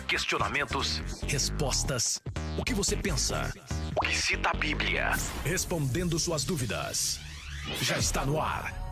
questionamentos, respostas. O que você pensa? O que cita a Bíblia? Respondendo suas dúvidas. Já está no ar.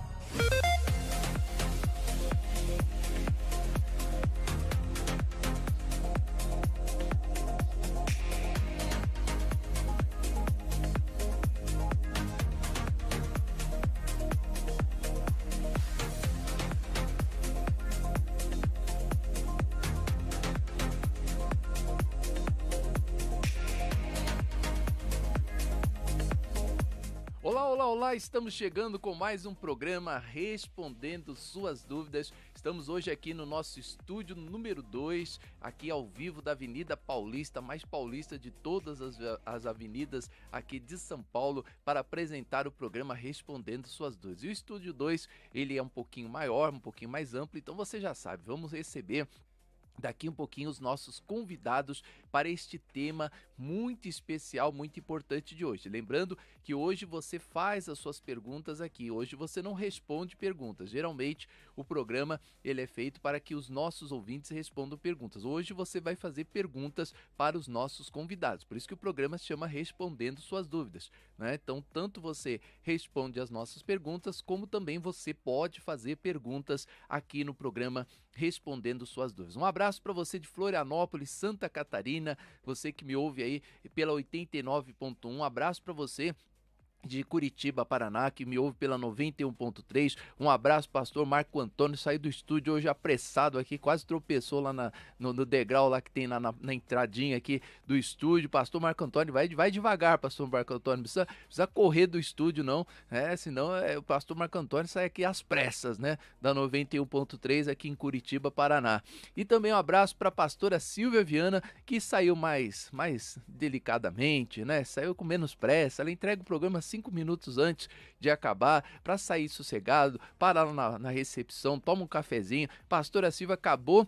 Olá, estamos chegando com mais um programa Respondendo Suas Dúvidas. Estamos hoje aqui no nosso estúdio número 2, aqui ao vivo da Avenida Paulista, mais paulista de todas as avenidas aqui de São Paulo, para apresentar o programa Respondendo Suas Dúvidas. E o estúdio 2, ele é um pouquinho maior, um pouquinho mais amplo, então você já sabe, vamos receber daqui um pouquinho os nossos convidados para este tema muito especial, muito importante de hoje. Lembrando que hoje você faz as suas perguntas aqui, hoje você não responde perguntas. Geralmente o programa ele é feito para que os nossos ouvintes respondam perguntas. Hoje você vai fazer perguntas para os nossos convidados, por isso que o programa se chama Respondendo Suas Dúvidas, né? Então tanto você responde as nossas perguntas, como também você pode fazer perguntas aqui no programa Respondendo Suas Dúvidas. Um abraço para você de Florianópolis, Santa Catarina, você que me ouve aí pela 89.1, um abraço para você de Curitiba, Paraná, que me ouve pela 91.3, um abraço, pastor Marco Antônio, saiu do estúdio hoje apressado aqui, quase tropeçou lá no degrau lá que tem na entradinha aqui do estúdio. Pastor Marco Antônio, vai devagar, pastor Marco Antônio, precisa correr do estúdio não, senão o pastor Marco Antônio sai aqui às pressas, né, da 91.3 aqui em Curitiba, Paraná. E também um abraço para a pastora Silvia Viana, que saiu mais delicadamente, né, saiu com menos pressa, ela entrega o programa 5 minutos antes de acabar, para sair sossegado, parar lá na recepção, toma um cafezinho. Pastora Silva acabou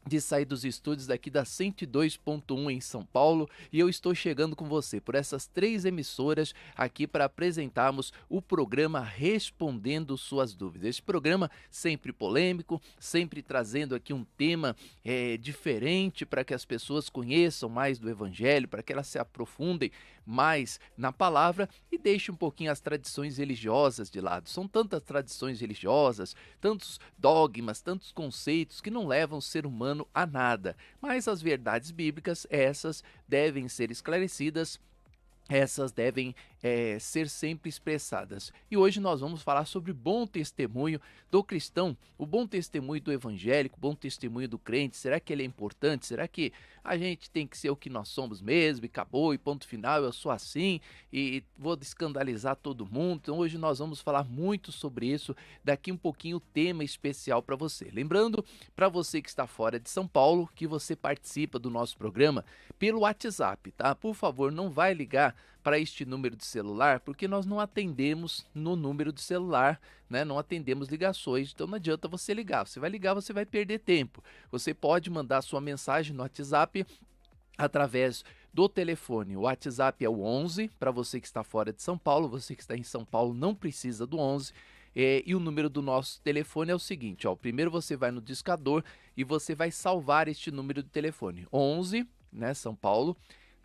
de sair dos estúdios daqui da 102.1 em São Paulo, e eu estou chegando com você por essas 3 emissoras aqui para apresentarmos o programa Respondendo Suas Dúvidas. Esse programa sempre polêmico, sempre trazendo aqui um tema diferente para que as pessoas conheçam mais do Evangelho, para que elas se aprofundem mais na palavra e deixem um pouquinho as tradições religiosas de lado. São tantas tradições religiosas, tantos dogmas, tantos conceitos que não levam o ser humano a nada, mas as verdades bíblicas, essas devem ser esclarecidas, essas devem ser sempre expressadas. E hoje nós vamos falar sobre o bom testemunho do cristão, o bom testemunho do evangélico, o bom testemunho do crente. Será que ele é importante? Será que a gente tem que ser o que nós somos mesmo e acabou e ponto final, eu sou assim e vou escandalizar todo mundo? Então hoje nós vamos falar muito sobre isso, daqui um pouquinho tema especial para você. Lembrando, para você que está fora de São Paulo, que você participa do nosso programa pelo WhatsApp, tá? Por favor, não vai ligar para este número de celular, porque nós não atendemos no número de celular, né? Não atendemos ligações, então não adianta você ligar. Você vai ligar, você vai perder tempo. Você pode mandar sua mensagem no WhatsApp através do telefone. O WhatsApp é o 11, para você que está fora de São Paulo. Você que está em São Paulo não precisa do 11. E o número do nosso telefone é o seguinte, ó, primeiro você vai no discador e você vai salvar este número de telefone, 11, né, São Paulo,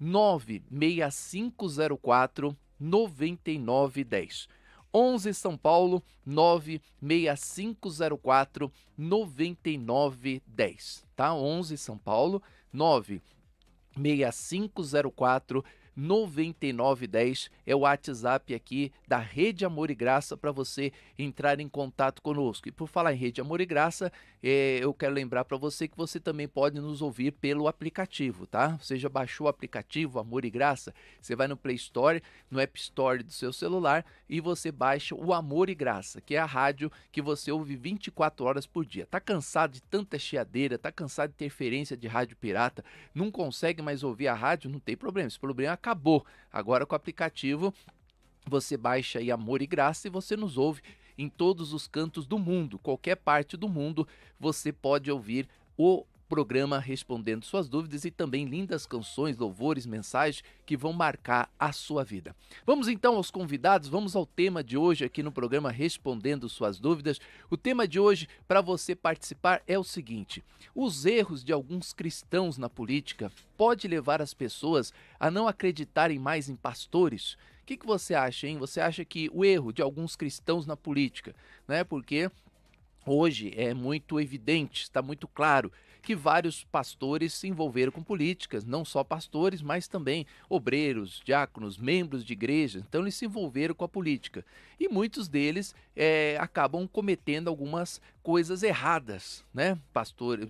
96504 9910. 11 São Paulo, 96504 9910, tá? 11 São Paulo, 96504 9910 é o WhatsApp aqui da Rede Amor e Graça para você entrar em contato conosco. E por falar em Rede Amor e Graça, eu quero lembrar para você que você também pode nos ouvir pelo aplicativo, tá? Você já baixou o aplicativo Amor e Graça? Você vai no Play Store, no App Store do seu celular e você baixa o Amor e Graça, que é a rádio que você ouve 24 horas por dia. Tá cansado de tanta chiadeira, tá cansado de interferência de rádio pirata, não consegue mais ouvir a rádio? Não tem problema, esse problema acabou. Agora com o aplicativo você baixa aí Amor e Graça e você nos ouve em todos os cantos do mundo, qualquer parte do mundo você pode ouvir o programa Respondendo Suas Dúvidas e também lindas canções, louvores, mensagens que vão marcar a sua vida. Vamos então aos convidados, vamos ao tema de hoje aqui no programa Respondendo Suas Dúvidas. O tema de hoje para você participar é o seguinte: os erros de alguns cristãos na política pode levar as pessoas a não acreditarem mais em pastores? O que você acha, hein? Você acha que o erro de alguns cristãos na política, né? Porque hoje é muito evidente, está muito claro que vários pastores se envolveram com políticas, não só pastores, mas também obreiros, diáconos, membros de igreja, então eles se envolveram com a política. E muitos deles acabam cometendo algumas coisas erradas, né?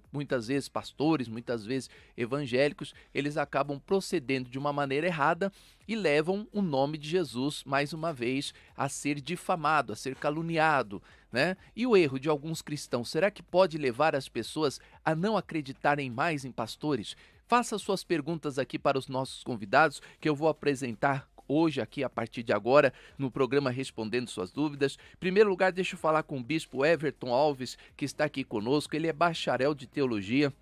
Muitas vezes evangélicos, eles acabam procedendo de uma maneira errada e levam o nome de Jesus, mais uma vez, a ser difamado, a ser caluniado, né? E o erro de alguns cristãos, será que pode levar as pessoas a não acreditarem mais em pastores? Faça suas perguntas aqui para os nossos convidados, que eu vou apresentar hoje aqui, a partir de agora, no programa Respondendo Suas Dúvidas. Em primeiro lugar, deixa eu falar com o bispo Everton Alves, que está aqui conosco. Ele é bacharel de teologia,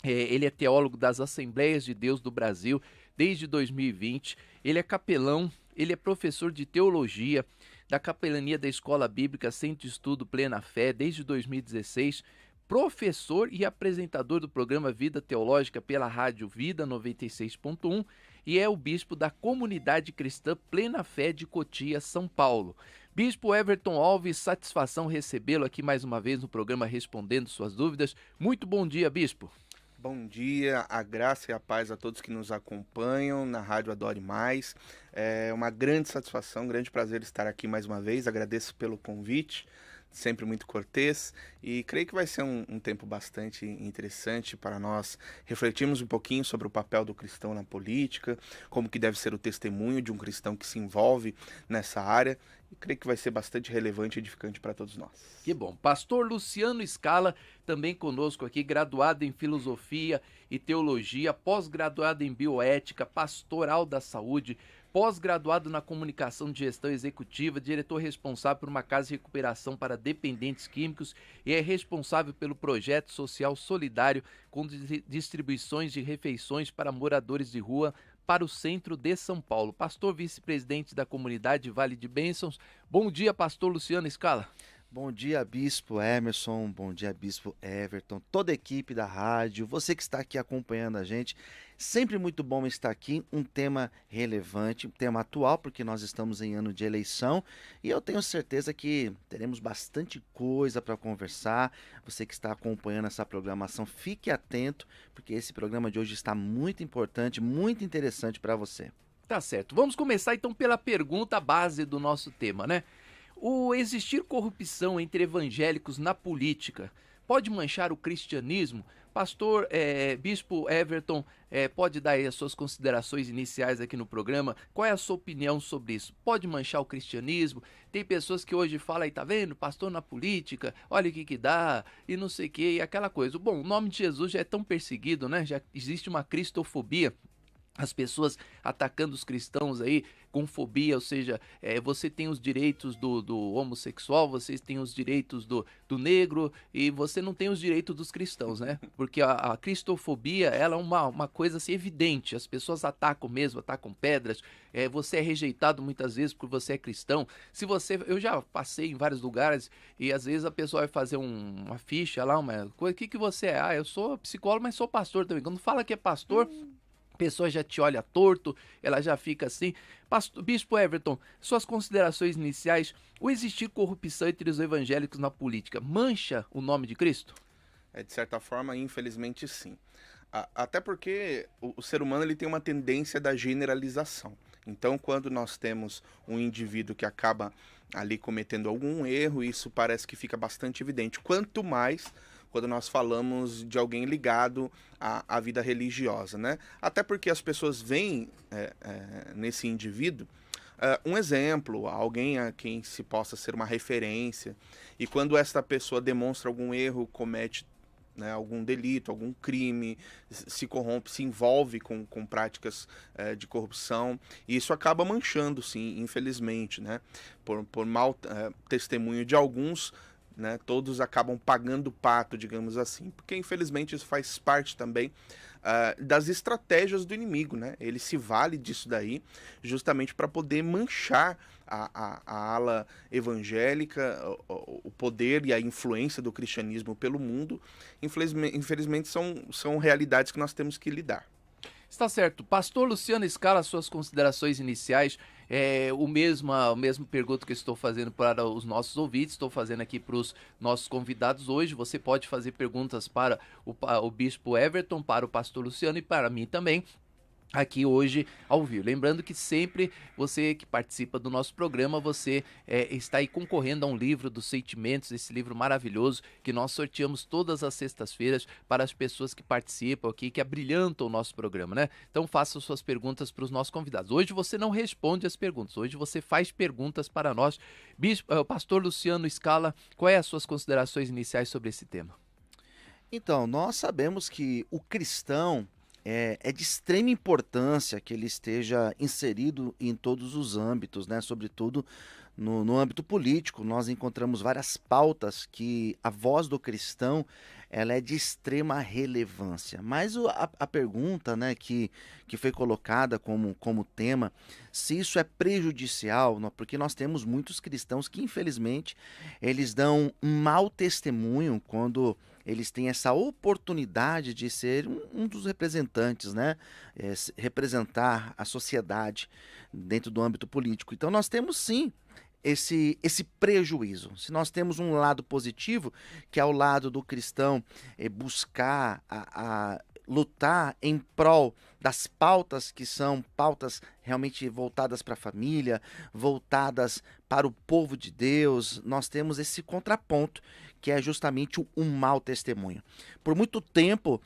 ele é teólogo das Assembleias de Deus do Brasil desde 2020, ele é capelão, ele é professor de teologia da capelania da Escola Bíblica Centro de Estudo Plena Fé desde 2016, professor e apresentador do programa Vida Teológica pela rádio Vida 96.1 e é o bispo da Comunidade Cristã Plena Fé de Cotia, São Paulo. Bispo Everton Alves, satisfação recebê-lo aqui mais uma vez no programa Respondendo Suas Dúvidas. Muito bom dia, bispo. Bom dia, a graça e a paz a todos que nos acompanham na Rádio Adore Mais. É uma grande satisfação, um grande prazer estar aqui mais uma vez. Agradeço pelo convite, sempre muito cortês, e creio que vai ser um tempo bastante interessante para nós refletirmos um pouquinho sobre o papel do cristão na política, como que deve ser o testemunho de um cristão que se envolve nessa área, e creio que vai ser bastante relevante e edificante para todos nós. Que bom. Pastor Luciano Scala, também conosco aqui, graduado em Filosofia e Teologia, pós-graduado em Bioética, pastoral da saúde, pós-graduado na Comunicação de Gestão Executiva, diretor responsável por uma casa de recuperação para dependentes químicos e é responsável pelo projeto social solidário com distribuições de refeições para moradores de rua para o centro de São Paulo. Pastor vice-presidente da comunidade Vale de Bênçãos. Bom dia, pastor Luciano Scala. Bom dia, bispo Emerson, bom dia, bispo Everton, toda a equipe da rádio, você que está aqui acompanhando a gente. Sempre muito bom estar aqui, um tema relevante, um tema atual, porque nós estamos em ano de eleição e eu tenho certeza que teremos bastante coisa para conversar. Você que está acompanhando essa programação, fique atento, porque esse programa de hoje está muito importante, muito interessante para você. Tá certo, vamos começar então pela pergunta base do nosso tema, né? O existir corrupção entre evangélicos na política pode manchar o cristianismo? Pastor, bispo Everton, pode dar aí as suas considerações iniciais aqui no programa. Qual é a sua opinião sobre isso? Pode manchar o cristianismo? Tem pessoas que hoje falam aí, tá vendo? Pastor na política, olha o que dá, e não sei o que, e aquela coisa. Bom, o nome de Jesus já é tão perseguido, né? Já existe uma cristofobia. As pessoas atacando os cristãos aí com fobia, ou seja, você tem os direitos do homossexual, você tem os direitos do negro e você não tem os direitos dos cristãos, né? Porque a cristofobia, ela é uma coisa assim evidente, as pessoas atacam mesmo, atacam pedras, você é rejeitado muitas vezes porque você é cristão. Eu já passei em vários lugares e às vezes a pessoa vai fazer uma ficha lá, uma coisa, o que você é? Ah, eu sou psicólogo, mas sou pastor também. Quando fala que é pastor... A pessoa já te olha torto, ela já fica assim. Bispo Everton, suas considerações iniciais, o existir corrupção entre os evangélicos na política mancha o nome de Cristo? De certa forma, infelizmente, sim. Até porque o ser humano ele tem uma tendência da generalização. Então, quando nós temos um indivíduo que acaba ali cometendo algum erro, isso parece que fica bastante evidente. Quanto mais quando nós falamos de alguém ligado à vida religiosa, né? Até porque as pessoas veem nesse indivíduo um exemplo, alguém a quem se possa ser uma referência, e quando esta pessoa demonstra algum erro, comete algum delito, algum crime, se corrompe, se envolve com práticas de corrupção, e isso acaba manchando, sim, infelizmente, né? Por mau testemunho de alguns, né? Todos acabam pagando o pato, digamos assim, porque infelizmente isso faz parte também das estratégias do inimigo, né? Ele se vale disso daí justamente para poder manchar a ala evangélica, o poder e a influência do cristianismo pelo mundo. Infelizmente são realidades que nós temos que lidar. Está certo. Pastor Luciano Scala, suas considerações iniciais. O mesmo pergunta que eu estou fazendo para os nossos ouvintes, estou fazendo aqui para os nossos convidados hoje. Você pode fazer perguntas para o Bispo Everton, para o Pastor Luciano e para mim também, aqui hoje ao vivo. Lembrando que sempre você que participa do nosso programa, você está aí concorrendo a um livro dos Sentimentos, esse livro maravilhoso que nós sorteamos todas as sextas-feiras para as pessoas que participam aqui, que abrilhantam o nosso programa, né? Então faça suas perguntas para os nossos convidados. Hoje você não responde as perguntas, hoje você faz perguntas para nós. Pastor Luciano Scala, quais as suas considerações iniciais sobre esse tema? Então, nós sabemos que o cristão é de extrema importância que ele esteja inserido em todos os âmbitos, né? Sobretudo no âmbito político. Nós encontramos várias pautas que a voz do cristão ela é de extrema relevância. Mas a pergunta, né, que foi colocada como tema, se isso é prejudicial, porque nós temos muitos cristãos que, infelizmente, eles dão um mau testemunho quando eles têm essa oportunidade de ser um dos representantes, né? Representar a sociedade dentro do âmbito político. Então nós temos sim esse prejuízo. Se nós temos um lado positivo, que é o lado do cristão buscar lutar em prol das pautas que são pautas realmente voltadas para a família, voltadas para o povo de Deus, nós temos esse contraponto, que é justamente um mau testemunho. Por muito tempo,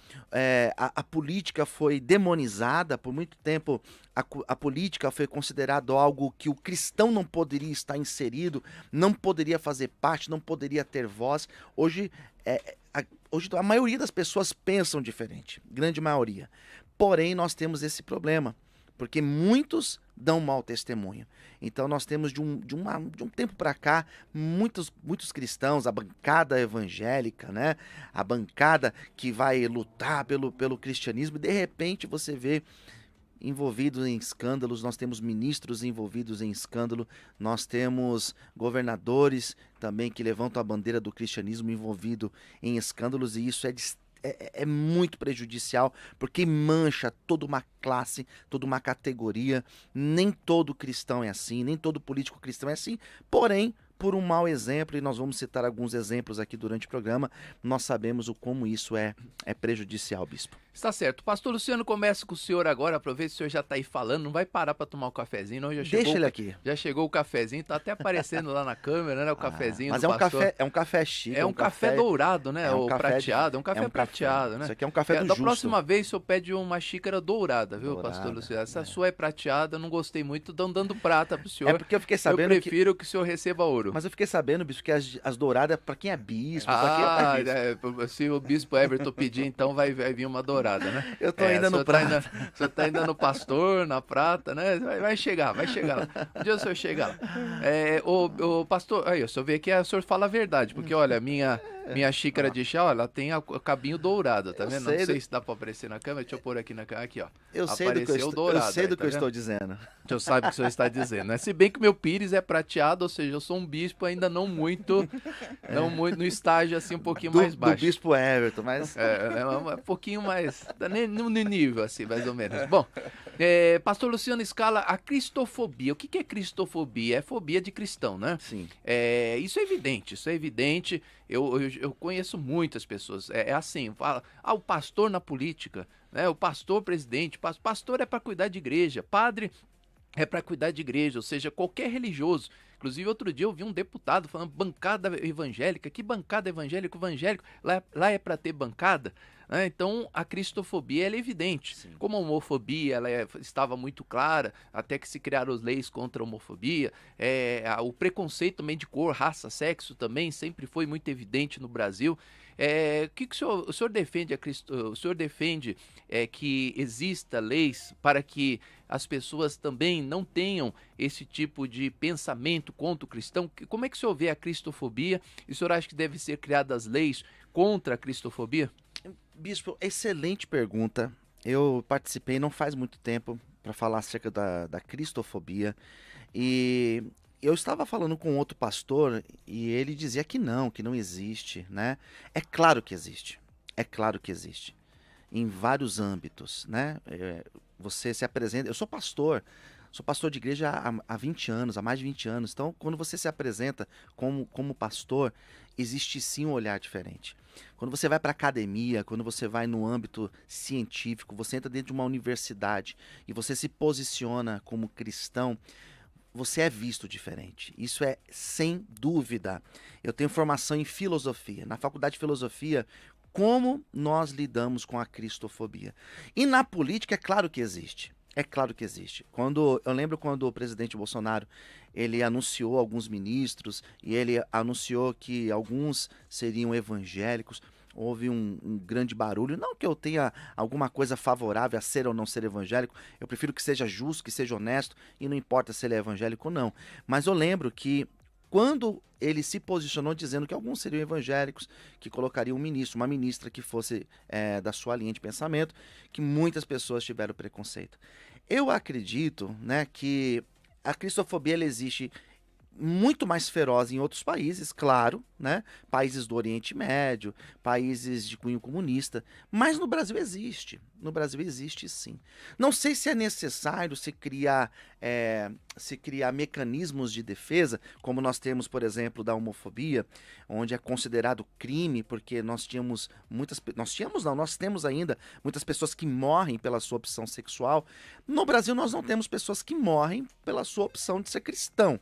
a política foi demonizada, por muito tempo a política foi considerado algo que o cristão não poderia estar inserido, não poderia fazer parte, não poderia ter voz. Hoje a maioria das pessoas pensam diferente, grande maioria. Porém, nós temos esse problema, porque muitos dão mau testemunho. Então nós temos de um tempo para cá muitos cristãos, a bancada evangélica, né? A bancada que vai lutar pelo cristianismo, de repente você vê envolvidos em escândalos, nós temos ministros envolvidos em escândalo, nós temos governadores também que levantam a bandeira do cristianismo envolvido em escândalos, e isso é muito prejudicial, porque mancha toda uma classe, toda uma categoria. Nem todo cristão é assim, nem todo político cristão é assim, porém, por um mau exemplo, e nós vamos citar alguns exemplos aqui durante o programa, nós sabemos o como isso é prejudicial, bispo. Está certo. Pastor Luciano, começa com o senhor agora, aproveita que o senhor já está aí falando, não vai parar para tomar um cafezinho, não? Deixa ele aqui. Já chegou o cafezinho, tá até aparecendo lá na câmera, né, o cafezinho mas do pastor. É um café chique. É um café dourado, né, ou prateado, é um café prateado, né? Isso aqui é um café do Da justo. próxima vez o senhor pede uma xícara dourada, viu, Dourada, pastor Luciano? Essa sua é prateada, eu não gostei muito, estão dando prata pro senhor. É porque eu fiquei sabendo eu prefiro que o senhor receba ouro. Mas eu fiquei sabendo, bispo, que as douradas, para quem é bispo, se o bispo Everton pedir, então vai vir uma dourada, né? Eu tô ainda no prata. Você tá ainda no pastor, na prata, né? Vai chegar lá. Um dia o senhor chega lá. O pastor, aí, o senhor vê que o senhor fala a verdade, porque olha, minha xícara de chá, ó, ela tem o cabinho dourado, tá vendo? Não sei se dá pra aparecer na câmera, deixa eu pôr aqui na câmera, aqui, ó. Eu sei do que eu estou dizendo. O senhor sabe o que o senhor está dizendo, né? Se bem que o meu pires é prateado, ou seja, eu sou um bispo ainda não muito no estágio assim, um pouquinho mais baixo. Do bispo Everton, mas... Um pouquinho mais, no nível assim, mais ou menos. Bom, pastor Luciano Scala, a cristofobia, o que é cristofobia? É fobia de cristão, né? Sim. Isso é evidente. Eu conheço muitas pessoas, assim, fala, o pastor na política, né? O pastor presidente, pastor é para cuidar de igreja, padre é para cuidar de igreja, ou seja, qualquer religioso. Inclusive, outro dia eu vi um deputado falando bancada evangélica. Que bancada evangélica? Lá é para ter bancada? né? Então a cristofobia ela é evidente. Sim. Como a homofobia ela estava muito clara, até que se criaram as leis contra a homofobia, o preconceito também de cor, raça, sexo também sempre foi muito evidente no Brasil. O que o senhor defende? O senhor defende que exista leis para que as pessoas também não tenham esse tipo de pensamento contra o cristão? Como é que o senhor vê a cristofobia? E o senhor acha que devem ser criadas leis contra a cristofobia? Bispo, excelente pergunta. Eu participei não faz muito tempo para falar acerca da cristofobia e eu estava falando com outro pastor e ele dizia que não existe, né? É claro que existe, em vários âmbitos, né? Você se apresenta, eu sou pastor de igreja há 20 anos, há mais de 20 anos, então quando você se apresenta como pastor, existe sim um olhar diferente. Quando você vai para a academia, quando você vai no âmbito científico, você entra dentro de uma universidade e você se posiciona como cristão, você é visto diferente. Isso é sem dúvida. Eu tenho formação em filosofia. Na faculdade de filosofia, como nós lidamos com a cristofobia? E na política, é claro que existe. É claro que existe. Eu lembro quando o presidente Bolsonaro ele anunciou alguns ministros e ele anunciou que alguns seriam evangélicos. Houve um grande barulho. Não que eu tenha alguma coisa favorável a ser ou não ser evangélico. Eu prefiro que seja justo, que seja honesto, e não importa se ele é evangélico ou não. Mas eu lembro que quando ele se posicionou dizendo que alguns seriam evangélicos, que colocariam um ministro, uma ministra que fosse da sua linha de pensamento, que muitas pessoas tiveram preconceito. Eu acredito, né, que a cristofobia ela existe muito mais feroz em outros países, claro, né? Países do Oriente Médio, países de cunho comunista, mas no Brasil existe. No Brasil existe sim. Não sei se é necessário se criar mecanismos de defesa, como nós temos, por exemplo, da homofobia, onde é considerado crime, porque nós temos ainda muitas pessoas que morrem pela sua opção sexual. No Brasil nós não temos pessoas que morrem pela sua opção de ser cristão.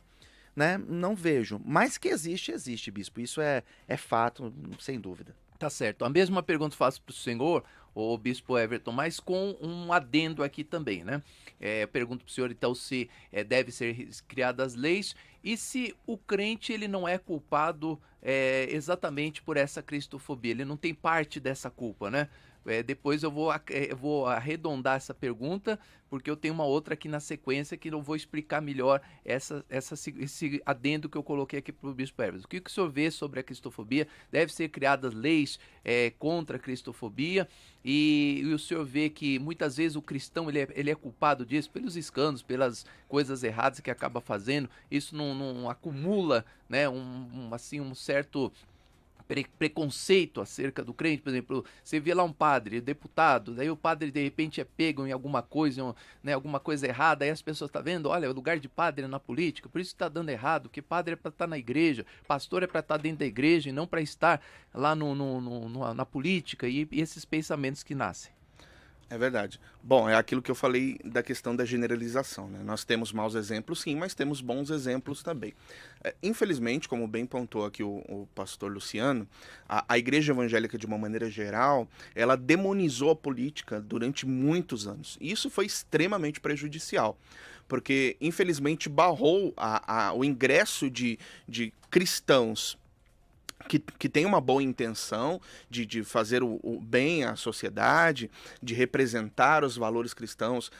Né? Não vejo, mas que existe, bispo, isso é fato, sem dúvida. Tá certo, a mesma pergunta faço para o senhor, o bispo Everton, mas com um adendo aqui também, né? Pergunto para o senhor então se deve ser criadas leis e se o crente ele não é culpado exatamente por essa cristofobia, ele não tem parte dessa culpa, né? Depois eu vou arredondar essa pergunta, porque eu tenho uma outra aqui na sequência que eu vou explicar melhor esse adendo que eu coloquei aqui para o bispo Everton. O que o senhor vê sobre a cristofobia? Deve ser criadas leis contra a cristofobia e o senhor vê que muitas vezes o cristão ele é culpado disso pelos escândalos, pelas coisas erradas que acaba fazendo. Isso não acumula, né, um certo preconceito acerca do crente. Por exemplo, você vê lá um padre, deputado, daí o padre de repente é pego em alguma coisa, né, alguma coisa errada, aí as pessoas estão vendo, olha, o lugar de padre é na política, por isso está dando errado, que padre é para estar na igreja, pastor é para estar dentro da igreja e não para estar lá na política e esses pensamentos que nascem. É verdade. Bom, é aquilo que eu falei da questão da generalização, né? Nós temos maus exemplos, sim, mas temos bons exemplos também. Infelizmente, como bem pontuou aqui o pastor Luciano, a igreja evangélica, de uma maneira geral, ela demonizou a política durante muitos anos. E isso foi extremamente prejudicial, porque, infelizmente, barrou o ingresso de cristãos que tem uma boa intenção de fazer o bem à sociedade, de representar os valores cristãos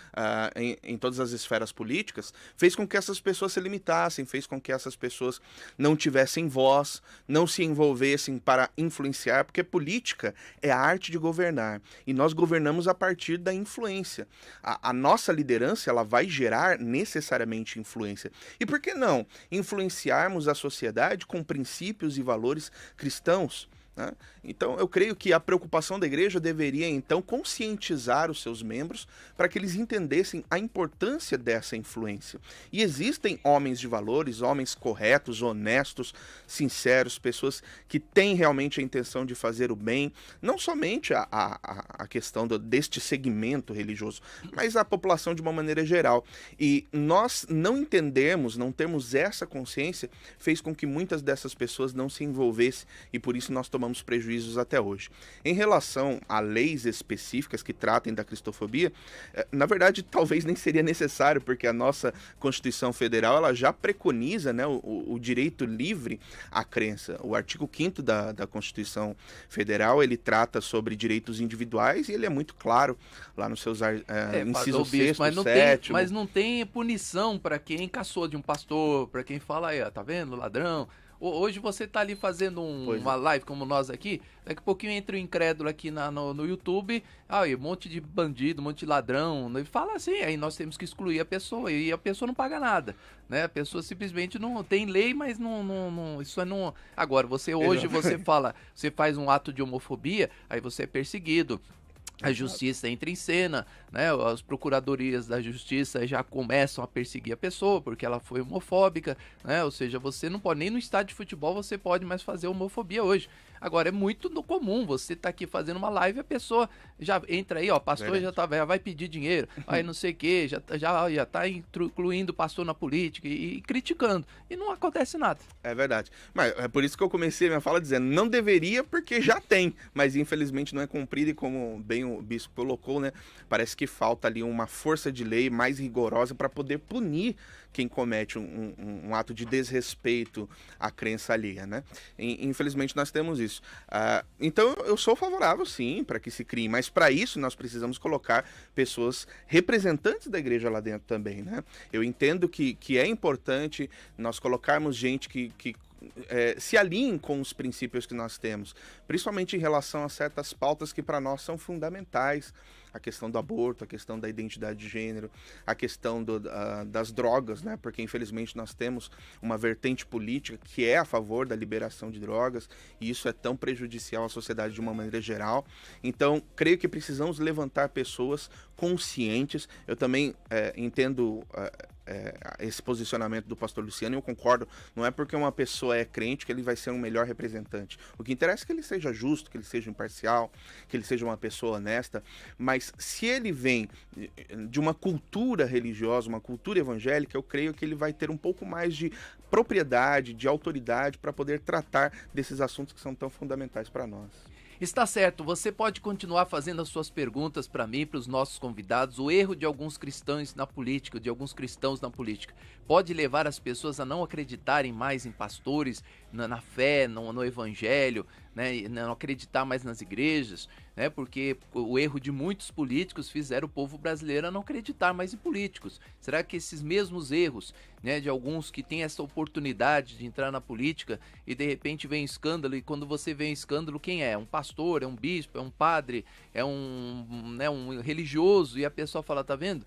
em todas as esferas políticas, fez com que essas pessoas se limitassem, fez com que essas pessoas não tivessem voz, não se envolvessem para influenciar, porque política é a arte de governar, e nós governamos a partir da influência. A nossa liderança ela vai gerar necessariamente influência. E por que não influenciarmos a sociedade com princípios e valores cristãos, né? Então eu creio que a preocupação da igreja deveria então conscientizar os seus membros para que eles entendessem a importância dessa influência. E existem homens de valores, homens corretos, honestos, sinceros, pessoas que têm realmente a intenção de fazer o bem, não somente a questão deste segmento religioso, mas a população de uma maneira geral. E nós não entendemos, não temos essa consciência, fez com que muitas dessas pessoas não se envolvessem, e por isso nós tomamos tomamos prejuízos até hoje. Em relação a leis específicas que tratem da cristofobia, na verdade, talvez nem seria necessário, porque a nossa Constituição Federal ela já preconiza, né, o direito livre à crença. O artigo 5º da Constituição Federal, ele trata sobre direitos individuais e ele é muito claro lá nos seus incisos 6º, 7º. Mas não tem punição para quem caçou de um pastor, para quem fala aí, ó, tá vendo, ladrão. Hoje você tá ali fazendo uma live como nós aqui, daqui a pouquinho entra o incrédulo aqui no YouTube, aí um monte de bandido, um monte de ladrão, e fala assim, aí nós temos que excluir a pessoa, e a pessoa não paga nada, né? A pessoa simplesmente não tem lei, mas não isso não... Agora, hoje você fala, você faz um ato de homofobia, aí você é perseguido. A justiça entra em cena, né? As procuradorias da justiça já começam a perseguir a pessoa porque ela foi homofóbica, né? Ou seja, você não pode, nem no estádio de futebol você pode mais fazer homofobia hoje. Agora, é muito comum, você tá aqui fazendo uma live e a pessoa já entra aí, ó, pastor já vai pedir dinheiro, aí não sei o que, já tá incluindo o pastor na política e criticando, e não acontece nada. É verdade, mas é por isso que eu comecei minha fala dizendo, não deveria porque já tem, mas infelizmente não é cumprido e como bem o bispo colocou, né, parece que falta ali uma força de lei mais rigorosa para poder punir quem comete um ato de desrespeito à crença alheia, né? Infelizmente nós temos isso. Então eu sou favorável sim para que se crie, mas para isso nós precisamos colocar pessoas representantes da igreja lá dentro também, né? Eu entendo que é importante nós colocarmos gente que se alinhem com os princípios que nós temos, principalmente em relação a certas pautas que para nós são fundamentais, a questão do aborto, a questão da identidade de gênero, a questão das drogas, né? Porque infelizmente nós temos uma vertente política que é a favor da liberação de drogas e isso é tão prejudicial à sociedade de uma maneira geral. Então, creio que precisamos levantar pessoas conscientes. Eu também entendo esse posicionamento do pastor Luciano e eu concordo, não é porque uma pessoa é crente que ele vai ser um melhor representante. O que interessa é que ele seja justo, que ele seja imparcial, que ele seja uma pessoa honesta, mas se ele vem de uma cultura religiosa, uma cultura evangélica, eu creio que ele vai ter um pouco mais de propriedade, de autoridade para poder tratar desses assuntos que são tão fundamentais para nós. Está certo, você pode continuar fazendo as suas perguntas para mim, para os nossos convidados. O erro de alguns cristãos na política, pode levar as pessoas a não acreditarem mais em pastores, na fé, no evangelho, né, não acreditar mais nas igrejas, né, porque o erro de muitos políticos fizeram o povo brasileiro a não acreditar mais em políticos. Será que esses mesmos erros, né, de alguns que têm essa oportunidade de entrar na política e de repente vem escândalo, e quando você vê escândalo, quem é? Um pastor, é um bispo, é um padre, é um religioso, e a pessoa fala, tá vendo?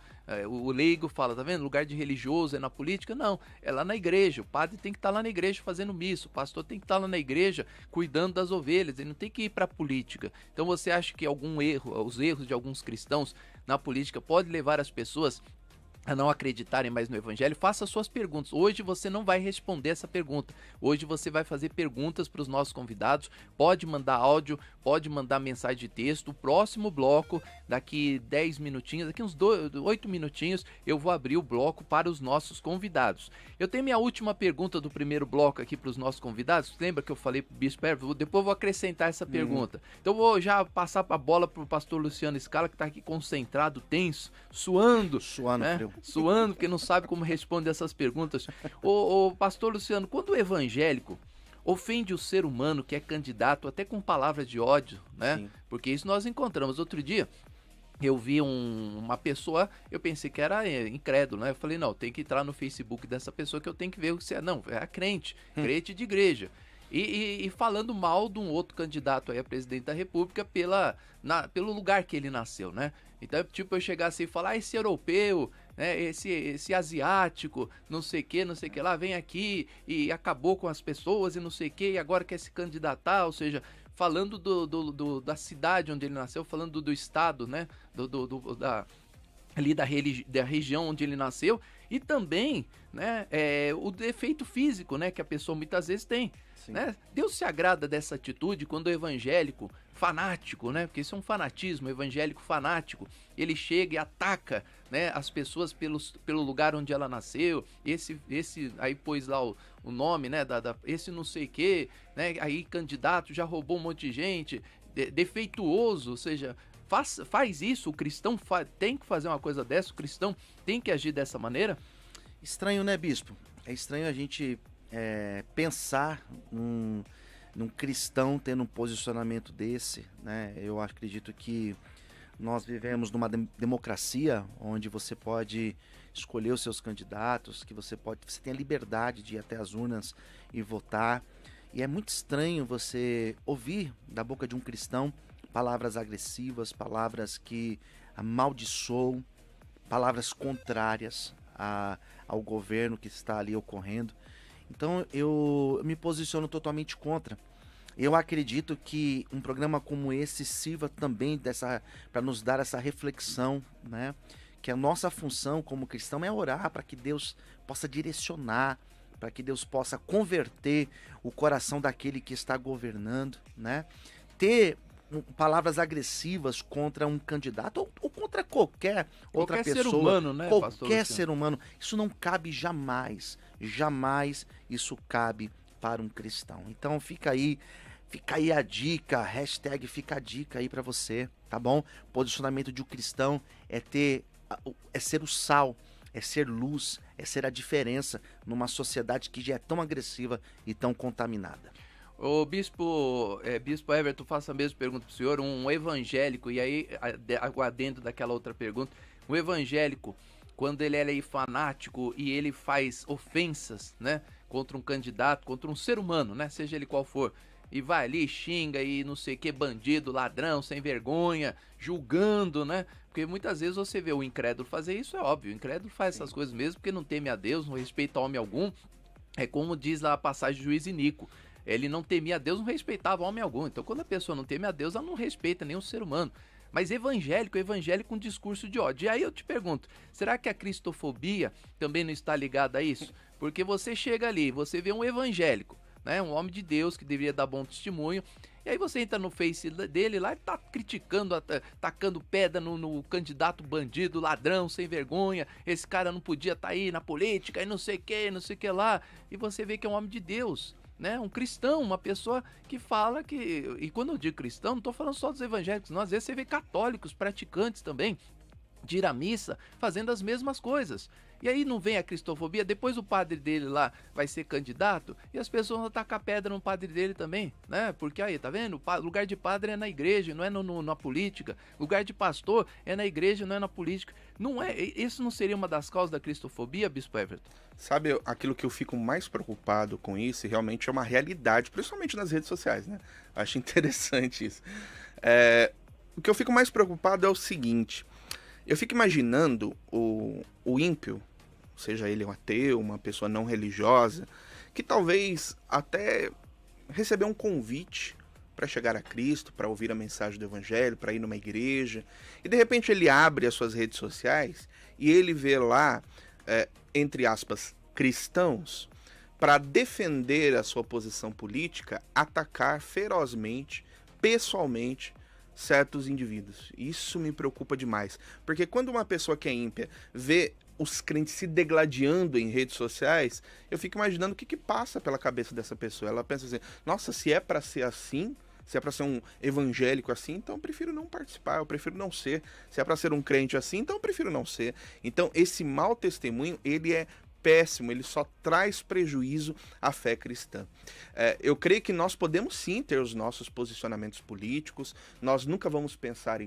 O leigo fala, tá vendo? Lugar de religioso é na política? Não, é lá na igreja. O padre tem que estar lá na igreja fazendo missa, o pastor tem que estar lá na igreja cuidando das ovelhas, ele não tem que ir para a política. Então você acha que os erros de alguns cristãos na política pode levar as pessoas a não acreditarem mais no evangelho? Faça suas perguntas. Hoje você não vai responder essa pergunta. Hoje você vai fazer perguntas para os nossos convidados. Pode mandar áudio, pode mandar mensagem de texto. O próximo bloco, daqui 10 minutinhos, daqui uns 8 minutinhos, eu vou abrir o bloco para os nossos convidados. Eu tenho minha última pergunta do primeiro bloco aqui para os nossos convidados. Lembra que eu falei para o Bispo Everton? Depois eu vou acrescentar essa pergunta. Então eu vou já passar a bola para o pastor Luciano Scala, que está aqui concentrado, tenso, suando, né? Frio. Suando, porque não sabe como responder essas perguntas. Ô pastor Luciano, quando o evangélico ofende o ser humano que é candidato até com palavras de ódio, né? Sim. Porque isso nós encontramos. Outro dia, eu vi uma pessoa, eu pensei que era incrédulo, né? Eu falei, não, tem que entrar no Facebook dessa pessoa que eu tenho que ver o que você é. Não, é crente de igreja. E falando mal de um outro candidato aí a presidente da República pelo lugar que ele nasceu, né? Então, tipo, eu chegar assim e falar, esse europeu, né, esse asiático, não sei o que lá, vem aqui e acabou com as pessoas e não sei o que, e agora quer se candidatar, ou seja, falando da cidade onde ele nasceu, falando do estado, né, ali da região onde ele nasceu, e também, né, o defeito físico, né, que a pessoa muitas vezes tem. Né? Deus se agrada dessa atitude quando o evangélico fanático, né? Porque isso é um fanatismo, evangélico fanático. Ele chega e ataca, né, as pessoas pelo lugar onde ela nasceu. Esse aí pôs lá o nome, né? Esse não sei o quê, né? Aí candidato já roubou um monte de gente, defeituoso, ou seja, faz isso. O cristão tem que fazer uma coisa dessa, o cristão tem que agir dessa maneira. Estranho, né, bispo? É estranho a gente pensar num cristão tendo um posicionamento desse, né? Eu acredito que nós vivemos numa democracia onde você pode escolher os seus candidatos, que você tem a liberdade de ir até as urnas e votar. E é muito estranho você ouvir da boca de um cristão palavras agressivas, palavras que amaldiçoam, palavras contrárias ao governo que está ali ocorrendo. Então eu me posiciono totalmente contra. Eu acredito que um programa como esse sirva também para nos dar essa reflexão, né? Que a nossa função como cristão é orar para que Deus possa direcionar, para que Deus possa converter o coração daquele que está governando, né? Ter palavras agressivas contra um candidato ou contra qualquer outra pessoa, ser humano, né, qualquer ser humano, isso não cabe jamais isso cabe para um cristão. Então fica aí a dica, hashtag fica a dica aí para você, tá bom? Posicionamento de um cristão é ser o sal, é ser luz, é ser a diferença numa sociedade que já é tão agressiva e tão contaminada. O Bispo Everton, faço a mesma pergunta para o senhor. Um evangélico, e aí adendo daquela outra pergunta, um evangélico, quando ele é fanático e ele faz ofensas, né, contra um candidato, contra um ser humano, né, seja ele qual for, e vai ali, xinga e não sei o que, bandido, ladrão, sem vergonha, julgando, né, porque muitas vezes você vê o incrédulo fazer isso, é óbvio, o incrédulo faz essas coisas mesmo porque não teme a Deus, não respeita homem algum, é como diz lá a passagem de Juiz Inico. Ele não temia a Deus, não respeitava homem algum. Então, quando a pessoa não teme a Deus, ela não respeita nenhum ser humano. Mas evangélico com discurso de ódio. E aí eu te pergunto, será que a cristofobia também não está ligada a isso? Porque você chega ali, você vê um evangélico, né, um homem de Deus que deveria dar bom testemunho, e aí você entra no Face dele lá e tá criticando, tacando pedra no candidato bandido, ladrão, sem vergonha, esse cara não podia estar aí na política e não sei o que lá, e você vê que é um homem de Deus, né? Um cristão, uma pessoa que fala que... E quando eu digo cristão, não estou falando só dos evangélicos, não. Às vezes você vê católicos, praticantes também, de ir à missa, fazendo as mesmas coisas. E aí não vem a cristofobia, depois o padre dele lá vai ser candidato e as pessoas vão tacar pedra no padre dele também, né? Porque aí, tá vendo? O lugar de padre é na igreja, não é na política. Lugar de pastor é na igreja, não é na política. Não é, isso não seria uma das causas da cristofobia, Bispo Everton? Sabe, aquilo que eu fico mais preocupado com isso, e realmente é uma realidade, principalmente nas redes sociais, né? Acho interessante isso. O que eu fico mais preocupado é o seguinte: eu fico imaginando o ímpio, seja ele um ateu, uma pessoa não religiosa, que talvez até recebeu um convite para chegar a Cristo, para ouvir a mensagem do Evangelho, para ir numa igreja, e de repente ele abre as suas redes sociais e ele vê lá, entre aspas, cristãos, para defender a sua posição política, atacar ferozmente, pessoalmente, certos indivíduos. Isso me preocupa demais, porque quando uma pessoa que é ímpia vê os crentes se degladiando em redes sociais, eu fico imaginando o que passa pela cabeça dessa pessoa. Ela pensa assim: nossa, se é para ser assim, se é para ser um evangélico assim, então eu prefiro não participar, eu prefiro não ser. Se é para ser um crente assim, então eu prefiro não ser. Então esse mau testemunho, ele é péssimo, ele só traz prejuízo à fé cristã. Eu creio que nós podemos sim ter os nossos posicionamentos políticos, nós nunca vamos pensar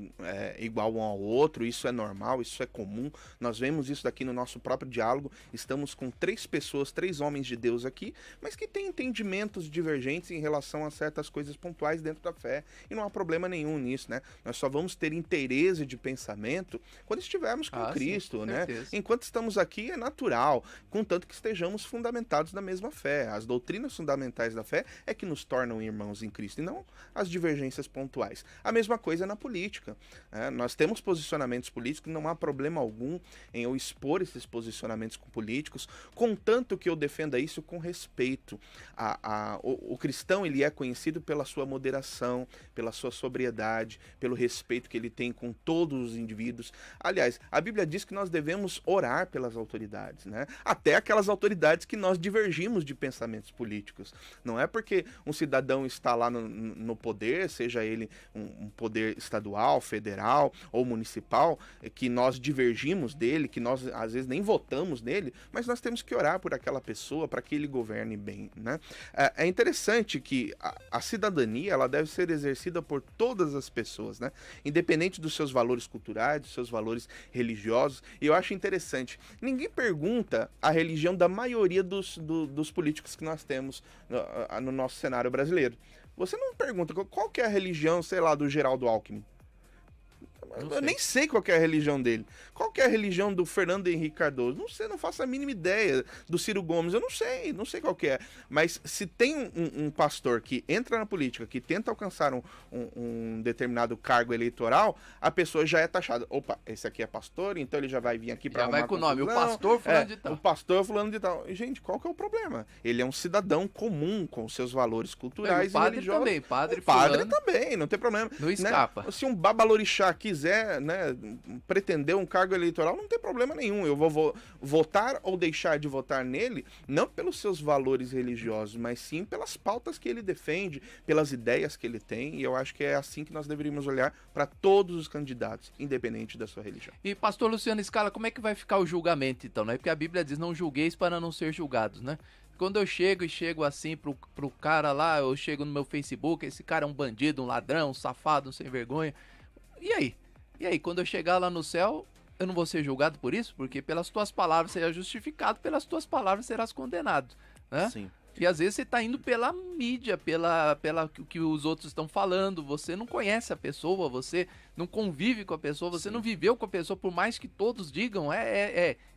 igual um ao outro, isso é normal, isso é comum, nós vemos isso daqui no nosso próprio diálogo, estamos com 3 pessoas, 3 homens de Deus aqui, mas que têm entendimentos divergentes em relação a certas coisas pontuais dentro da fé, e não há problema nenhum nisso, né? Nós só vamos ter interesse de pensamento quando estivermos com Cristo, sim, né? certeza. Enquanto estamos aqui é natural. contanto que estejamos fundamentados na mesma fé. As doutrinas fundamentais da fé é que nos tornam irmãos em Cristo, e não as divergências pontuais. A mesma coisa na política. Nós temos posicionamentos políticos, não há problema algum em eu expor esses posicionamentos políticos, contanto que eu defenda isso com respeito. O cristão, ele é conhecido pela sua moderação, pela sua sobriedade, pelo respeito que ele tem com todos os indivíduos. Aliás, a Bíblia diz que nós devemos orar pelas autoridades, né? Até aquelas autoridades que nós divergimos de pensamentos políticos. Não é porque um cidadão está lá no poder, seja ele um poder estadual, federal ou municipal, que nós divergimos dele, que nós às vezes nem votamos nele, mas nós temos que orar por aquela pessoa para que ele governe bem, né? É interessante que a cidadania, ela deve ser exercida por todas as pessoas, né? Independente dos seus valores culturais, dos seus valores religiosos. E eu acho interessante, ninguém pergunta a religião da maioria dos políticos que nós temos no nosso cenário brasileiro. Você não pergunta qual que é a religião, sei lá, do Geraldo Alckmin. Eu nem sei qual que é a religião dele. Qual que é a religião do Fernando Henrique Cardoso? Não sei, não faço a mínima ideia. Do Ciro Gomes, eu não sei qual que é. Mas se tem um pastor que entra na política, que tenta alcançar um determinado cargo eleitoral, a pessoa já é taxada. Opa, esse aqui é pastor, então ele já vai vir aqui para vai com o nome, o pastor fulano de tal. O pastor fulano de tal. E, gente, qual que é o problema? Ele é um cidadão comum, com seus valores culturais e religiosos. Também, padre também, não tem problema. Não escapa. Né? Se um babalorixá quiser, né, pretender um cargo eleitoral, não tem problema nenhum. Eu vou votar ou deixar de votar nele, não pelos seus valores religiosos, mas sim pelas pautas que ele defende, pelas ideias que ele tem, e eu acho que é assim que nós deveríamos olhar para todos os candidatos, independente da sua religião. E pastor Luciano Scala, como é que vai ficar o julgamento então, né? Porque a Bíblia diz, não julgueis para não ser julgados, né? Quando eu chego assim pro cara lá, eu chego no meu Facebook, esse cara é um bandido, um ladrão, um safado, um sem vergonha. E aí? E aí, quando eu chegar lá no céu, eu não vou ser julgado por isso? Porque pelas tuas palavras serás justificado, pelas tuas palavras serás condenado, né? Sim. E às vezes você tá indo pela mídia, pela que os outros estão falando, você não conhece a pessoa, você não convive com a pessoa, você não viveu com a pessoa, por mais que todos digam,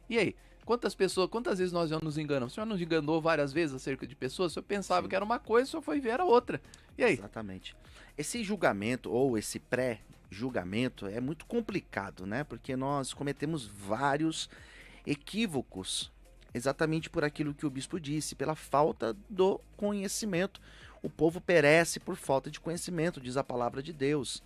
E aí? Quantas vezes nós já nos enganamos? O senhor nos enganou várias vezes acerca de pessoas? O senhor pensava que era uma coisa, o senhor foi ver era outra. E aí? Exatamente. Esse julgamento, ou esse pré-julgamento, é muito complicado, né? Porque nós cometemos vários equívocos, exatamente por aquilo que o bispo disse, pela falta do conhecimento. O povo perece por falta de conhecimento, diz a palavra de Deus.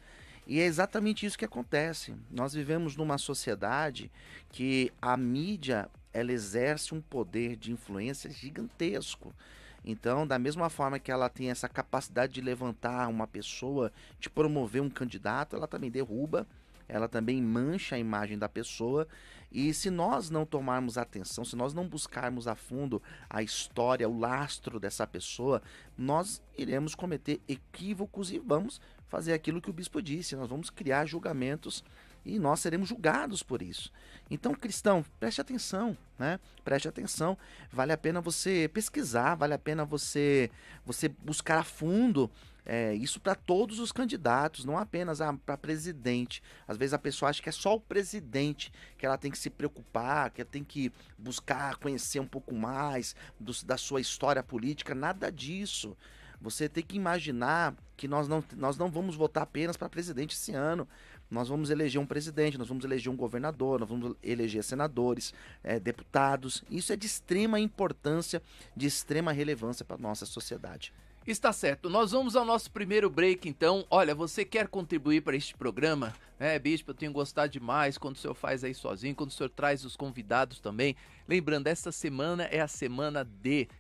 E é exatamente isso que acontece. Nós vivemos numa sociedade que a mídia, ela exerce um poder de influência gigantesco. Então, da mesma forma que ela tem essa capacidade de levantar uma pessoa, de promover um candidato, ela também derruba, ela também mancha a imagem da pessoa. E se nós não tomarmos atenção, se nós não buscarmos a fundo a história, o lastro dessa pessoa, nós iremos cometer equívocos e vamos fazer aquilo que o bispo disse, nós vamos criar julgamentos e nós seremos julgados por isso. Então, cristão, preste atenção, né? Preste atenção. Vale a pena você pesquisar, vale a pena você buscar a fundo isso para todos os candidatos, não apenas para presidente. Às vezes a pessoa acha que é só o presidente que ela tem que se preocupar, que ela tem que buscar conhecer um pouco mais da sua história política. Nada disso. Você tem que imaginar que nós não vamos votar apenas para presidente esse ano. Nós vamos eleger um presidente, nós vamos eleger um governador, nós vamos eleger senadores, deputados. Isso é de extrema importância, de extrema relevância para a nossa sociedade. Está certo, nós vamos ao nosso primeiro break então. Olha, você quer contribuir para este programa? Bispo, eu tenho gostado demais quando o senhor faz aí sozinho, quando o senhor traz os convidados também. Lembrando, essa semana é a semana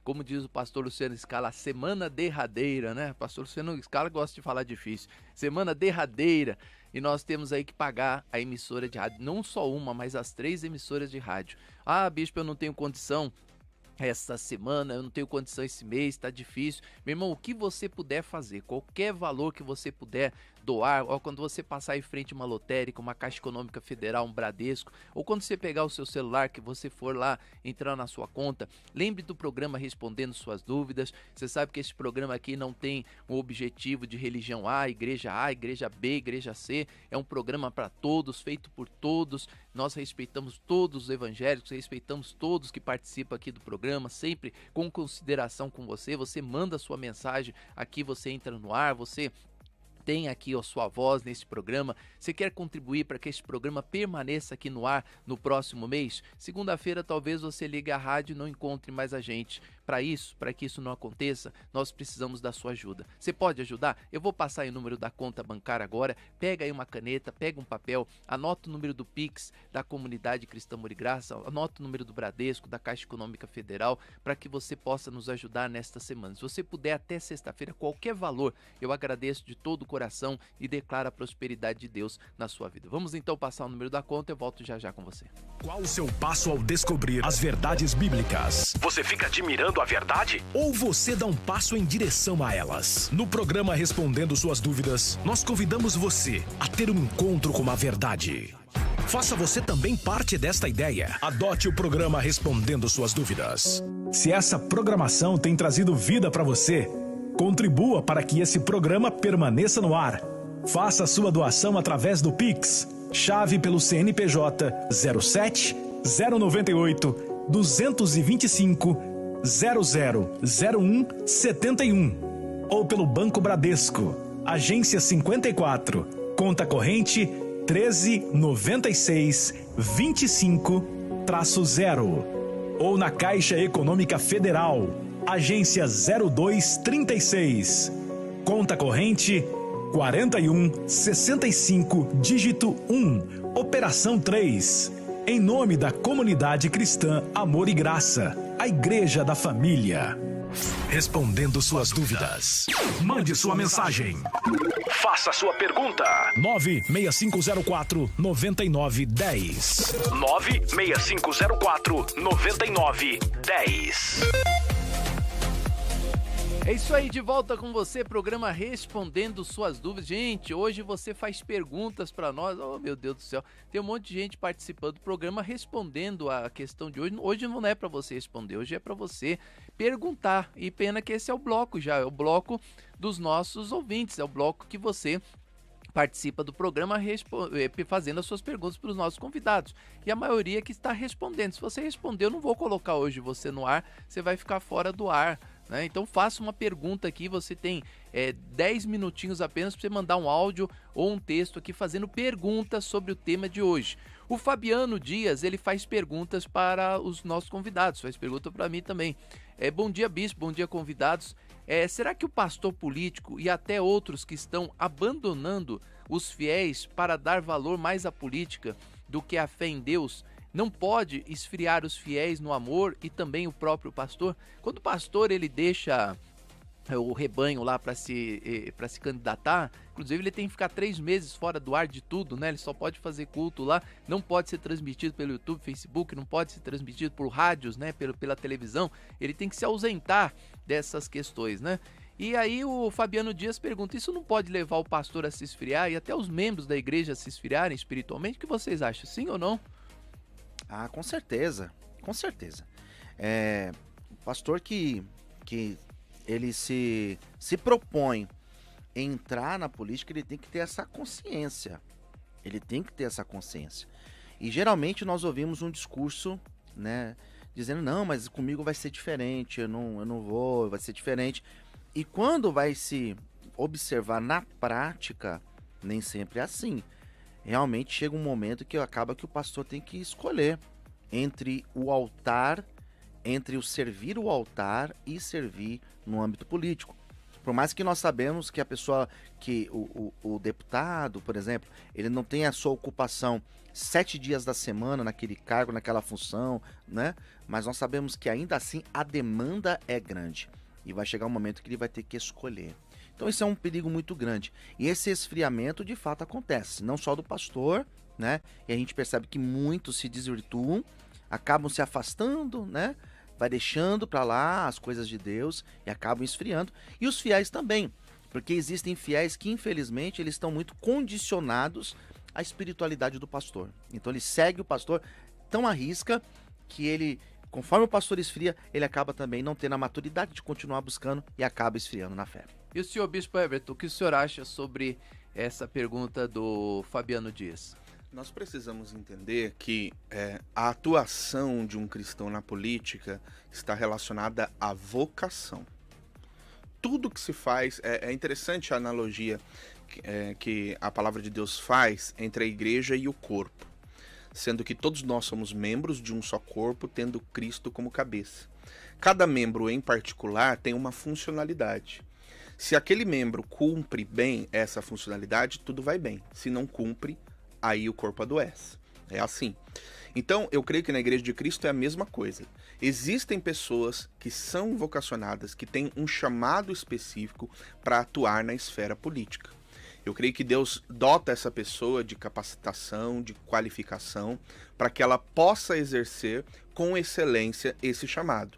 como diz o pastor Luciano Scala, a semana derradeira, né? O pastor Luciano Scala gosta de falar difícil. Semana derradeira. E nós temos aí que pagar a emissora de rádio, não só uma, mas as 3 emissoras de rádio. Ah, bispo, eu não tenho condição essa semana, eu não tenho condição esse mês, tá difícil. Meu irmão, o que você puder fazer, qualquer valor que você puder doar, ou quando você passar em frente a uma lotérica, uma Caixa Econômica Federal, um Bradesco, ou quando você pegar o seu celular, que você for lá entrar na sua conta, lembre do programa Respondendo Suas Dúvidas. Você sabe que esse programa aqui não tem um objetivo de religião A, igreja B, igreja C. É um programa para todos, feito por todos. Nós respeitamos todos os evangélicos, respeitamos todos que participam aqui do programa, sempre com consideração com você. Você manda a sua mensagem aqui, você entra no ar, você tem aqui a sua voz nesse programa. Você quer contribuir para que esse programa permaneça aqui no ar no próximo mês? Segunda-feira talvez você ligue a rádio e não encontre mais a gente. Para que isso não aconteça, nós precisamos da sua ajuda. Você pode ajudar? Eu vou passar aí o número da conta bancária agora. Pega aí uma caneta, pega um papel, anota o número do Pix da Comunidade Cristã Amor e Graça, anota o número do Bradesco, da Caixa Econômica Federal, para que você possa nos ajudar nesta semana. Se você puder até sexta-feira, qualquer valor, eu agradeço de todo o coração e declaro a prosperidade de Deus na sua vida. Vamos então passar o número da conta, eu volto já com você. Qual o seu passo ao descobrir as verdades bíblicas? Você fica admirando a verdade? Ou você dá um passo em direção a elas? No programa Respondendo Suas Dúvidas, nós convidamos você a ter um encontro com a verdade. Faça você também parte desta ideia. Adote o programa Respondendo Suas Dúvidas. Se essa programação tem trazido vida para você, contribua para que esse programa permaneça no ar. Faça a sua doação através do Pix, chave pelo CNPJ 07 098 225 0001 71 ou pelo Banco Bradesco, agência 54, conta corrente 1396 25-0 ou na Caixa Econômica Federal, agência 0236, conta corrente 4165, dígito 1, operação 3, em nome da Comunidade Cristã Amor e Graça, a Igreja da Família. Respondendo suas dúvidas. Mande sua mensagem. Faça sua pergunta. 96504-9910. 96504-9910. É isso aí, de volta com você, programa Respondendo Suas Dúvidas. Gente, hoje você faz perguntas para nós. Oh, meu Deus do céu, tem um monte de gente participando do programa respondendo a questão de hoje. Hoje não é para você responder, hoje é para você perguntar. E pena que esse é o bloco já, é o bloco dos nossos ouvintes, é o bloco que você participa do programa fazendo as suas perguntas para os nossos convidados. E a maioria que está respondendo. Se você responder, eu não vou colocar hoje você no ar, você vai ficar fora do ar. Né? Então faça uma pergunta aqui, você tem 10 minutinhos apenas para você mandar um áudio ou um texto aqui fazendo perguntas sobre o tema de hoje. O Fabiano Dias, ele faz perguntas para os nossos convidados, faz pergunta para mim também. Bom dia, bispo, bom dia, convidados. Será que o pastor político e até outros que estão abandonando os fiéis para dar valor mais à política do que à fé em Deus não pode esfriar os fiéis no amor e também o próprio pastor? Quando o pastor ele deixa o rebanho lá para se candidatar, inclusive ele tem que ficar 3 meses fora do ar de tudo, né? Ele só pode fazer culto lá, não pode ser transmitido pelo YouTube, Facebook, não pode ser transmitido por rádios, né? Pela televisão, ele tem que se ausentar dessas questões, né? E aí o Fabiano Dias pergunta, isso não pode levar o pastor a se esfriar e até os membros da igreja a se esfriarem espiritualmente? O que vocês acham, sim ou não? Ah, com certeza, com certeza. O pastor que ele se propõe entrar na política, ele tem que ter essa consciência. Ele tem que ter essa consciência. E geralmente nós ouvimos um discurso, né, dizendo, não, mas comigo vai ser diferente, eu não vou, vai ser diferente. E quando vai se observar na prática, nem sempre é assim. Realmente chega um momento que acaba que o pastor tem que escolher entre o altar, entre o servir o altar e servir no âmbito político. Por mais que nós sabemos que a pessoa, que o deputado, por exemplo, ele não tem a sua ocupação 7 dias da semana naquele cargo, naquela função, né? Mas nós sabemos que ainda assim a demanda é grande e vai chegar um momento que ele vai ter que escolher. Então isso é um perigo muito grande. E esse esfriamento de fato acontece, não só do pastor, né? E a gente percebe que muitos se desvirtuam, acabam se afastando, né? Vai deixando para lá as coisas de Deus e acabam esfriando. E os fiéis também. Porque existem fiéis que, infelizmente, eles estão muito condicionados à espiritualidade do pastor. Então ele segue o pastor tão à risca que ele, conforme o pastor esfria, ele acaba também não tendo a maturidade de continuar buscando e acaba esfriando na fé. E o senhor Bispo Everton, o que o senhor acha sobre essa pergunta do Fabiano Dias? Nós precisamos entender que a atuação de um cristão na política está relacionada à vocação. Tudo que se faz, é interessante a analogia que a palavra de Deus faz entre a igreja e o corpo, sendo que todos nós somos membros de um só corpo, tendo Cristo como cabeça. Cada membro em particular tem uma funcionalidade. Se aquele membro cumpre bem essa funcionalidade, tudo vai bem. Se não cumpre, aí o corpo adoece. É assim. Então, eu creio que na Igreja de Cristo é a mesma coisa. Existem pessoas que são vocacionadas, que têm um chamado específico para atuar na esfera política. Eu creio que Deus dota essa pessoa de capacitação, de qualificação, para que ela possa exercer com excelência esse chamado.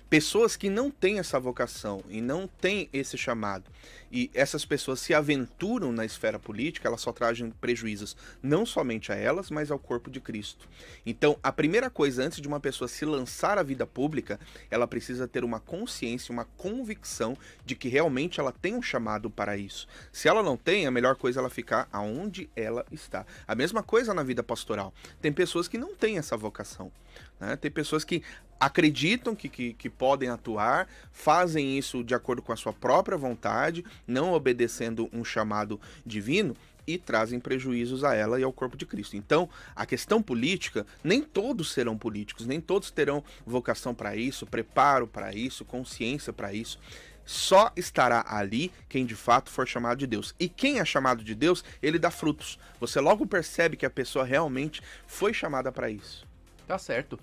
Pessoas que não têm essa vocação e não têm esse chamado, e essas pessoas se aventuram na esfera política, elas só trazem prejuízos não somente a elas, mas ao corpo de Cristo. Então, a primeira coisa, antes de uma pessoa se lançar à vida pública, ela precisa ter uma consciência, uma convicção de que realmente ela tem um chamado para isso. Se ela não tem, a melhor coisa é ela ficar aonde ela está. A mesma coisa na vida pastoral. Tem pessoas que não têm essa vocação, né? Tem pessoas que acreditam que podem atuar, fazem isso de acordo com a sua própria vontade, não obedecendo um chamado divino, e trazem prejuízos a ela e ao corpo de Cristo. Então, a questão política, nem todos serão políticos, nem todos terão vocação para isso, preparo para isso, consciência para isso. Só estará ali quem de fato for chamado de Deus. E quem é chamado de Deus, ele dá frutos. Você logo percebe que a pessoa realmente foi chamada para isso. Tá certo.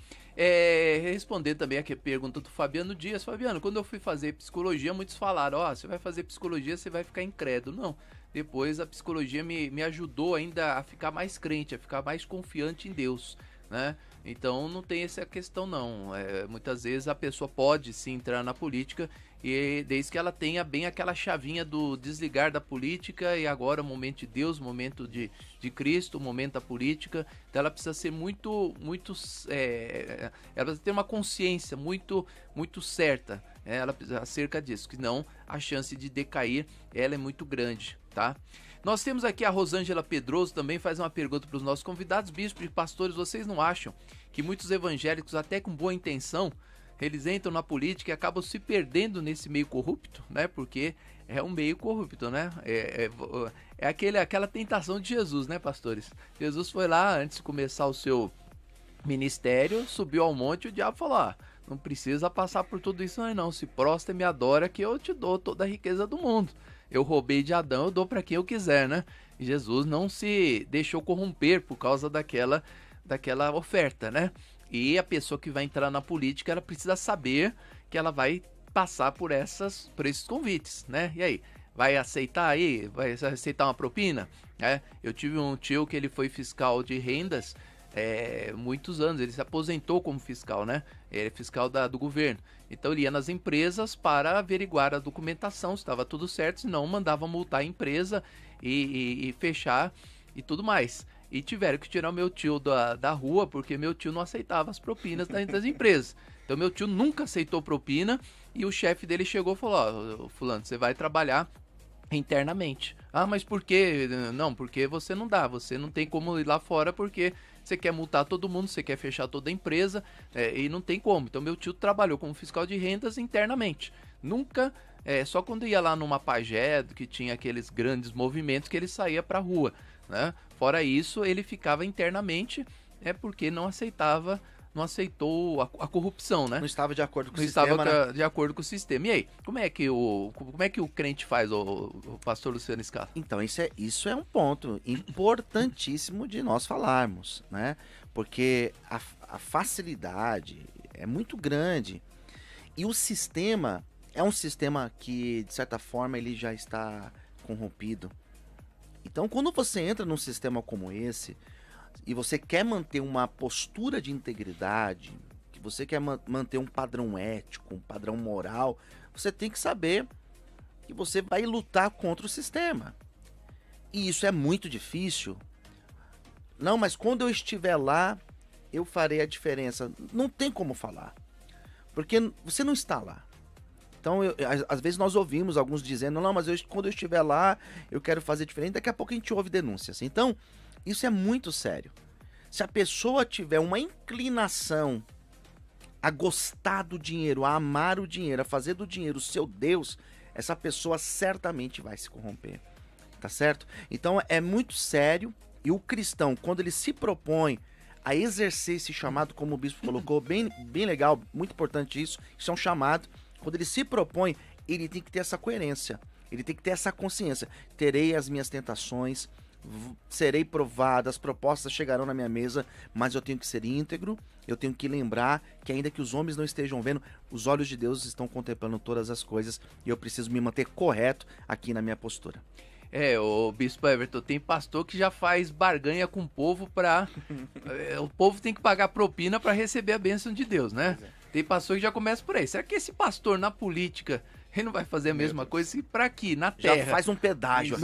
Responder também aqui a pergunta do Fabiano Dias. Fabiano, quando eu fui fazer psicologia, muitos falaram, você vai fazer psicologia, você vai ficar incrédulo. Não, depois a psicologia me ajudou ainda a ficar mais crente, a ficar mais confiante em Deus, né? Então não tem essa questão não. Muitas vezes a pessoa pode sim entrar na política, e desde que ela tenha bem aquela chavinha do desligar da política e agora o momento de Deus, o momento de Cristo, o momento da política. Então ela precisa ser muito ela precisa ter uma consciência muito certa, ela precisa acerca disso, senão a chance de decair ela é muito grande, tá? Nós temos aqui a Rosângela Pedroso, também faz uma pergunta para os nossos convidados. Bispos e pastores, vocês não acham que muitos evangélicos, até com boa intenção, eles entram na política e acabam se perdendo nesse meio corrupto, né? Porque é um meio corrupto, né? Aquela tentação de Jesus, né, pastores? Jesus foi lá, antes de começar o seu ministério, subiu ao monte e o diabo falou, não precisa passar por tudo isso aí não, se prostra e me adora que eu te dou toda a riqueza do mundo. Eu roubei de Adão, eu dou para quem eu quiser, né? E Jesus não se deixou corromper por causa daquela oferta, né? E a pessoa que vai entrar na política, ela precisa saber que ela vai passar por esses convites, né? E aí, vai aceitar aí? Vai aceitar uma propina? Eu tive um tio que ele foi fiscal de rendas muitos anos, ele se aposentou como fiscal, né? Ele é fiscal do governo. Então ele ia nas empresas para averiguar a documentação, se estava tudo certo, senão mandava multar a empresa e fechar e tudo mais. E tiveram que tirar o meu tio da rua, porque meu tio não aceitava as propinas das empresas. Então meu tio nunca aceitou propina e o chefe dele chegou e falou, fulano, você vai trabalhar internamente. Mas por quê? Não, porque você não dá, você não tem como ir lá fora porque você quer multar todo mundo, você quer fechar toda a empresa e não tem como. Então meu tio trabalhou como fiscal de rendas internamente. Nunca, só quando ia lá numa pagé, que tinha aqueles grandes movimentos, que ele saía pra rua, né? Fora isso, ele ficava internamente, porque não aceitou a corrupção, né? Não estava de acordo com o sistema, Não estava de acordo com o sistema. E aí, como é que o crente faz, o pastor Luciano Scala? Então, isso é um ponto importantíssimo de nós falarmos, né? Porque a facilidade é muito grande e o sistema é um sistema que, de certa forma, ele já está corrompido. Então, quando você entra num sistema como esse e você quer manter uma postura de integridade, que você quer manter um padrão ético, um padrão moral, você tem que saber que você vai lutar contra o sistema. E isso é muito difícil. Não, mas quando eu estiver lá, eu farei a diferença. Não tem como falar. Porque você não está lá. Então, às vezes nós ouvimos alguns dizendo, não, mas quando eu estiver lá, eu quero fazer diferente. Daqui a pouco a gente ouve denúncias. Então, isso é muito sério. Se a pessoa tiver uma inclinação a gostar do dinheiro, a amar o dinheiro, a fazer do dinheiro o seu Deus, essa pessoa certamente vai se corromper. Tá certo? Então, é muito sério. E o cristão, quando ele se propõe a exercer esse chamado, como o bispo colocou, bem legal, muito importante isso é um chamado. Quando ele se propõe, ele tem que ter essa coerência, ele tem que ter essa consciência. Terei as minhas tentações, serei provado, as propostas chegarão na minha mesa, mas eu tenho que ser íntegro, eu tenho que lembrar que ainda que os homens não estejam vendo, os olhos de Deus estão contemplando todas as coisas e eu preciso me manter correto aqui na minha postura. O Bispo Everton, tem pastor que já faz barganha com o povo pra... o povo tem que pagar propina para receber a bênção de Deus, né? Tem pastor que já começa por aí. Será que esse pastor na política, ele não vai fazer a mesma coisa que para aqui, na terra? Já faz um pedágio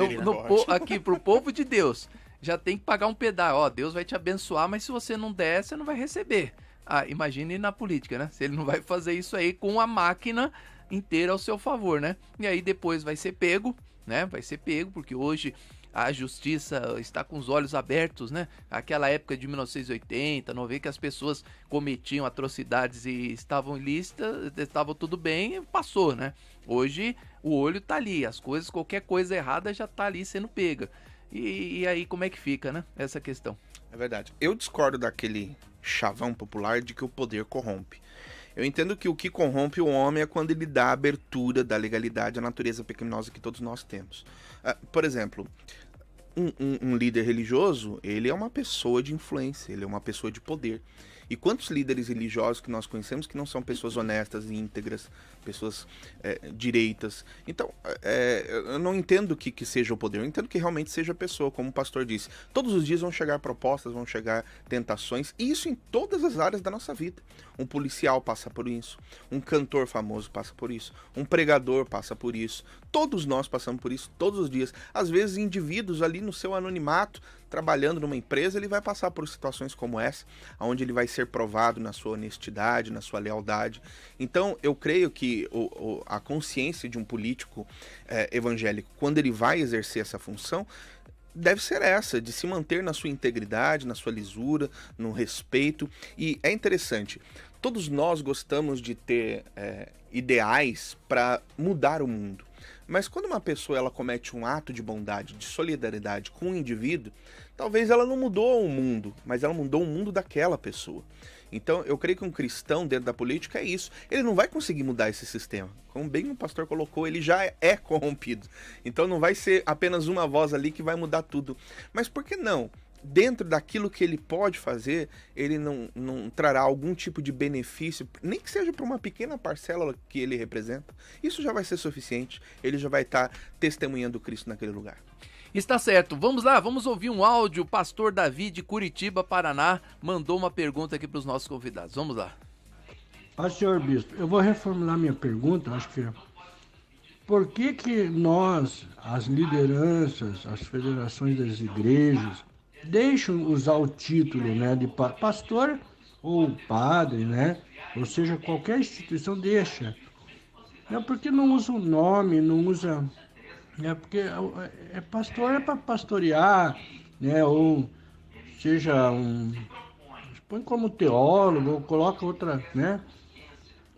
aqui pro povo de Deus. Já tem que pagar um pedágio. Deus vai te abençoar, mas se você não der, você não vai receber. Imagine na política, né? Se ele não vai fazer isso aí com a máquina inteira ao seu favor, né? E aí depois vai ser pego, né? Vai ser pego, porque hoje a justiça está com os olhos abertos, né? Aquela época de 1980, 90, que as pessoas cometiam atrocidades e estavam ilícitas, estavam tudo bem, passou, né? Hoje o olho tá ali, as coisas, qualquer coisa errada já tá ali sendo pega. E aí como é que fica, né? Essa questão. É verdade. Eu discordo daquele chavão popular de que o poder corrompe. Eu entendo que o que corrompe o homem é quando ele dá abertura da legalidade à natureza pecaminosa que todos nós temos. Por exemplo, um líder religioso, ele é uma pessoa de influência, ele é uma pessoa de poder. E quantos líderes religiosos que nós conhecemos que não são pessoas honestas e íntegras, pessoas direitas? Então, eu não entendo que seja o poder, eu entendo que realmente seja a pessoa, como o pastor disse. Todos os dias vão chegar propostas, vão chegar tentações, e isso em todas as áreas da nossa vida. Um policial passa por isso, um cantor famoso passa por isso, um pregador passa por isso. Todos nós passamos por isso todos os dias. Às vezes, indivíduos ali no seu anonimato, trabalhando numa empresa, ele vai passar por situações como essa, onde ele vai ser provado na sua honestidade, na sua lealdade. Então, eu creio que a consciência de um político evangélico, quando ele vai exercer essa função, deve ser essa, de se manter na sua integridade, na sua lisura, no respeito. E é interessante, todos nós gostamos de ter ideais para mudar o mundo. Mas quando uma pessoa ela comete um ato de bondade, de solidariedade com um indivíduo, talvez ela não mudou o mundo, mas ela mudou o mundo daquela pessoa. Então, eu creio que um cristão dentro da política é isso. Ele não vai conseguir mudar esse sistema. Como bem o pastor colocou, ele já é corrompido. Então, não vai ser apenas uma voz ali que vai mudar tudo. Mas por que não? Dentro daquilo que ele pode fazer, ele não trará algum tipo de benefício, nem que seja para uma pequena parcela que ele representa. Isso já vai ser suficiente. Ele já vai estar testemunhando Cristo naquele lugar. Está certo, vamos lá, vamos ouvir um áudio. O pastor Davi de Curitiba, Paraná, mandou uma pergunta aqui para os nossos convidados. Vamos lá. Senhor Bispo, eu vou reformular minha pergunta, acho que por que nós, as lideranças, as federações das igrejas, deixam usar o título, né, de pastor ou padre, né? Ou seja, qualquer instituição deixa. Por que não usa o nome, não usa... porque pastor é para pastorear, né? Ou seja, põe como teólogo, ou coloca outra, né?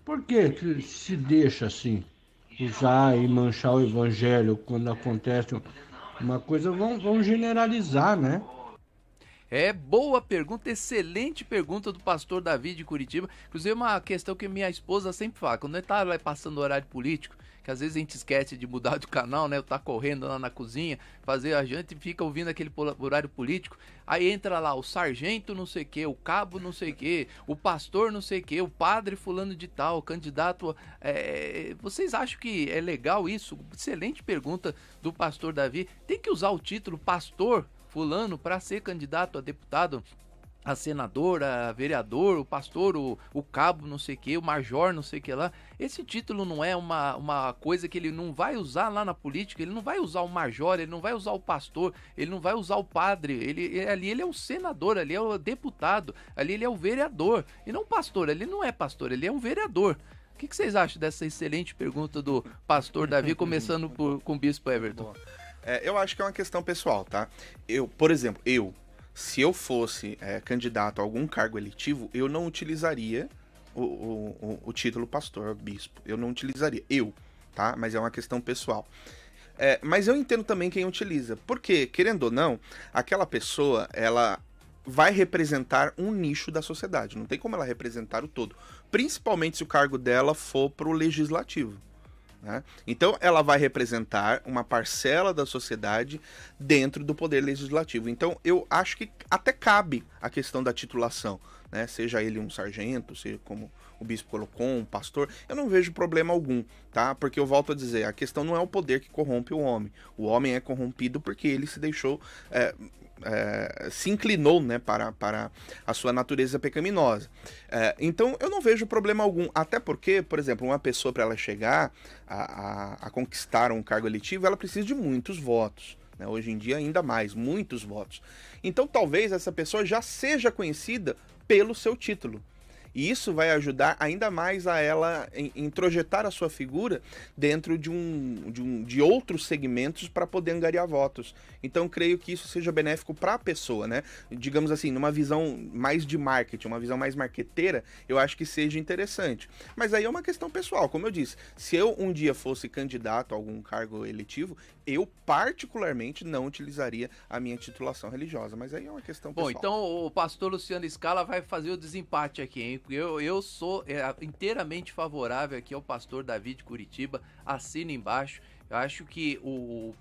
Por que se deixa assim, usar e manchar o evangelho quando acontece uma coisa? Vão generalizar, né? Boa pergunta, excelente pergunta do pastor Davi de Curitiba. Inclusive, uma questão que minha esposa sempre fala, quando ele tá lá passando o horário político, que às vezes a gente esquece de mudar de canal, né? Eu tá correndo lá na cozinha, a gente fica ouvindo aquele horário político, aí entra lá o sargento não sei o que, o cabo não sei o que, o pastor não sei o que, o padre fulano de tal, o candidato... vocês acham que é legal isso? Excelente pergunta do pastor Davi. Tem que usar o título pastor fulano para ser candidato a deputado a senadora, a vereador, o pastor, o cabo, não sei o que, o major, não sei o que lá. Esse título não é uma coisa que ele não vai usar lá na política, ele não vai usar o major, ele não vai usar o pastor, ele não vai usar o padre, ali ele é o senador, ali é o deputado, ali ele é o vereador, e não o pastor, ele não é pastor, ele é um vereador. O que vocês acham dessa excelente pergunta do pastor Davi, começando com o bispo Everton? Eu acho que é uma questão pessoal, tá? Por exemplo, se eu fosse candidato a algum cargo eletivo, eu não utilizaria o título pastor, bispo. Eu não utilizaria. Tá? Mas é uma questão pessoal. Mas eu entendo também quem utiliza. Porque, querendo ou não, aquela pessoa, ela vai representar um nicho da sociedade. Não tem como ela representar o todo. Principalmente se o cargo dela for pro legislativo. Né? Então ela vai representar uma parcela da sociedade dentro do poder legislativo. Então eu acho que até cabe a questão da titulação, né? Seja ele um sargento, seja como o bispo colocou, um pastor, eu não vejo problema algum, tá? Porque eu volto a dizer, a questão não é o poder que corrompe o homem é corrompido porque ele se deixou... se inclinou, né, para a sua natureza pecaminosa. Então eu não vejo problema algum, até porque, por exemplo, uma pessoa, para ela chegar a conquistar um cargo eletivo, ela precisa de muitos votos, né? Hoje em dia ainda mais, muitos votos. Então talvez essa pessoa já seja conhecida pelo seu título. E isso vai ajudar ainda mais a ela introjetar a sua figura dentro de outros segmentos para poder angariar votos. Então, creio que isso seja benéfico para a pessoa, né? Digamos assim, numa visão mais de marketing, uma visão mais marqueteira, eu acho que seja interessante. Mas aí é uma questão pessoal, como eu disse. Se eu um dia fosse candidato a algum cargo eletivo, eu particularmente não utilizaria a minha titulação religiosa. Mas aí é uma questão pessoal. Bom, então o pastor Luciano Scala vai fazer o desempate aqui, hein? Eu sou inteiramente favorável aqui ao pastor Davi de Curitiba, assina embaixo. Eu acho que o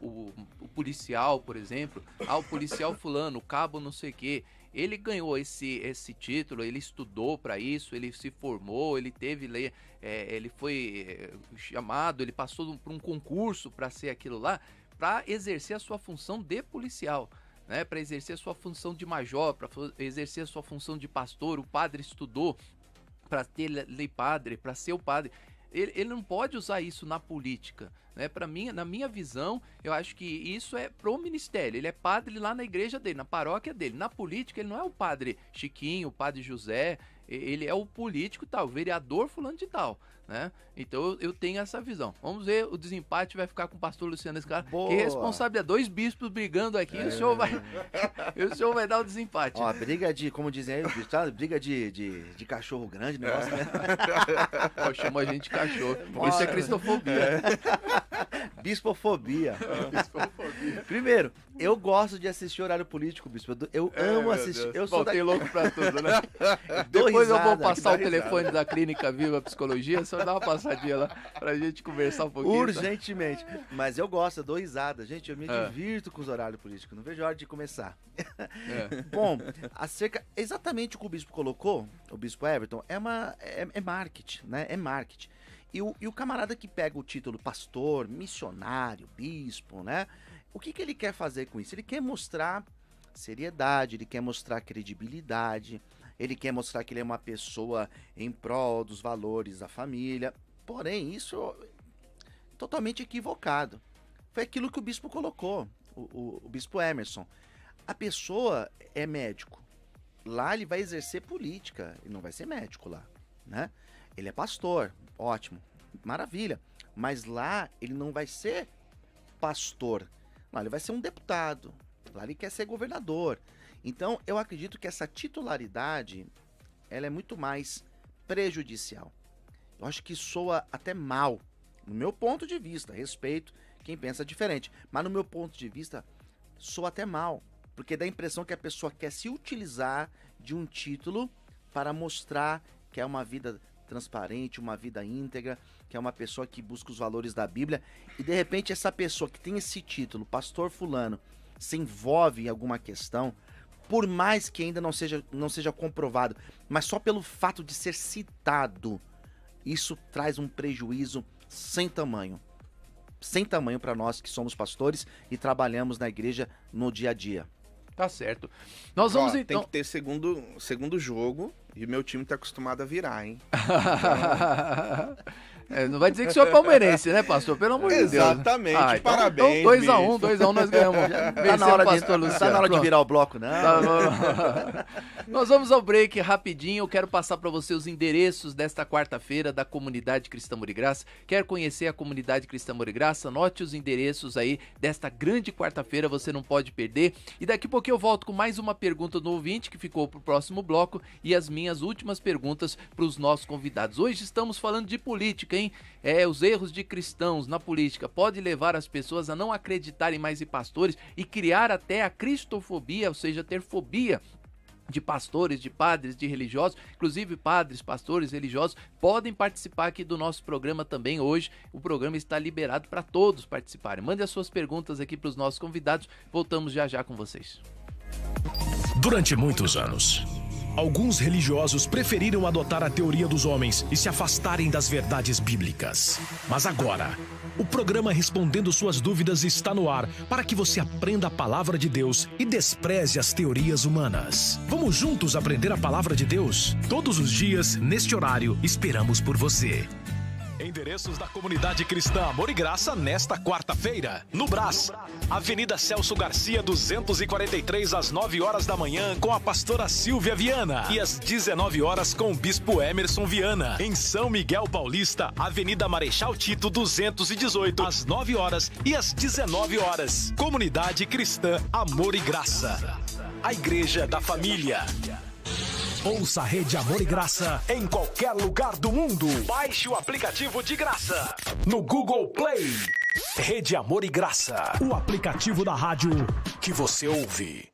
policial, por exemplo, o policial fulano, o cabo não sei o quê, ele ganhou esse título, ele estudou para isso, ele se formou, ele foi chamado, ele passou por um concurso para ser aquilo lá, para exercer a sua função de policial. Né, para exercer a sua função de major, para exercer a sua função de pastor. O padre estudou para ter lei padre, para ser o padre. Ele não pode usar isso na política. Né? Na minha visão, eu acho que isso é pro ministério. Ele é padre lá na igreja dele, na paróquia dele. Na política, ele não é o padre Chiquinho, o padre José, ele é o político tal, o vereador fulano de tal. Né? Então eu tenho essa visão. Vamos ver, o desempate vai ficar com o pastor Luciano Scala. Que responsabilidade, 2 bispos brigando aqui, o senhor vai dar o desempate. Ó, briga de, como dizem aí, briga de cachorro grande, negócio, né? Chamou a gente de cachorro. Isso é cristofobia. Bispofobia. Primeiro, eu gosto de assistir horário político, bispo. Eu amo assistir. Eu sou tem louco pra tudo, né? Depois eu vou passar o telefone da Clínica Viva Psicologia, só dá uma passadinha lá pra gente conversar um pouquinho. Urgentemente. Tá? Mas eu gosto, eu dou risada. Gente, eu me divirto com os horários políticos. Não vejo a hora de começar. Bom, exatamente o que o bispo colocou, o bispo Everton, é marketing, né? É marketing. E o camarada que pega o título pastor, missionário, bispo, né? O que ele quer fazer com isso? Ele quer mostrar seriedade, ele quer mostrar credibilidade, ele quer mostrar que ele é uma pessoa em prol dos valores da família. Porém, isso é totalmente equivocado. Foi aquilo que o bispo colocou, o bispo Emerson. A pessoa é médico. Lá ele vai exercer política, ele não vai ser médico lá, né? Ele é pastor, ótimo, maravilha. Mas lá ele não vai ser pastor. Lá ele vai ser um deputado. Lá ele quer ser governador. Então eu acredito que essa titularidade ela é muito mais prejudicial. Eu acho que soa até mal, no meu ponto de vista. Respeito quem pensa diferente, mas no meu ponto de vista soa até mal, porque dá a impressão que a pessoa quer se utilizar de um título para mostrar que é uma vida transparente, uma vida íntegra, que é uma pessoa que busca os valores da Bíblia, e de repente essa pessoa que tem esse título, pastor fulano, se envolve em alguma questão, por mais que ainda não seja comprovado, mas só pelo fato de ser citado, isso traz um prejuízo sem tamanho para nós que somos pastores e trabalhamos na igreja no dia a dia. Tá certo. Nós vamos Tem então... que ter segundo jogo e o meu time tá acostumado a virar, hein? Não vai dizer que o senhor é palmeirense, né, pastor? Pelo amor de Deus. Exatamente, Então, parabéns. Então 2x1 nós ganhamos. Tá na hora de virar o bloco, não. Nós vamos ao break rapidinho. Eu quero passar para você os endereços desta quarta-feira da Comunidade Cristã Amor e Graça. Quer conhecer a Comunidade Cristã Amor e Graça? Anote os endereços aí desta grande quarta-feira, você não pode perder. E daqui a pouquinho eu volto com mais uma pergunta do ouvinte que ficou pro próximo bloco e as minhas últimas perguntas para os nossos convidados. Hoje estamos falando de política, hein? Os erros de cristãos na política pode levar as pessoas a não acreditarem mais em pastores e criar até a cristofobia, ou seja, ter fobia de pastores, de padres, de religiosos. Inclusive padres, pastores, religiosos podem participar aqui do nosso programa também. Hoje o programa está liberado para todos participarem. Mande as suas perguntas aqui para os nossos convidados. Voltamos já já com vocês. Durante muitos anos, alguns religiosos preferiram adotar a teoria dos homens e se afastarem das verdades bíblicas. Mas agora, o programa Respondendo Suas Dúvidas está no ar para que você aprenda a palavra de Deus e despreze as teorias humanas. Vamos juntos aprender a palavra de Deus? Todos os dias, neste horário, esperamos por você. Endereços da Comunidade Cristã Amor e Graça nesta quarta-feira. No Brás, Avenida Celso Garcia, 243, às 9 horas da manhã, com a pastora Silvia Viana. E às 19 horas com o bispo Emerson Viana. Em São Miguel Paulista, Avenida Marechal Tito, 218, às 9 horas e às 19 horas. Comunidade Cristã Amor e Graça. A Igreja da Família. Ouça a Rede Amor e Graça em qualquer lugar do mundo. Baixe o aplicativo de graça no Google Play. Rede Amor e Graça, o aplicativo da rádio que você ouve.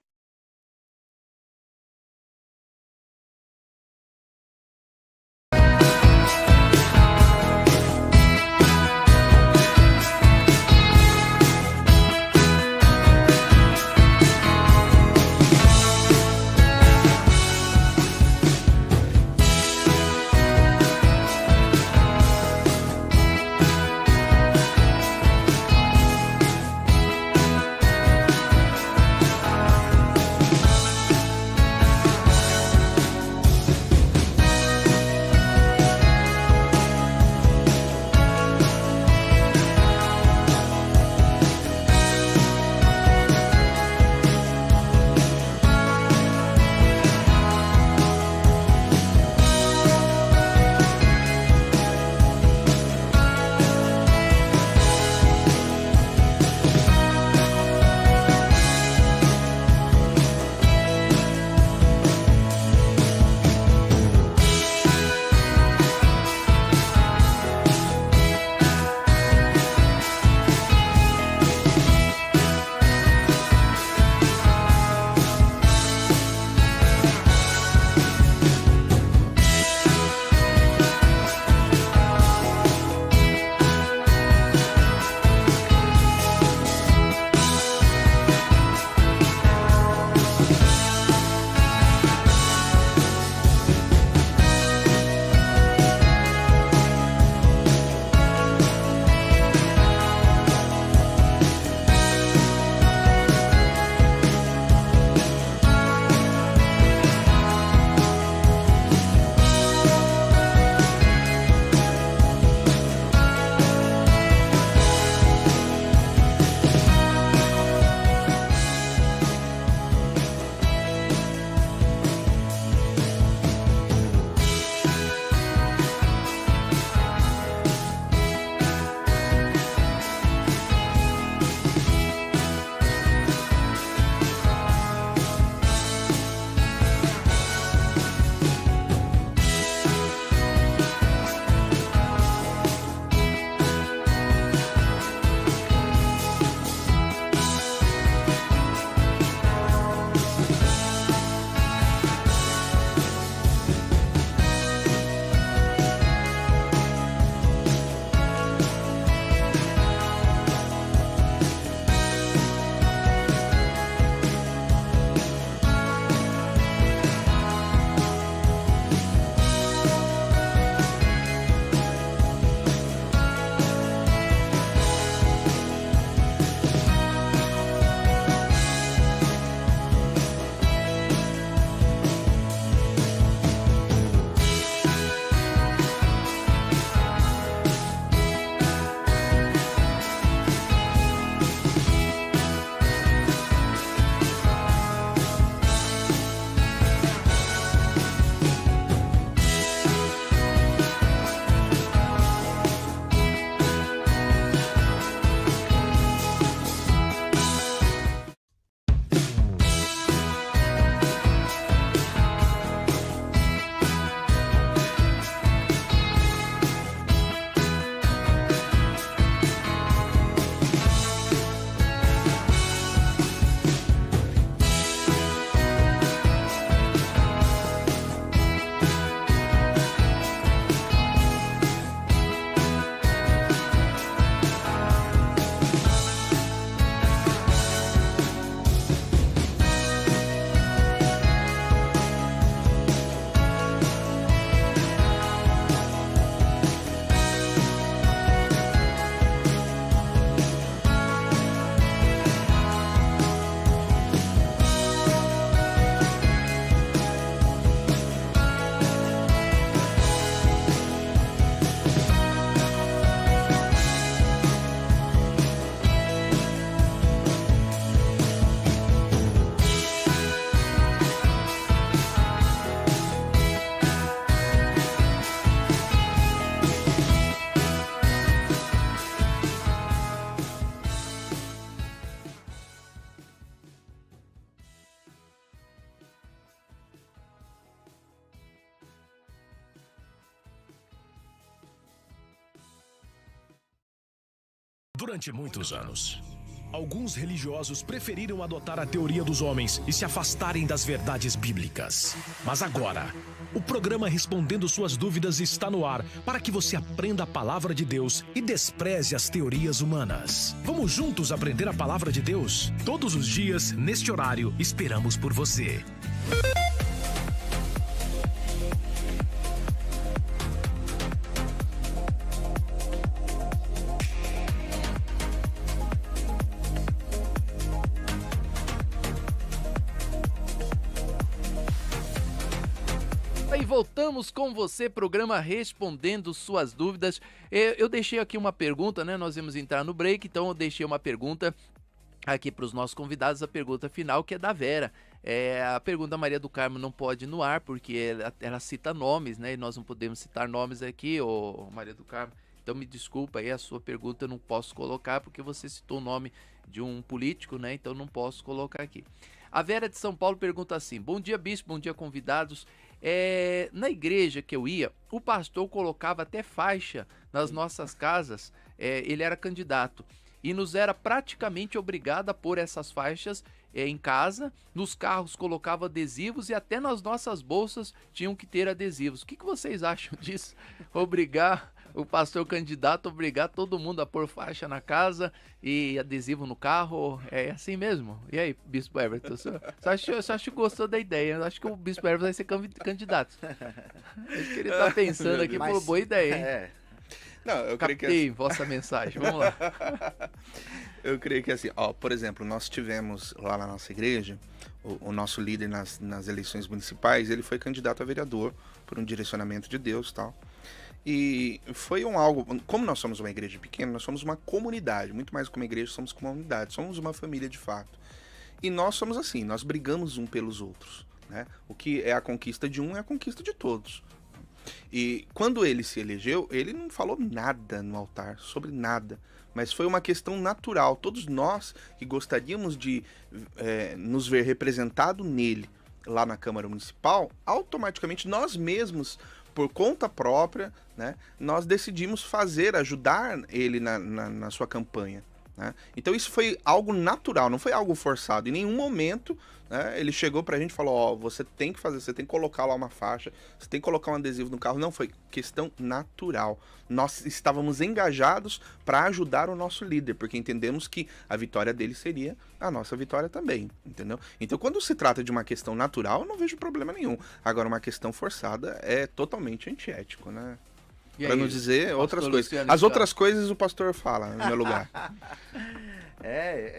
Durante muitos anos, alguns religiosos preferiram adotar a teoria dos homens e se afastarem das verdades bíblicas. Mas agora, o programa Respondendo Suas Dúvidas está no ar para que você aprenda a palavra de Deus e despreze as teorias humanas. Vamos juntos aprender a palavra de Deus? Todos os dias, neste horário, esperamos por você. E voltamos com você, programa Respondendo Suas Dúvidas. Eu deixei aqui uma pergunta, né? Nós vamos entrar no break, então eu deixei uma pergunta aqui para os nossos convidados, a pergunta final, que é da Vera. A pergunta da Maria do Carmo não pode ir no ar, porque ela cita nomes, né? E nós não podemos citar nomes aqui, Maria do Carmo. Então me desculpa aí, a sua pergunta eu não posso colocar, porque você citou o nome de um político, né? Então não posso colocar aqui. A Vera de São Paulo pergunta assim: bom dia, bispo, bom dia, convidados. Na igreja que eu ia, o pastor colocava até faixa nas nossas casas, ele era candidato, e nos era praticamente obrigado a pôr essas faixas em casa, nos carros colocava adesivos e até nas nossas bolsas tinham que ter adesivos. O que vocês acham disso? Obrigar o pastor candidato, obrigar todo mundo a pôr faixa na casa e adesivo no carro, é assim mesmo? E aí, Bispo Everton, você acha que gostou da ideia? Eu acho que o Bispo Everton vai ser candidato. Acho que ele tá pensando aqui, pô, boa ideia, hein? Não, eu Captei creio que vossa mensagem, vamos lá. Eu creio que assim, por exemplo, nós tivemos lá na nossa igreja, o nosso líder nas eleições municipais, ele foi candidato a vereador por um direcionamento de Deus e tal. E foi algo, como nós somos uma igreja pequena, nós somos uma comunidade, muito mais que uma igreja, somos comunidade, somos uma família de fato. E nós somos assim, nós brigamos um pelos outros, né? O que é a conquista de um é a conquista de todos. E quando ele se elegeu, ele não falou nada no altar, sobre nada, mas foi uma questão natural. Todos nós que gostaríamos de nos ver representado nele lá na Câmara Municipal, automaticamente nós mesmos, por conta própria, né, nós decidimos ajudar ele na sua campanha, né? Então isso foi algo natural, não foi algo forçado. Em nenhum momento, né, ele chegou pra gente e falou: você tem que fazer, você tem que colocar lá uma faixa, você tem que colocar um adesivo no carro. Não, foi questão natural. Nós estávamos engajados para ajudar o nosso líder, porque entendemos que a vitória dele seria a nossa vitória também, entendeu? Então, quando se trata de uma questão natural, eu não vejo problema nenhum. Agora, uma questão forçada é totalmente antiético, né? Para não dizer outras coisas. As outras coisas o pastor fala no meu lugar.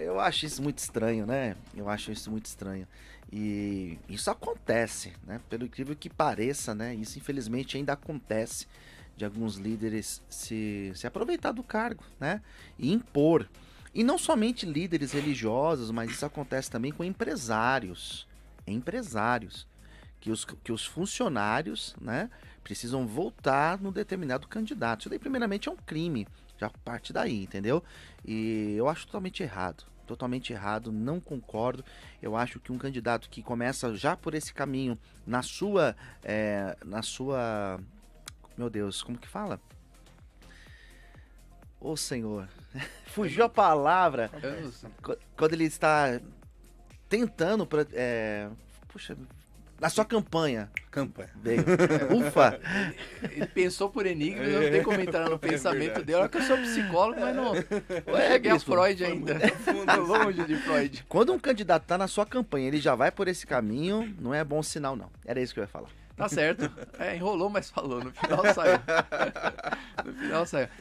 Eu acho isso muito estranho, né? Eu acho isso muito estranho. E isso acontece, né? Pelo incrível que pareça, né? Isso infelizmente ainda acontece de alguns líderes se aproveitar do cargo, né? E impor. E não somente líderes religiosos, mas isso acontece também com empresários. Que os funcionários, né, precisam votar no determinado candidato. Isso daí, primeiramente, é um crime. Já parte daí, entendeu? E eu acho totalmente errado, não concordo. Eu acho que um candidato que começa já por esse caminho, na sua... Meu Deus, como que fala? Ô Senhor, fugiu a palavra. Quando ele está tentando... na sua campanha. Bem, ufa! Ele pensou por enigma, não tem como entrar no pensamento dele. Olha que eu sou psicólogo, mas não cheguei a Freud ainda. Longe de Freud. Quando um candidato está na sua campanha, ele já vai por esse caminho, não é bom sinal, não. Era isso que eu ia falar. Tá certo. Enrolou, mas falou. No final saiu.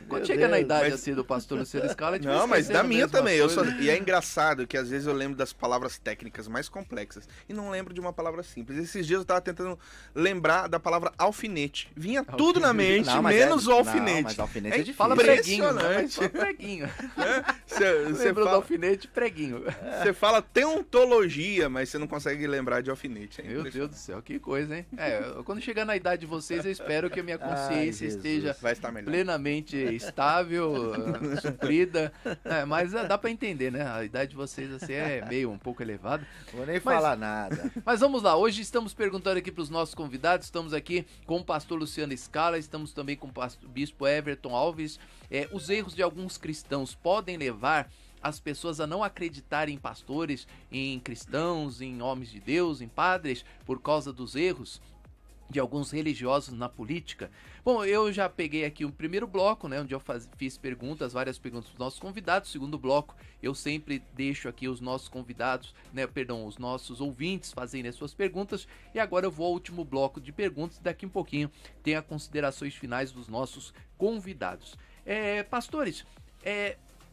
Quando chega na idade assim do pastor Luciano Scala, não, mas da minha também. E é engraçado que às vezes eu lembro das palavras técnicas mais complexas e não lembro de uma palavra simples. Esses dias eu tava tentando lembrar da palavra alfinete. Vinha tudo na mente, menos o alfinete. Não, mas alfinete é difícil. Fala preguinho, mas fala preguinho. Lembrou do alfinete e preguinho. Você fala teontologia, mas você não consegue lembrar de alfinete. Meu Deus do céu, que coisa, hein? Quando chegar na idade de vocês, eu espero que a minha consciência esteja plenamente estável, suprida. Mas dá pra entender, né? A idade de vocês assim é meio um pouco elevada. Vou nem falar nada. Mas vamos lá, hoje estamos perguntando aqui para os nossos convidados, estamos aqui com o pastor Luciano Scala, estamos também com o bispo Everton Alves. Os erros de alguns cristãos podem levar as pessoas a não acreditarem em pastores, em cristãos, em homens de Deus, em padres, por causa dos erros de alguns religiosos na política. Bom, eu já peguei aqui o primeiro bloco, né, onde eu fiz perguntas, várias perguntas para os nossos convidados. Segundo bloco, eu sempre deixo aqui os nossos convidados, os nossos ouvintes fazerem as suas perguntas. E agora eu vou ao último bloco de perguntas. Daqui um pouquinho tem as considerações finais dos nossos convidados. Pastores,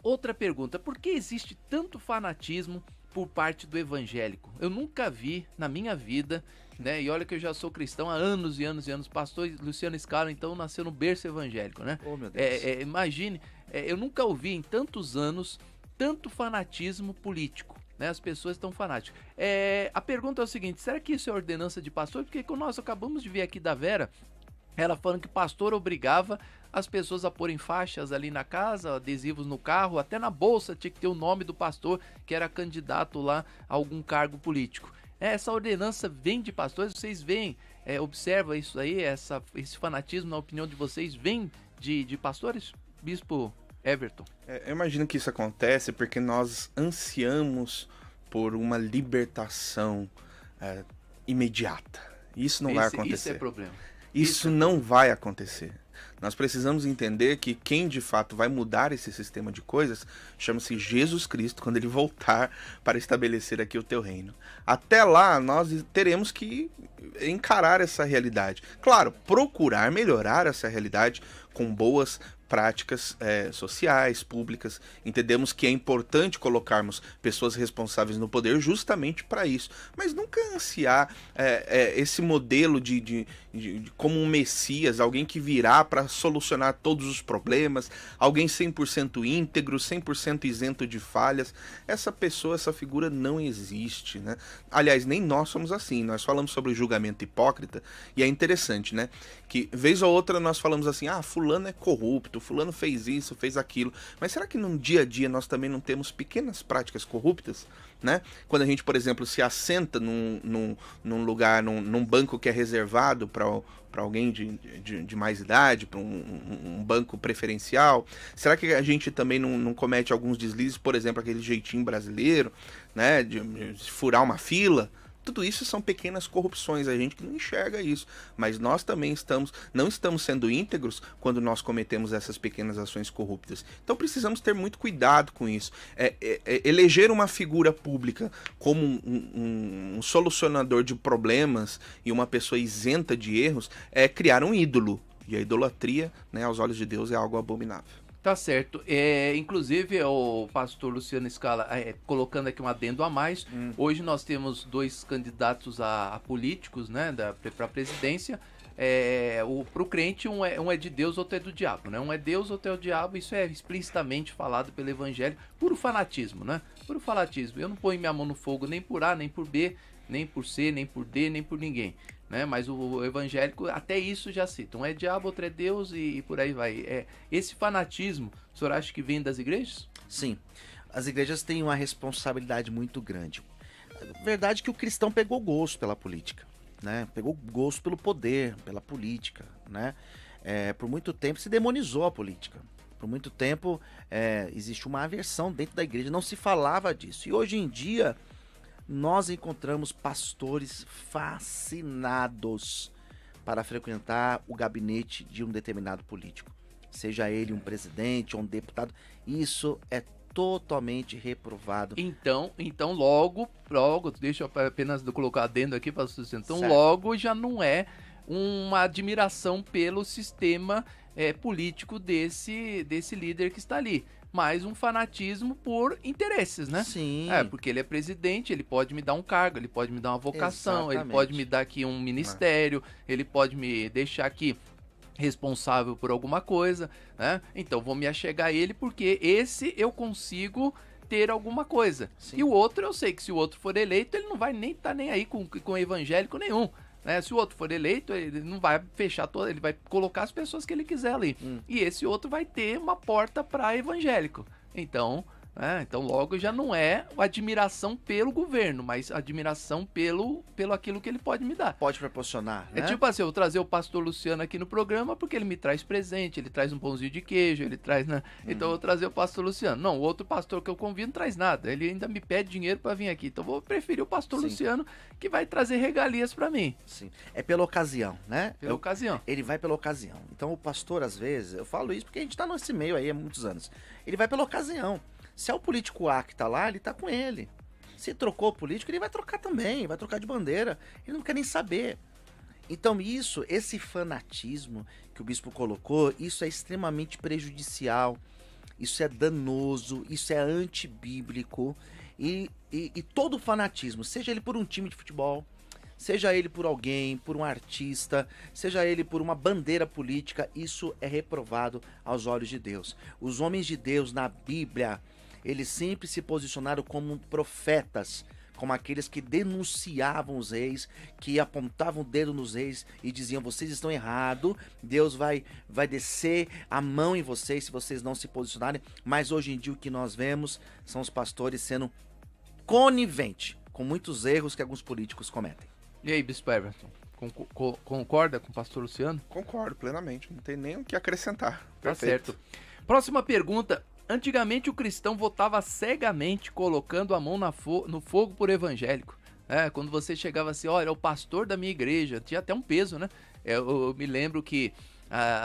outra pergunta: por que existe tanto fanatismo por parte do evangélico? Eu nunca vi na minha vida, né? E olha que eu já sou cristão há anos e anos e anos. Pastor Luciano Scala, então, nasceu no berço evangélico, né? Oh, meu Deus. Imagine, eu nunca ouvi em tantos anos tanto fanatismo político, né? As pessoas estão fanáticas. A pergunta é o seguinte: será que isso é ordenança de pastor? Porque quando nós acabamos de ver aqui da Vera, ela falando que pastor obrigava as pessoas a porem faixas ali na casa, adesivos no carro, até na bolsa tinha que ter o nome do pastor que era candidato lá a algum cargo político. Essa ordenança vem de pastores? Vocês veem, observa isso aí, esse fanatismo, na opinião de vocês, vem de pastores? Bispo Everton. Eu imagino que isso acontece porque nós ansiamos por uma libertação imediata. Isso não vai acontecer. Isso é problema. Isso não vai acontecer. Nós precisamos entender que quem de fato vai mudar esse sistema de coisas chama-se Jesus Cristo, quando ele voltar para estabelecer aqui o teu reino. Até lá, nós teremos que encarar essa realidade. Claro, procurar melhorar essa realidade com boas práticas sociais, públicas. Entendemos que é importante colocarmos pessoas responsáveis no poder justamente para isso, mas nunca ansiar esse modelo de como um Messias, alguém que virá para solucionar todos os problemas, alguém 100% íntegro, 100% isento de falhas. Essa pessoa, essa figura não existe, né? Aliás, nem nós somos assim. Nós falamos sobre o julgamento hipócrita e é interessante, né? Que vez ou outra nós falamos assim: fulano é corrupto, fulano fez isso, fez aquilo. Mas será que no dia a dia nós também não temos pequenas práticas corruptas, né? Quando a gente, por exemplo, se assenta num lugar, num banco que é reservado para alguém de mais idade, para um banco preferencial, será que a gente também não comete alguns deslizes, por exemplo, aquele jeitinho brasileiro, né, de furar uma fila? Tudo isso são pequenas corrupções, a gente que não enxerga isso, mas nós também não estamos sendo íntegros quando nós cometemos essas pequenas ações corruptas. Então precisamos ter muito cuidado com isso. Eleger uma figura pública como um solucionador de problemas e uma pessoa isenta de erros é criar um ídolo, e a idolatria, né, aos olhos de Deus, é algo abominável. Tá certo. Inclusive, o pastor Luciano Scala, colocando aqui um adendo a mais, hoje nós temos 2 candidatos a políticos, né, para a presidência. Pro crente, um é de Deus, outro é do diabo, né? Um é Deus, outro é o diabo. Isso é explicitamente falado pelo evangelho. Puro fanatismo, né? Puro fanatismo. Eu não ponho minha mão no fogo nem por A, nem por B, nem por C, nem por D, nem por ninguém, né? Mas o evangélico, até isso já cita. Um é diabo, outro é Deus e por aí vai. Esse fanatismo, o senhor acha que vem das igrejas? Sim. As igrejas têm uma responsabilidade muito grande. A verdade é que o cristão pegou gosto pela política, né? Pegou gosto pelo poder, pela política, né? Por muito tempo se demonizou a política. Por muito tempo existe uma aversão dentro da igreja. Não se falava disso. E hoje em dia nós encontramos pastores fascinados para frequentar o gabinete de um determinado político, seja ele um presidente ou um deputado. Isso é totalmente reprovado. Então logo, deixa eu apenas colocar adendo aqui para sustentar. Então, certo. Logo já não é uma admiração pelo sistema político desse líder que está ali, mas um fanatismo por interesses, né? Sim. Porque ele é presidente, ele pode me dar um cargo, ele pode me dar uma vocação, Exatamente. ele pode me dar aqui um ministério, ele pode me deixar aqui responsável por alguma coisa, né? Então vou me achegar a ele porque esse eu consigo ter alguma coisa. Sim. E o outro, eu sei que se o outro for eleito, ele não vai nem estar nem aí com evangélico nenhum. Né? Se o outro for eleito, ele não vai fechar ele vai colocar as pessoas que ele quiser ali. E esse outro vai ter uma porta para evangélico. Então logo já não é admiração pelo governo, mas admiração pelo aquilo que ele pode me dar. Pode proporcionar, né? É tipo assim, eu vou trazer o pastor Luciano aqui no programa porque ele me traz presente, ele traz um pãozinho de queijo, ele traz, né? Então eu vou trazer o pastor Luciano. Não, o outro pastor que eu convido não traz nada, ele ainda me pede dinheiro para vir aqui. Então eu vou preferir o pastor Luciano, que vai trazer regalias para mim. Sim, é pela ocasião, né? Pela ocasião. Ele vai pela ocasião. Então o pastor, às vezes, eu falo isso porque a gente tá nesse meio aí há muitos anos. Ele vai pela ocasião. Se é o político A que tá lá, ele tá com ele. Se trocou o político, ele vai trocar também, vai trocar de bandeira. Ele não quer nem saber. Então esse fanatismo que o bispo colocou, isso é extremamente prejudicial, isso é danoso, isso é antibíblico. E todo fanatismo, seja ele por um time de futebol, seja ele por alguém, por um artista, seja ele por uma bandeira política, isso é reprovado aos olhos de Deus. Os homens de Deus na Bíblia, eles sempre se posicionaram como profetas, como aqueles que denunciavam os reis, que apontavam o dedo nos reis e diziam: vocês estão errados, Deus vai descer a mão em vocês se vocês não se posicionarem. Mas hoje em dia o que nós vemos são os pastores sendo coniventes com muitos erros que alguns políticos cometem. E aí, Bispo Everton, concorda com o pastor Luciano? Concordo plenamente, não tem nem o que acrescentar. Tá certo. Próxima pergunta. Antigamente o cristão votava cegamente, colocando a mão no fogo por evangélico. Quando você chegava assim, olha, é o pastor da minha igreja, tinha até um peso, né? Eu me lembro que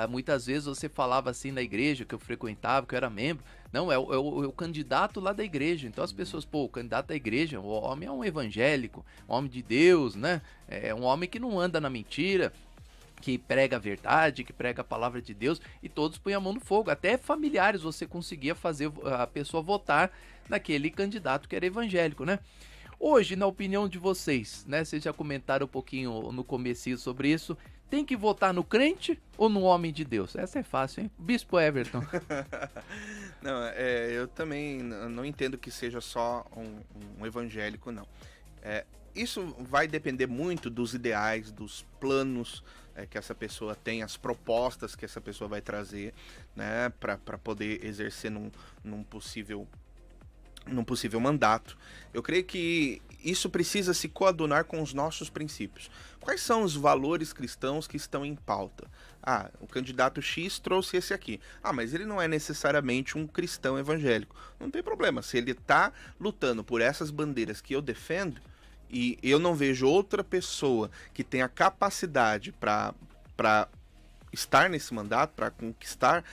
muitas vezes você falava assim na igreja que eu frequentava, que eu era membro, não, é o candidato lá da igreja. Então as pessoas, o candidato da igreja, o homem é um evangélico, um homem de Deus, né? É um homem que não anda na mentira, que prega a verdade, que prega a palavra de Deus, e todos põem a mão no fogo. Até familiares você conseguia fazer a pessoa votar naquele candidato que era evangélico, né? Hoje, na opinião de vocês, né? Vocês já comentaram um pouquinho no comecinho sobre isso. Tem que votar no crente ou no homem de Deus? Essa é fácil, hein? Bispo Everton. Não, eu também não entendo que seja só um evangélico, não. Isso vai depender muito dos ideais, dos planos que essa pessoa tem, as propostas que essa pessoa vai trazer, né, para poder exercer num possível mandato. Eu creio que isso precisa se coadunar com os nossos princípios. Quais são os valores cristãos que estão em pauta? O candidato X trouxe esse aqui. Mas ele não é necessariamente um cristão evangélico. Não tem problema. Se ele está lutando por essas bandeiras que eu defendo, e eu não vejo outra pessoa que tenha capacidade para estar nesse mandato, para conquistar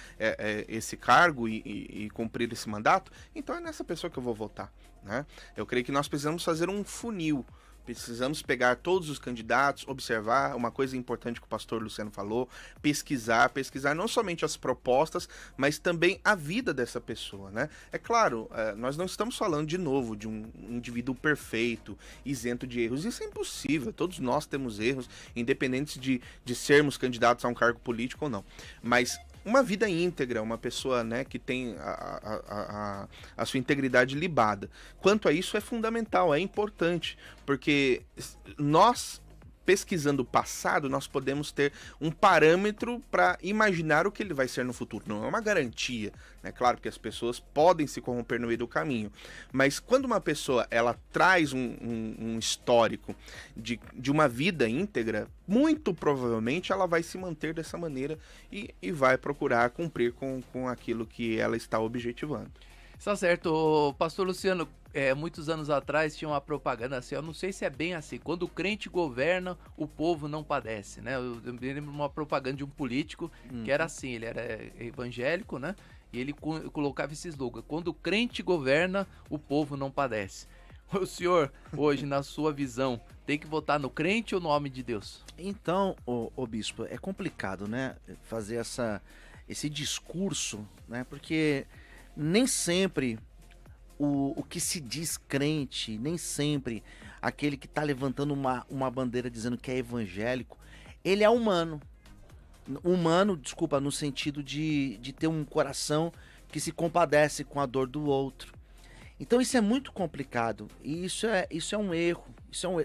esse cargo e cumprir esse mandato, então é nessa pessoa que eu vou votar, né? Eu creio que nós precisamos fazer um funil. Precisamos pegar todos os candidatos, observar uma coisa importante que o pastor Luciano falou, pesquisar não somente as propostas, mas também a vida dessa pessoa, né? É claro, nós não estamos falando de novo de um indivíduo perfeito, isento de erros. Isso é impossível, todos nós temos erros, independente de sermos candidatos a um cargo político ou não. Mas uma vida íntegra, uma pessoa, né, que tem a sua integridade libada. Quanto a isso é fundamental, é importante, porque nós, pesquisando o passado, nós podemos ter um parâmetro para imaginar o que ele vai ser no futuro. Não é uma garantia, né? Claro que as pessoas podem se corromper no meio do caminho, mas quando uma pessoa ela traz um histórico de uma vida íntegra, muito provavelmente ela vai se manter dessa maneira e vai procurar cumprir com aquilo que ela está objetivando. Está certo, pastor Luciano. Muitos anos atrás tinha uma propaganda assim, eu não sei se é bem assim, quando o crente governa, o povo não padece, né? Eu me lembro de uma propaganda de um político que era assim, ele era evangélico, né? E ele colocava esse slogan: quando o crente governa, o povo não padece. O senhor, hoje, na sua visão, tem que votar no crente ou no homem de Deus? Então, o bispo, é complicado, né? Fazer esse discurso, né? Porque nem sempre o que se diz crente, nem sempre aquele que está levantando uma bandeira dizendo que é evangélico, ele é humano. humano, desculpa, no sentido de ter um coração que se compadece com a dor do outro. Então isso é muito complicado, e isso é um erro,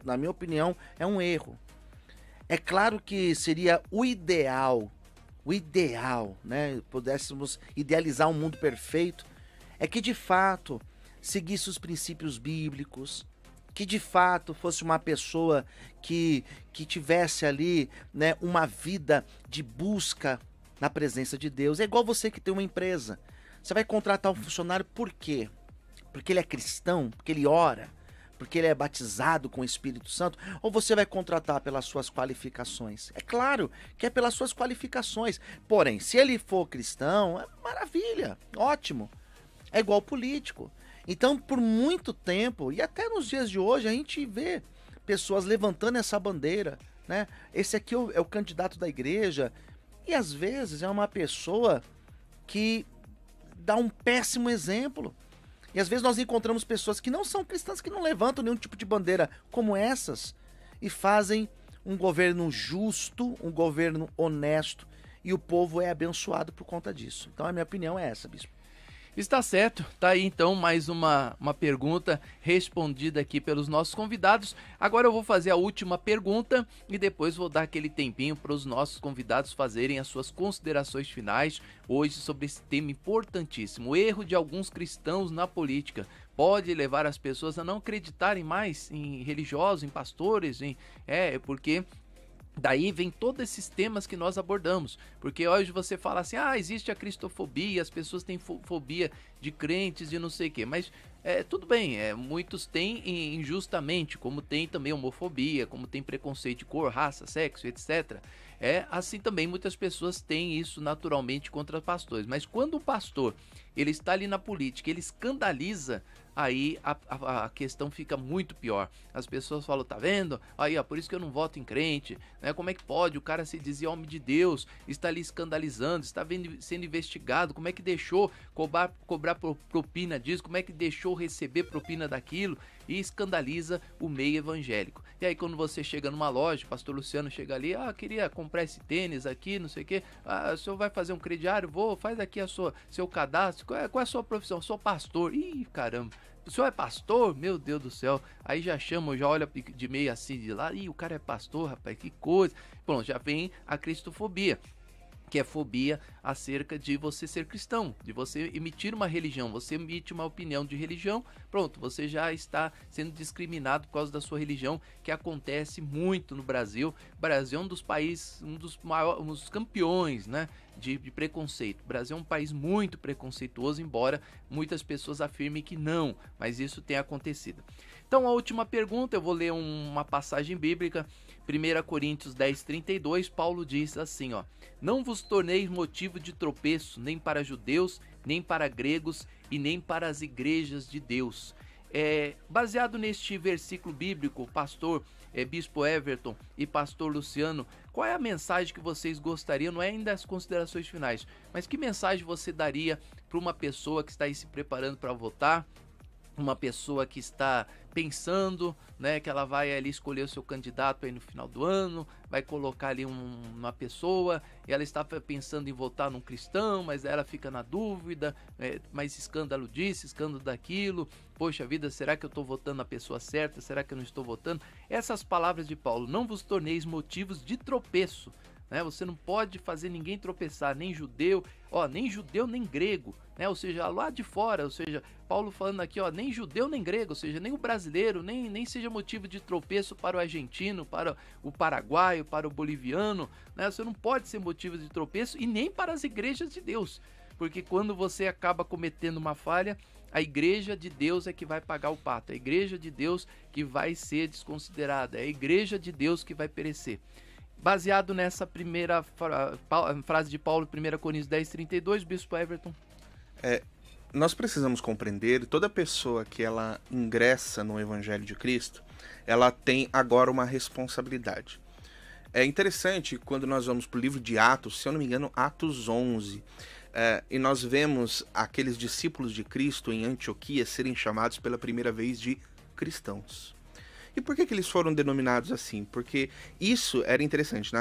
na minha opinião, é um erro. É claro que seria o ideal, né, pudéssemos idealizar um mundo perfeito, é que de fato seguisse os princípios bíblicos, que de fato fosse uma pessoa que tivesse ali, né, uma vida de busca na presença de Deus. É igual você que tem uma empresa. Você vai contratar um funcionário por quê? Porque ele é cristão? Porque ele ora? Porque ele é batizado com o Espírito Santo? Ou você vai contratar pelas suas qualificações? É claro que é pelas suas qualificações. Porém, se ele for cristão, é maravilha, ótimo. É igual político. Então, por muito tempo, e até nos dias de hoje, a gente vê pessoas levantando essa bandeira, né? Esse aqui é o candidato da igreja, e às vezes é uma pessoa que dá um péssimo exemplo. E às vezes nós encontramos pessoas que não são cristãs, que não levantam nenhum tipo de bandeira como essas, e fazem um governo justo, um governo honesto, e o povo é abençoado por conta disso. Então a minha opinião é essa, bispo. Está certo, tá aí então mais uma pergunta respondida aqui pelos nossos convidados. Agora eu vou fazer a última pergunta e depois vou dar aquele tempinho para os nossos convidados fazerem as suas considerações finais hoje sobre esse tema importantíssimo. O erro de alguns cristãos na política pode levar as pessoas a não acreditarem mais em religiosos, em pastores, porque... Daí vem todos esses temas que nós abordamos, porque hoje você fala assim, existe a cristofobia, as pessoas têm fobia de crentes e não sei o quê, mas tudo bem, muitos têm injustamente, como tem também homofobia, como tem preconceito de cor, raça, sexo, etc. Assim também muitas pessoas têm isso naturalmente contra pastores, mas quando o pastor ele está ali na política, ele escandaliza, aí a questão fica muito pior. As pessoas falam, tá vendo? Aí, por isso que eu não voto em crente, né? Como é que pode? O cara se dizia homem de Deus, está ali escandalizando, está sendo investigado, como é que deixou cobrar propina disso, como é que deixou receber propina daquilo, e escandaliza o meio evangélico. E aí quando você chega numa loja, o pastor Luciano chega ali, queria comprar esse tênis aqui, não sei o quê, o senhor vai fazer um crediário? Faz aqui seu cadastro, qual é a sua profissão? Sou pastor. Ih, caramba, o senhor é pastor? Meu Deus do céu. Aí já olha de meio assim de lá, o cara é pastor, rapaz, que coisa. Pronto, já vem a cristofobia, que é fobia acerca de você ser cristão, de você emitir uma religião, você emite uma opinião de religião, pronto, você já está sendo discriminado por causa da sua religião, que acontece muito no Brasil. O Brasil é um dos países, um dos campeões, né, de preconceito. O Brasil é um país muito preconceituoso, embora muitas pessoas afirmem que não, mas isso tem acontecido. Então a última pergunta, eu vou ler uma passagem bíblica, 1 Coríntios 10:32, Paulo diz assim, não vos torneis motivo de tropeço, nem para judeus, nem para gregos e nem para as igrejas de Deus. Baseado neste versículo bíblico, pastor Bispo Everton e pastor Luciano, qual é a mensagem que vocês gostariam, não é ainda as considerações finais, mas que mensagem você daria para uma pessoa que está aí se preparando para votar, uma pessoa que está pensando, né, que ela vai ali escolher o seu candidato aí no final do ano, vai colocar ali uma pessoa, e ela está pensando em votar num cristão, mas ela fica na dúvida, mas escândalo disso, escândalo daquilo, poxa vida, será que eu estou votando na pessoa certa, será que eu não estou votando? Essas palavras de Paulo, não vos torneis motivos de tropeço, né? Você não pode fazer ninguém tropeçar, nem judeu, nem grego, né? Ou seja, lá de fora, ou seja, Paulo falando aqui, nem judeu nem grego, ou seja, nem o brasileiro, nem seja motivo de tropeço para o argentino, para o paraguaio, para o boliviano, né? Você não pode ser motivo de tropeço e nem para as igrejas de Deus, porque quando você acaba cometendo uma falha, a igreja de Deus é que vai pagar o pato, a igreja de Deus que vai ser desconsiderada, é a igreja de Deus que vai perecer. Baseado nessa primeira frase de Paulo, 1 Coríntios 10:32, Bispo Everton. Nós precisamos compreender, toda pessoa que ela ingressa no Evangelho de Cristo, ela tem agora uma responsabilidade. É interessante quando nós vamos para o livro de Atos, se eu não me engano, Atos 11, e nós vemos aqueles discípulos de Cristo em Antioquia serem chamados pela primeira vez de cristãos. E por que eles foram denominados assim? Porque isso era interessante.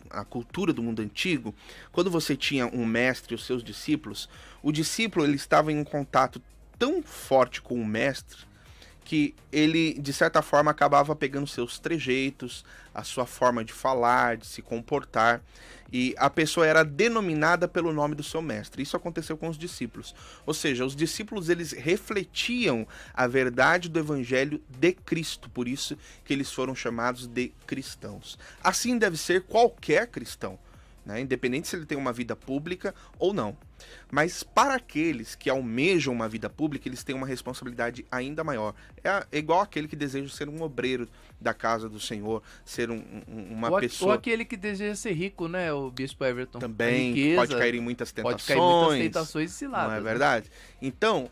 A cultura do mundo antigo, quando você tinha um mestre e os seus discípulos, o discípulo ele estava em um contato tão forte com o mestre que ele, de certa forma, acabava pegando seus trejeitos, a sua forma de falar, de se comportar, e a pessoa era denominada pelo nome do seu mestre. Isso aconteceu com os discípulos. Ou seja, os discípulos eles refletiam a verdade do evangelho de Cristo, por isso que eles foram chamados de cristãos. Assim deve ser qualquer cristão, né? Independente se ele tem uma vida pública ou não. Mas para aqueles que almejam uma vida pública, eles têm uma responsabilidade ainda maior. É igual aquele que deseja ser um obreiro da casa do Senhor, ser uma pessoa... Ou aquele que deseja ser rico, né, o Bispo Everton? Também riqueza, pode cair em muitas tentações. Pode cair em muitas tentações e ciladas. Não é verdade? Né? Então,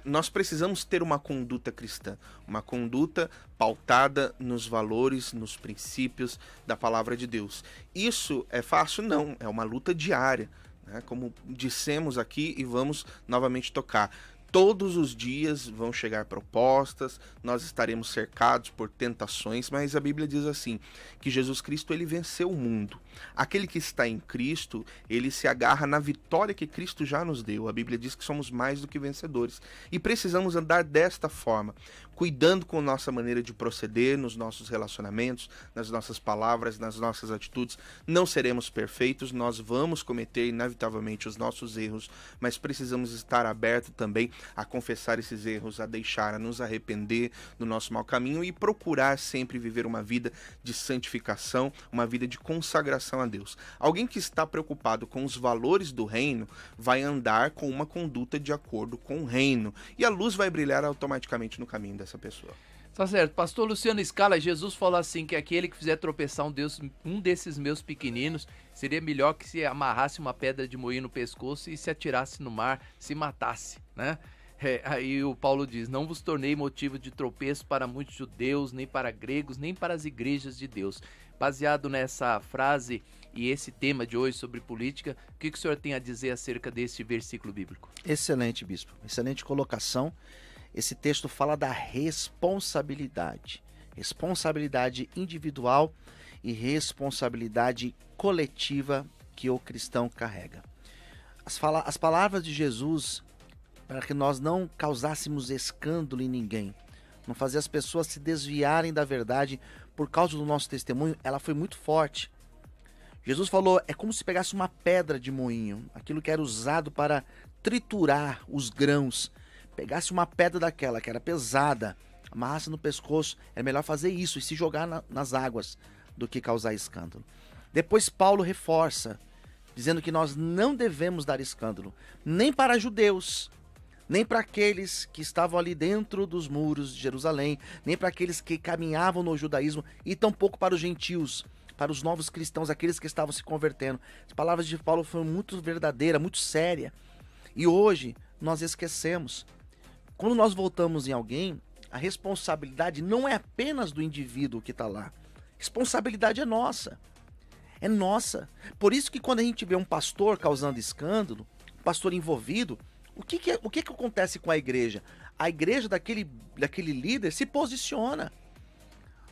nós precisamos ter uma conduta cristã, uma conduta pautada nos valores, nos princípios da palavra de Deus. Isso é fácil? Não, é uma luta diária. Como dissemos aqui e vamos novamente tocar. Todos os dias vão chegar propostas, nós estaremos cercados por tentações, mas a Bíblia diz assim, que Jesus Cristo ele venceu o mundo. Aquele que está em Cristo, ele se agarra na vitória que Cristo já nos deu. A Bíblia diz que somos mais do que vencedores. E precisamos andar desta forma, cuidando com nossa maneira de proceder nos nossos relacionamentos, nas nossas palavras, nas nossas atitudes. Não seremos perfeitos, nós vamos cometer inevitavelmente os nossos erros, mas precisamos estar abertos também a confessar esses erros, a deixar, a nos arrepender do nosso mau caminho e procurar sempre viver uma vida de santificação, uma vida de consagração a Deus. Alguém que está preocupado com os valores do reino vai andar com uma conduta de acordo com o reino e a luz vai brilhar automaticamente no caminho dessa pessoa. Tá certo. Pastor Luciano Scala, Jesus falou assim que aquele que fizer tropeçar um desses meus pequeninos, seria melhor que se amarrasse uma pedra de moinho no pescoço e se atirasse no mar, se matasse, né? Aí o Paulo diz, não vos tornei motivo de tropeço para muitos judeus, nem para gregos, nem para as igrejas de Deus. Baseado nessa frase e esse tema de hoje sobre política, o que o senhor tem a dizer acerca desse versículo bíblico? Excelente, bispo. Excelente colocação. Esse texto fala da responsabilidade. Responsabilidade individual e responsabilidade coletiva que o cristão carrega. As palavras de Jesus, para que nós não causássemos escândalo em ninguém, não fazer as pessoas se desviarem da verdade por causa do nosso testemunho, ela foi muito forte. Jesus falou, é como se pegasse uma pedra de moinho, aquilo que era usado para triturar os grãos, pegasse uma pedra daquela que era pesada, amarrasse no pescoço, é melhor fazer isso e se jogar nas águas do que causar escândalo. Depois Paulo reforça, dizendo que nós não devemos dar escândalo, nem para judeus, nem para aqueles que estavam ali dentro dos muros de Jerusalém, nem para aqueles que caminhavam no judaísmo, e tampouco para os gentios, para os novos cristãos, aqueles que estavam se convertendo. As palavras de Paulo foram muito verdadeiras, muito sérias. E hoje nós esquecemos. Quando nós voltamos em alguém, a responsabilidade não é apenas do indivíduo que está lá. A responsabilidade é nossa. É nossa. Por isso que quando a gente vê um pastor causando escândalo, um pastor envolvido, o que acontece com a igreja? A igreja daquele líder se posiciona.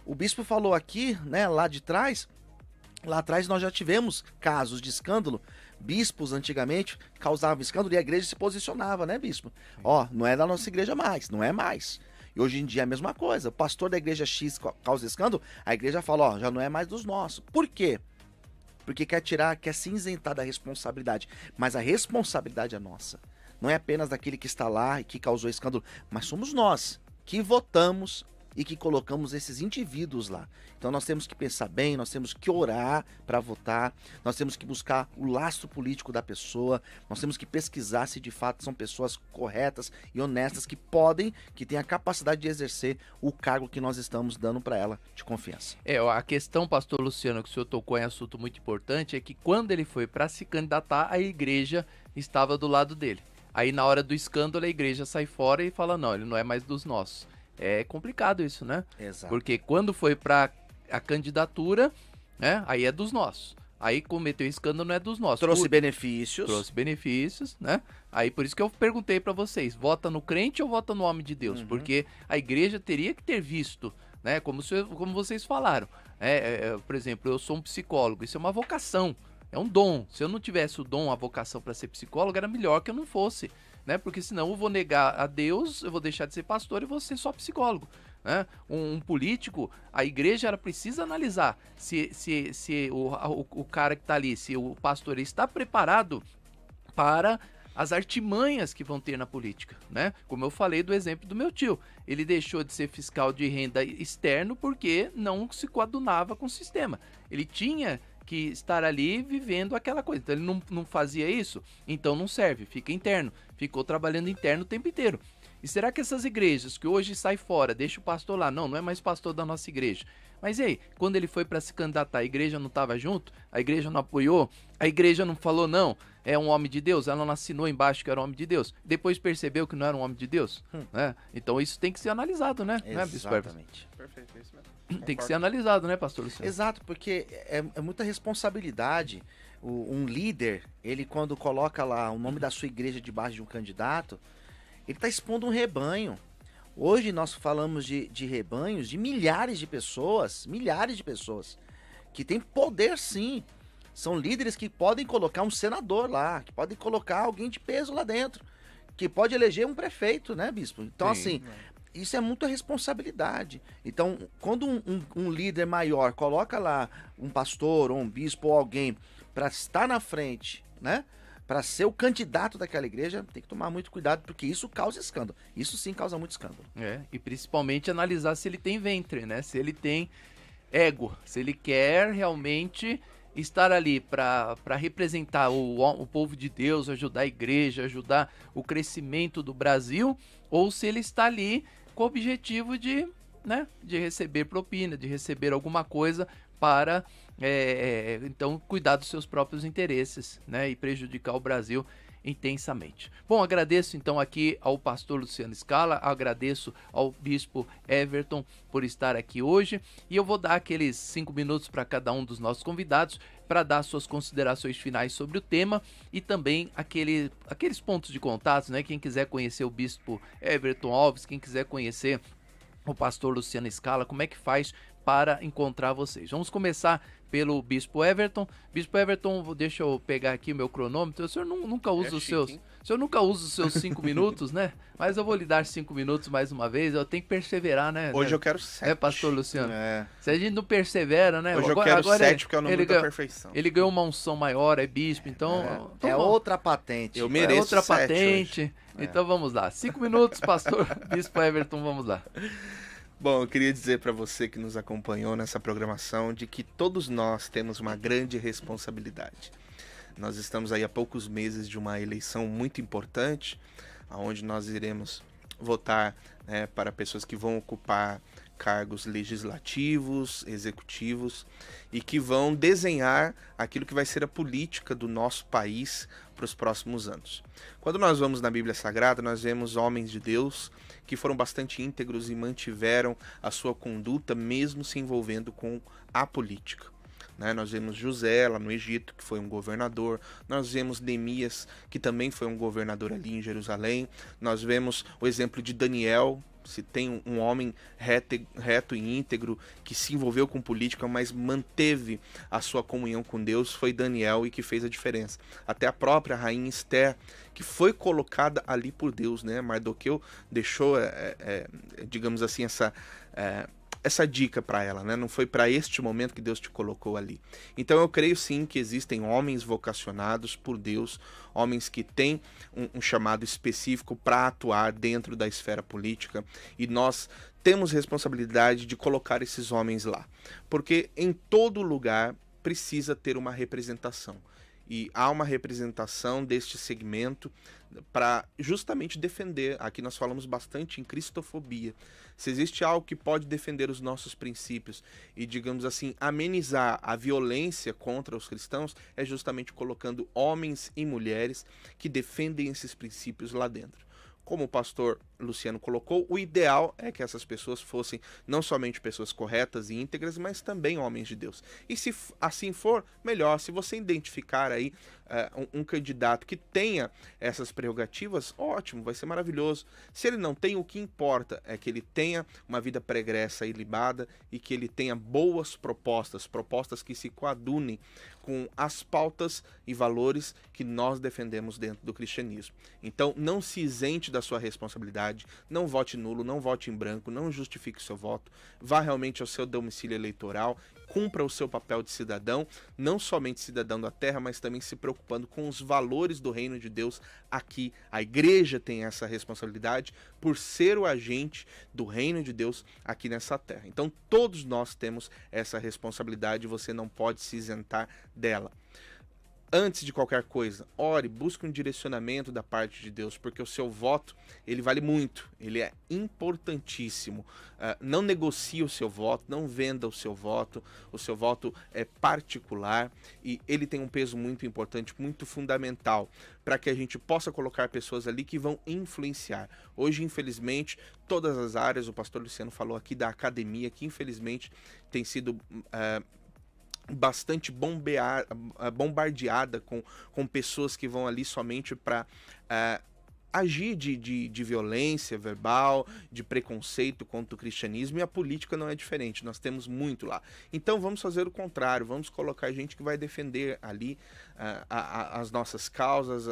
O bispo falou aqui, né, lá atrás nós já tivemos casos de escândalo. Bispos antigamente causavam escândalo e a igreja se posicionava, né, bispo? Ó, não é da nossa igreja mais, não é mais. E hoje em dia é a mesma coisa. O pastor da igreja X causa escândalo, a igreja fala, ó, já não é mais dos nossos. Por quê? Porque quer se isentar da responsabilidade. Mas a responsabilidade é nossa. Não é apenas daquele que está lá e que causou escândalo, mas somos nós que votamos e que colocamos esses indivíduos lá. Então nós temos que pensar bem, nós temos que orar para votar, nós temos que buscar o lastro político da pessoa, nós temos que pesquisar se de fato são pessoas corretas e honestas que têm a capacidade de exercer o cargo que nós estamos dando para ela de confiança. A questão, pastor Luciano, que o senhor tocou em assunto muito importante, é que quando ele foi para se candidatar, a igreja estava do lado dele. Aí na hora do escândalo a igreja sai fora e fala, não, ele não é mais dos nossos. É complicado isso, né? Exato. Porque quando foi para a candidatura, né, aí é dos nossos. Aí cometeu escândalo, não é dos nossos. Trouxe benefícios, né? Aí por isso que eu perguntei para vocês, vota no crente ou vota no homem de Deus? Porque a igreja teria que ter visto né? Como vocês falaram. Por exemplo, eu sou um psicólogo, isso é uma vocação, é um dom. Se eu não tivesse o dom, a vocação para ser psicólogo, era melhor que eu não fosse, né? Porque senão eu vou negar a Deus, eu vou deixar de ser pastor e vou ser só psicólogo, né? Um político, a igreja ela precisa analisar se o cara que está ali, se o pastor está preparado para as artimanhas que vão ter na política, né? Como eu falei do exemplo do meu tio, ele deixou de ser fiscal de renda externo porque não se coadunava com o sistema. Ele tinha que estar ali vivendo aquela coisa. Então ele não fazia isso, então não serve, fica interno. Ficou trabalhando interno o tempo inteiro. E será que essas igrejas que hoje saem fora, deixa o pastor lá, não é mais pastor da nossa igreja. Mas e aí, quando ele foi para se candidatar, a igreja não estava junto? A igreja não apoiou? A igreja não falou não? É um homem de Deus? Ela não assinou embaixo que era um homem de Deus? Depois percebeu que não era um homem de Deus? Né? Então isso tem que ser analisado, né? Exatamente. Perfeito, é isso mesmo. Tem que ser analisado, né, pastor Luciano? Exato, porque é muita responsabilidade. Um líder, ele quando coloca lá o nome da sua igreja debaixo de um candidato, ele está expondo um rebanho. Hoje nós falamos de rebanhos de milhares de pessoas, que têm poder sim. São líderes que podem colocar um senador lá, que podem colocar alguém de peso lá dentro, que pode eleger um prefeito, né, bispo? Então, Sim, assim, isso é muita responsabilidade. Então, quando um líder maior coloca lá um pastor ou um bispo ou alguém para estar na frente, né? Para ser o candidato daquela igreja, tem que tomar muito cuidado, porque isso causa escândalo. Isso sim causa muito escândalo. E principalmente analisar se ele tem ventre, né? Se ele tem ego, se ele quer realmente estar ali para representar o povo de Deus, ajudar a igreja, ajudar o crescimento do Brasil, ou se ele está ali com o objetivo de receber propina, de receber alguma coisa para então cuidar dos seus próprios interesses, né, e prejudicar o Brasil intensamente. Bom, agradeço então aqui ao pastor Luciano Scala, agradeço ao bispo Everton por estar aqui hoje, e eu vou dar aqueles 5 minutos para cada um dos nossos convidados para dar suas considerações finais sobre o tema e também aqueles pontos de contato, né? Quem quiser conhecer o bispo Everton Alves, quem quiser conhecer o pastor Luciano Scala, como é que faz para encontrar vocês? Vamos começar pelo Bispo Everton. Bispo Everton, deixa eu pegar aqui o meu cronômetro. O senhor nunca usa os seus... O senhor nunca usa os seus 5 minutos, né? Mas eu vou lhe dar 5 minutos mais uma vez. Eu tenho que perseverar, né? Hoje eu quero 7. Pastor Luciano? Se a gente não persevera, né? Hoje eu quero 7, porque é o número da perfeição. Ele ganhou uma unção maior, é bispo, então... outra patente. Eu mereço outra 7 patente. Hoje. Então vamos lá. 5 minutos, pastor Bispo Everton, vamos lá. Bom, eu queria dizer para você que nos acompanhou nessa programação de que todos nós temos uma grande responsabilidade. Nós estamos aí há poucos meses de uma eleição muito importante, onde nós iremos votar, né, para pessoas que vão ocupar cargos legislativos, executivos e que vão desenhar aquilo que vai ser a política do nosso país para os próximos anos. Quando nós vamos na Bíblia Sagrada, nós vemos homens de Deus que foram bastante íntegros e mantiveram a sua conduta mesmo se envolvendo com a política. Nós vemos José lá no Egito, que foi um governador. Nós vemos Neemias, que também foi um governador ali em Jerusalém. Nós vemos o exemplo de Daniel. Se tem um homem reto e íntegro que se envolveu com política, mas manteve a sua comunhão com Deus, foi Daniel, e que fez a diferença. Até a própria rainha Esther, que foi colocada ali por Deus, né? Mardoqueu deixou, digamos assim, essa dica para ela, né? Não foi para este momento que Deus te colocou ali. Então eu creio sim que existem homens vocacionados por Deus, homens que têm um chamado específico para atuar dentro da esfera política, e nós temos responsabilidade de colocar esses homens lá, porque em todo lugar precisa ter uma representação. E há uma representação deste segmento para justamente defender. Aqui nós falamos bastante em cristofobia. Se existe algo que pode defender os nossos princípios e, digamos assim, amenizar a violência contra os cristãos, é justamente colocando homens e mulheres que defendem esses princípios lá dentro. Como o pastor Luciano colocou, o ideal é que essas pessoas fossem não somente pessoas corretas e íntegras, mas também homens de Deus. E se assim for, melhor. Se você identificar aí um candidato que tenha essas prerrogativas, ótimo, vai ser maravilhoso. Se ele não tem, o que importa é que ele tenha uma vida pregressa e ilibada e que ele tenha boas propostas que se coadunem com as pautas e valores que nós defendemos dentro do cristianismo. Então, não se isente da sua responsabilidade, não vote nulo, não vote em branco, não justifique o seu voto, vá realmente ao seu domicílio eleitoral, cumpra o seu papel de cidadão, não somente cidadão da terra, mas também se preocupando com os valores do reino de Deus aqui. A igreja tem essa responsabilidade por ser o agente do reino de Deus aqui nessa terra. Então todos nós temos essa responsabilidade, você não pode se isentar dela. Antes de qualquer coisa, ore, busque um direcionamento da parte de Deus, porque o seu voto, ele vale muito, ele é importantíssimo. Não negocie o seu voto, não venda o seu voto é particular e ele tem um peso muito importante, muito fundamental, para que a gente possa colocar pessoas ali que vão influenciar. Hoje, infelizmente, todas as áreas, o pastor Luciano falou aqui da academia, que infelizmente tem sido bastante bombardeada com pessoas que vão ali somente para agir de violência verbal, de preconceito contra o cristianismo, e a política não é diferente, nós temos muito lá. Então vamos fazer o contrário, vamos colocar gente que vai defender ali as nossas causas,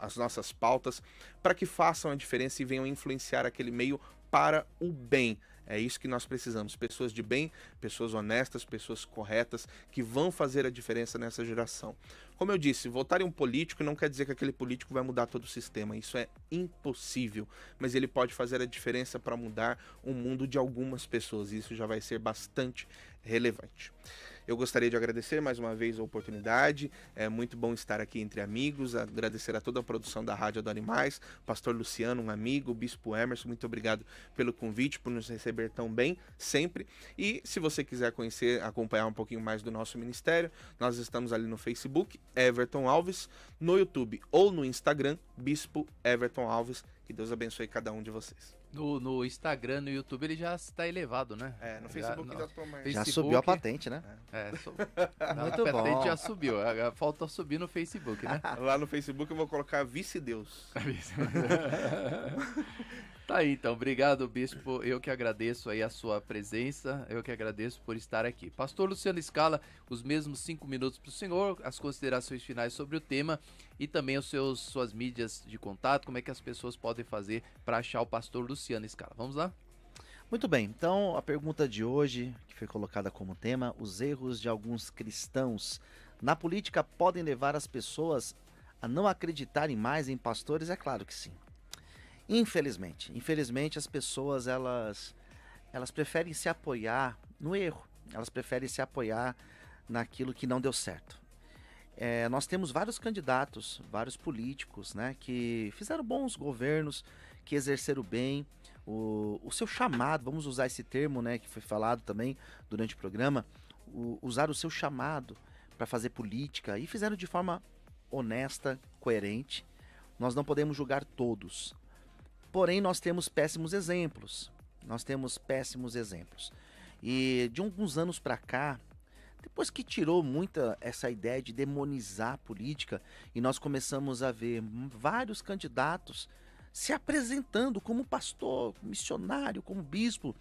as nossas pautas, para que façam a diferença e venham influenciar aquele meio para o bem. É isso que nós precisamos, pessoas de bem, pessoas honestas, pessoas corretas, que vão fazer a diferença nessa geração. Como eu disse, votar em um político não quer dizer que aquele político vai mudar todo o sistema, isso é impossível, mas ele pode fazer a diferença para mudar o mundo de algumas pessoas, e isso já vai ser bastante relevante. Eu gostaria de agradecer mais uma vez a oportunidade, é muito bom estar aqui entre amigos, agradecer a toda a produção da Rádio Adora Mais, pastor Luciano, um amigo, o bispo Emerson, muito obrigado pelo convite, por nos receber tão bem, sempre. E se você quiser conhecer, acompanhar um pouquinho mais do nosso ministério, nós estamos ali no Facebook, Everton Alves, no YouTube ou no Instagram, Bispo Everton Alves. Que Deus abençoe cada um de vocês. No Instagram, no YouTube, ele já está elevado, né? No Facebook já estou mais... Já subiu a patente, né? Muito bom. A patente já subiu, falta subir no Facebook, né? Lá no Facebook eu vou colocar Vice-Deus. Tá aí, então. Obrigado, bispo. Eu que agradeço aí a sua presença. Eu que agradeço por estar aqui. Pastor Luciano Scala, os mesmos 5 minutos para o senhor, as considerações finais sobre o tema e também suas mídias de contato, como é que as pessoas podem fazer para achar o pastor Luciano Scala. Vamos lá? Muito bem, então a pergunta de hoje, que foi colocada como tema, os erros de alguns cristãos na política podem levar as pessoas a não acreditarem mais em pastores? É claro que sim. Infelizmente as pessoas elas preferem se apoiar no erro, elas preferem se apoiar naquilo que não deu certo. Nós temos vários candidatos, vários políticos, né, que fizeram bons governos, que exerceram bem o seu chamado, vamos usar esse termo, né, que foi falado também durante o programa, usar o seu chamado para fazer política e fizeram de forma honesta, coerente. Nós não podemos julgar todos. Porém, nós temos péssimos exemplos. E de alguns anos para cá, depois que tirou muita essa ideia de demonizar a política, e nós começamos a ver vários candidatos se apresentando como pastor, missionário, como bispo,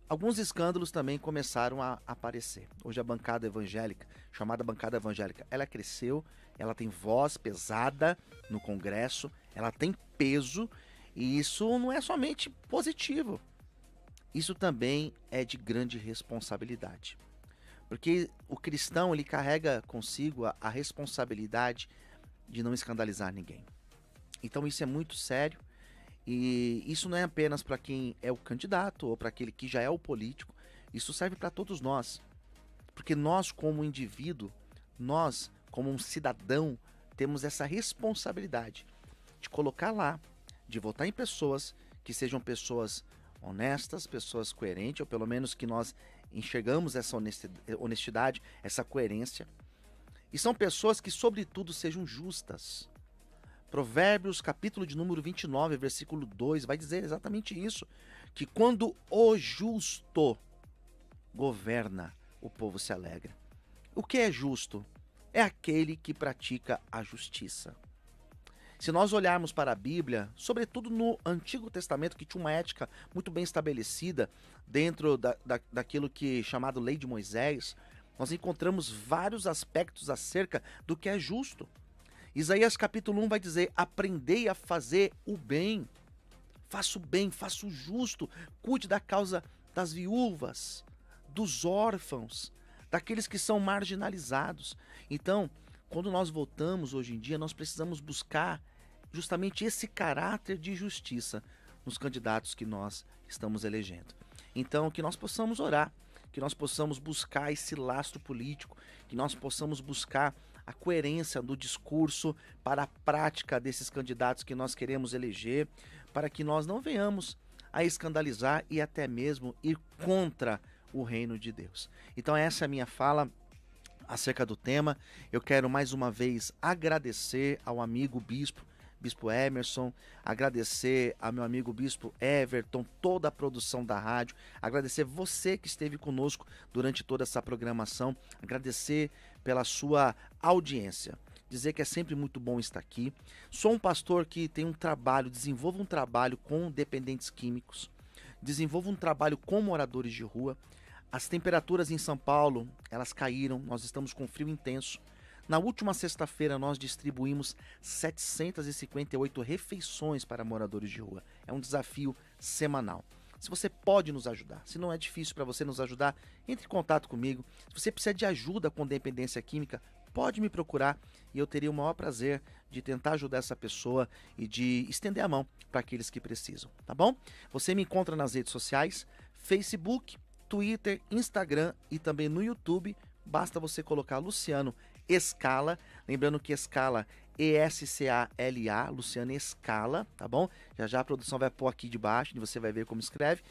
alguns escândalos também começaram a aparecer. Hoje a bancada evangélica, chamada bancada evangélica, ela cresceu, ela tem voz pesada no Congresso, ela tem peso. E isso não é somente positivo, isso também é de grande responsabilidade. Porque o cristão, ele carrega consigo a responsabilidade de não escandalizar ninguém. Então isso é muito sério, e isso não é apenas para quem é o candidato ou para aquele que já é o político, isso serve para todos nós. Porque nós, como indivíduo, nós, como um cidadão, temos essa responsabilidade de colocar lá, de votar em pessoas que sejam pessoas honestas, pessoas coerentes, ou pelo menos que nós enxergamos essa honestidade, essa coerência. E são pessoas que, sobretudo, sejam justas. Provérbios, capítulo de número 29, versículo 2, vai dizer exatamente isso, que quando o justo governa, o povo se alegra. O que é justo? É aquele que pratica a justiça. Se nós olharmos para a Bíblia, sobretudo no Antigo Testamento, que tinha uma ética muito bem estabelecida dentro daquilo que é chamado Lei de Moisés, nós encontramos vários aspectos acerca do que é justo. Isaías capítulo 1 vai dizer: aprendei a fazer o bem, faça o bem, faça o justo, cuide da causa das viúvas, dos órfãos, daqueles que são marginalizados. Então, quando nós votamos hoje em dia, nós precisamos buscar justamente esse caráter de justiça nos candidatos que nós estamos elegendo. Então, que nós possamos orar, que nós possamos buscar esse lastro político, que nós possamos buscar a coerência do discurso para a prática desses candidatos que nós queremos eleger, para que nós não venhamos a escandalizar e até mesmo ir contra o reino de Deus. Então essa é a minha fala acerca do tema. Eu quero mais uma vez agradecer ao amigo Bispo Emerson, agradecer ao meu amigo Bispo Everton, toda a produção da rádio, agradecer você que esteve conosco durante toda essa programação, agradecer pela sua audiência, dizer que é sempre muito bom estar aqui. Sou um pastor que tem um trabalho, desenvolvo um trabalho com dependentes químicos, desenvolvo um trabalho com moradores de rua. As temperaturas em São Paulo, elas caíram, nós estamos com frio intenso. Na última sexta-feira nós distribuímos 758 refeições para moradores de rua. É um desafio semanal. Se você pode nos ajudar, se não é difícil para você nos ajudar, entre em contato comigo. Se você precisa de ajuda com dependência química, pode me procurar e eu teria o maior prazer de tentar ajudar essa pessoa e de estender a mão para aqueles que precisam, tá bom? Você me encontra nas redes sociais, Facebook, Twitter, Instagram e também no YouTube. Basta você colocar Luciano Escala, lembrando que Escala, E-S-C-A-L-A, Luciano Escala, tá bom? Já a produção vai pôr aqui debaixo e você vai ver como escreve.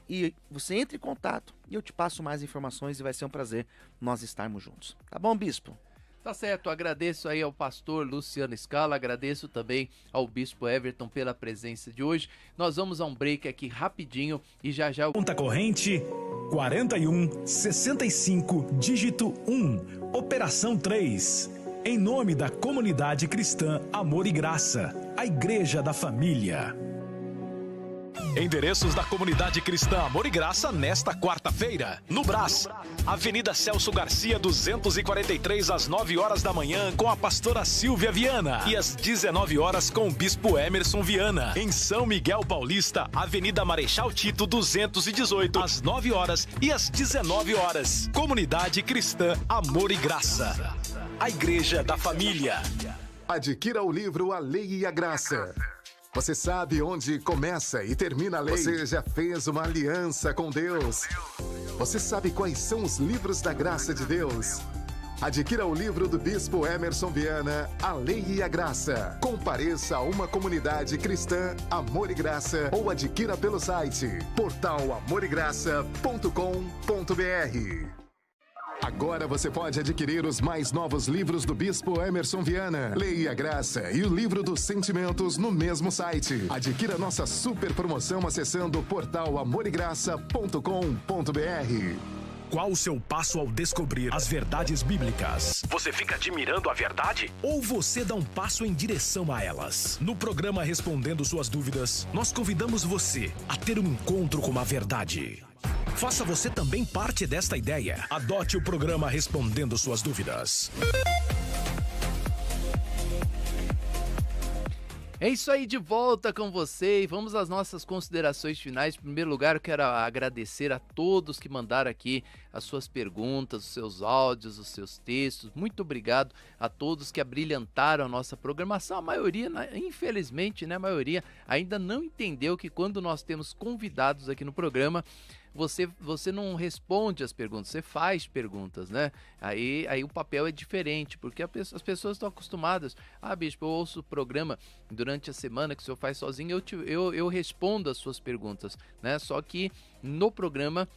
E você entra em contato e eu te passo mais informações e vai ser um prazer nós estarmos juntos. Tá bom, Bispo? Tá certo, agradeço aí ao pastor Luciano Escala, agradeço também ao Bispo Everton pela presença de hoje. Nós vamos a um break aqui rapidinho e já. Conta corrente 41 65 dígito 1, operação 3. Em nome da comunidade cristã Amor e Graça, a Igreja da Família. Endereços da comunidade cristã Amor e Graça nesta quarta-feira. No Brás, Avenida Celso Garcia, 243, às 9 horas da manhã, com a pastora Silvia Viana. E às 19 horas com o Bispo Emerson Viana. Em São Miguel Paulista, Avenida Marechal Tito, 218, às 9 horas e às 19 horas. Comunidade cristã Amor e Graça, a Igreja da Família. Adquira o livro A Lei e a Graça. Você sabe onde começa e termina a lei? Você já fez uma aliança com Deus? Você sabe quais são os livros da graça de Deus? Adquira o livro do Bispo Emerson Viana, A Lei e a Graça. Compareça a uma comunidade cristã Amor e Graça ou adquira pelo site portalamorigraça.com.br. Agora você pode adquirir os mais novos livros do Bispo Emerson Viana, Lei e a Graça e o Livro dos Sentimentos no mesmo site. Adquira nossa super promoção acessando portalamorigraça.com.br. Qual o seu passo ao descobrir as verdades bíblicas? Você fica admirando a verdade? Ou você dá um passo em direção a elas? No programa Respondendo Suas Dúvidas, nós convidamos você a ter um encontro com a verdade. Faça você também parte desta ideia. Adote o programa Respondendo Suas Dúvidas. É isso aí, de volta com você e vamos às nossas considerações finais. Em primeiro lugar, eu quero agradecer a todos que mandaram aqui as suas perguntas, os seus áudios, os seus textos. Muito obrigado a todos que abrilhantaram a nossa programação. A maioria, infelizmente, a maioria ainda não entendeu que quando nós temos convidados aqui no programa, você não responde as perguntas, você faz perguntas, né? Aí o papel é diferente, porque as pessoas estão acostumadas. Ah, bispo, eu ouço o programa durante a semana que o senhor faz sozinho, eu respondo as suas perguntas, né? Só que no programa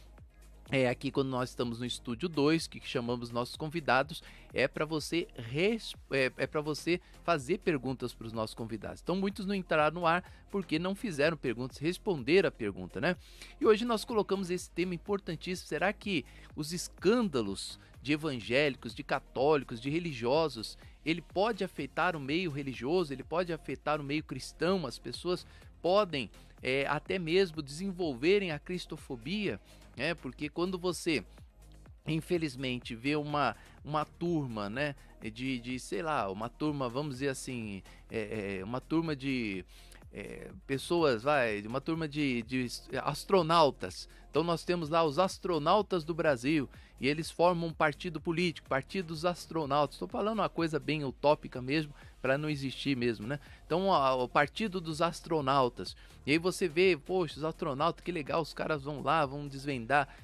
Aqui quando nós estamos no estúdio 2, que chamamos nossos convidados, é para você fazer perguntas para os nossos convidados. Então muitos não entraram no ar porque não fizeram perguntas, responderam a pergunta, né? E hoje nós colocamos esse tema importantíssimo. Será que os escândalos de evangélicos, de católicos, de religiosos, ele pode afetar o meio religioso, ele pode afetar o meio cristão? As pessoas podem até mesmo desenvolverem a cristofobia, porque quando você, infelizmente, vê uma turma, né, sei lá, uma turma, vamos dizer assim, uma turma de pessoas, uma turma de astronautas. Então nós temos lá os astronautas do Brasil e eles formam um partido político, Partido dos Astronautas. Estou falando uma coisa bem utópica mesmo, para não existir mesmo, né? Então o Partido dos Astronautas. E aí você vê, poxa, os astronautas, que legal, os caras vão lá, vão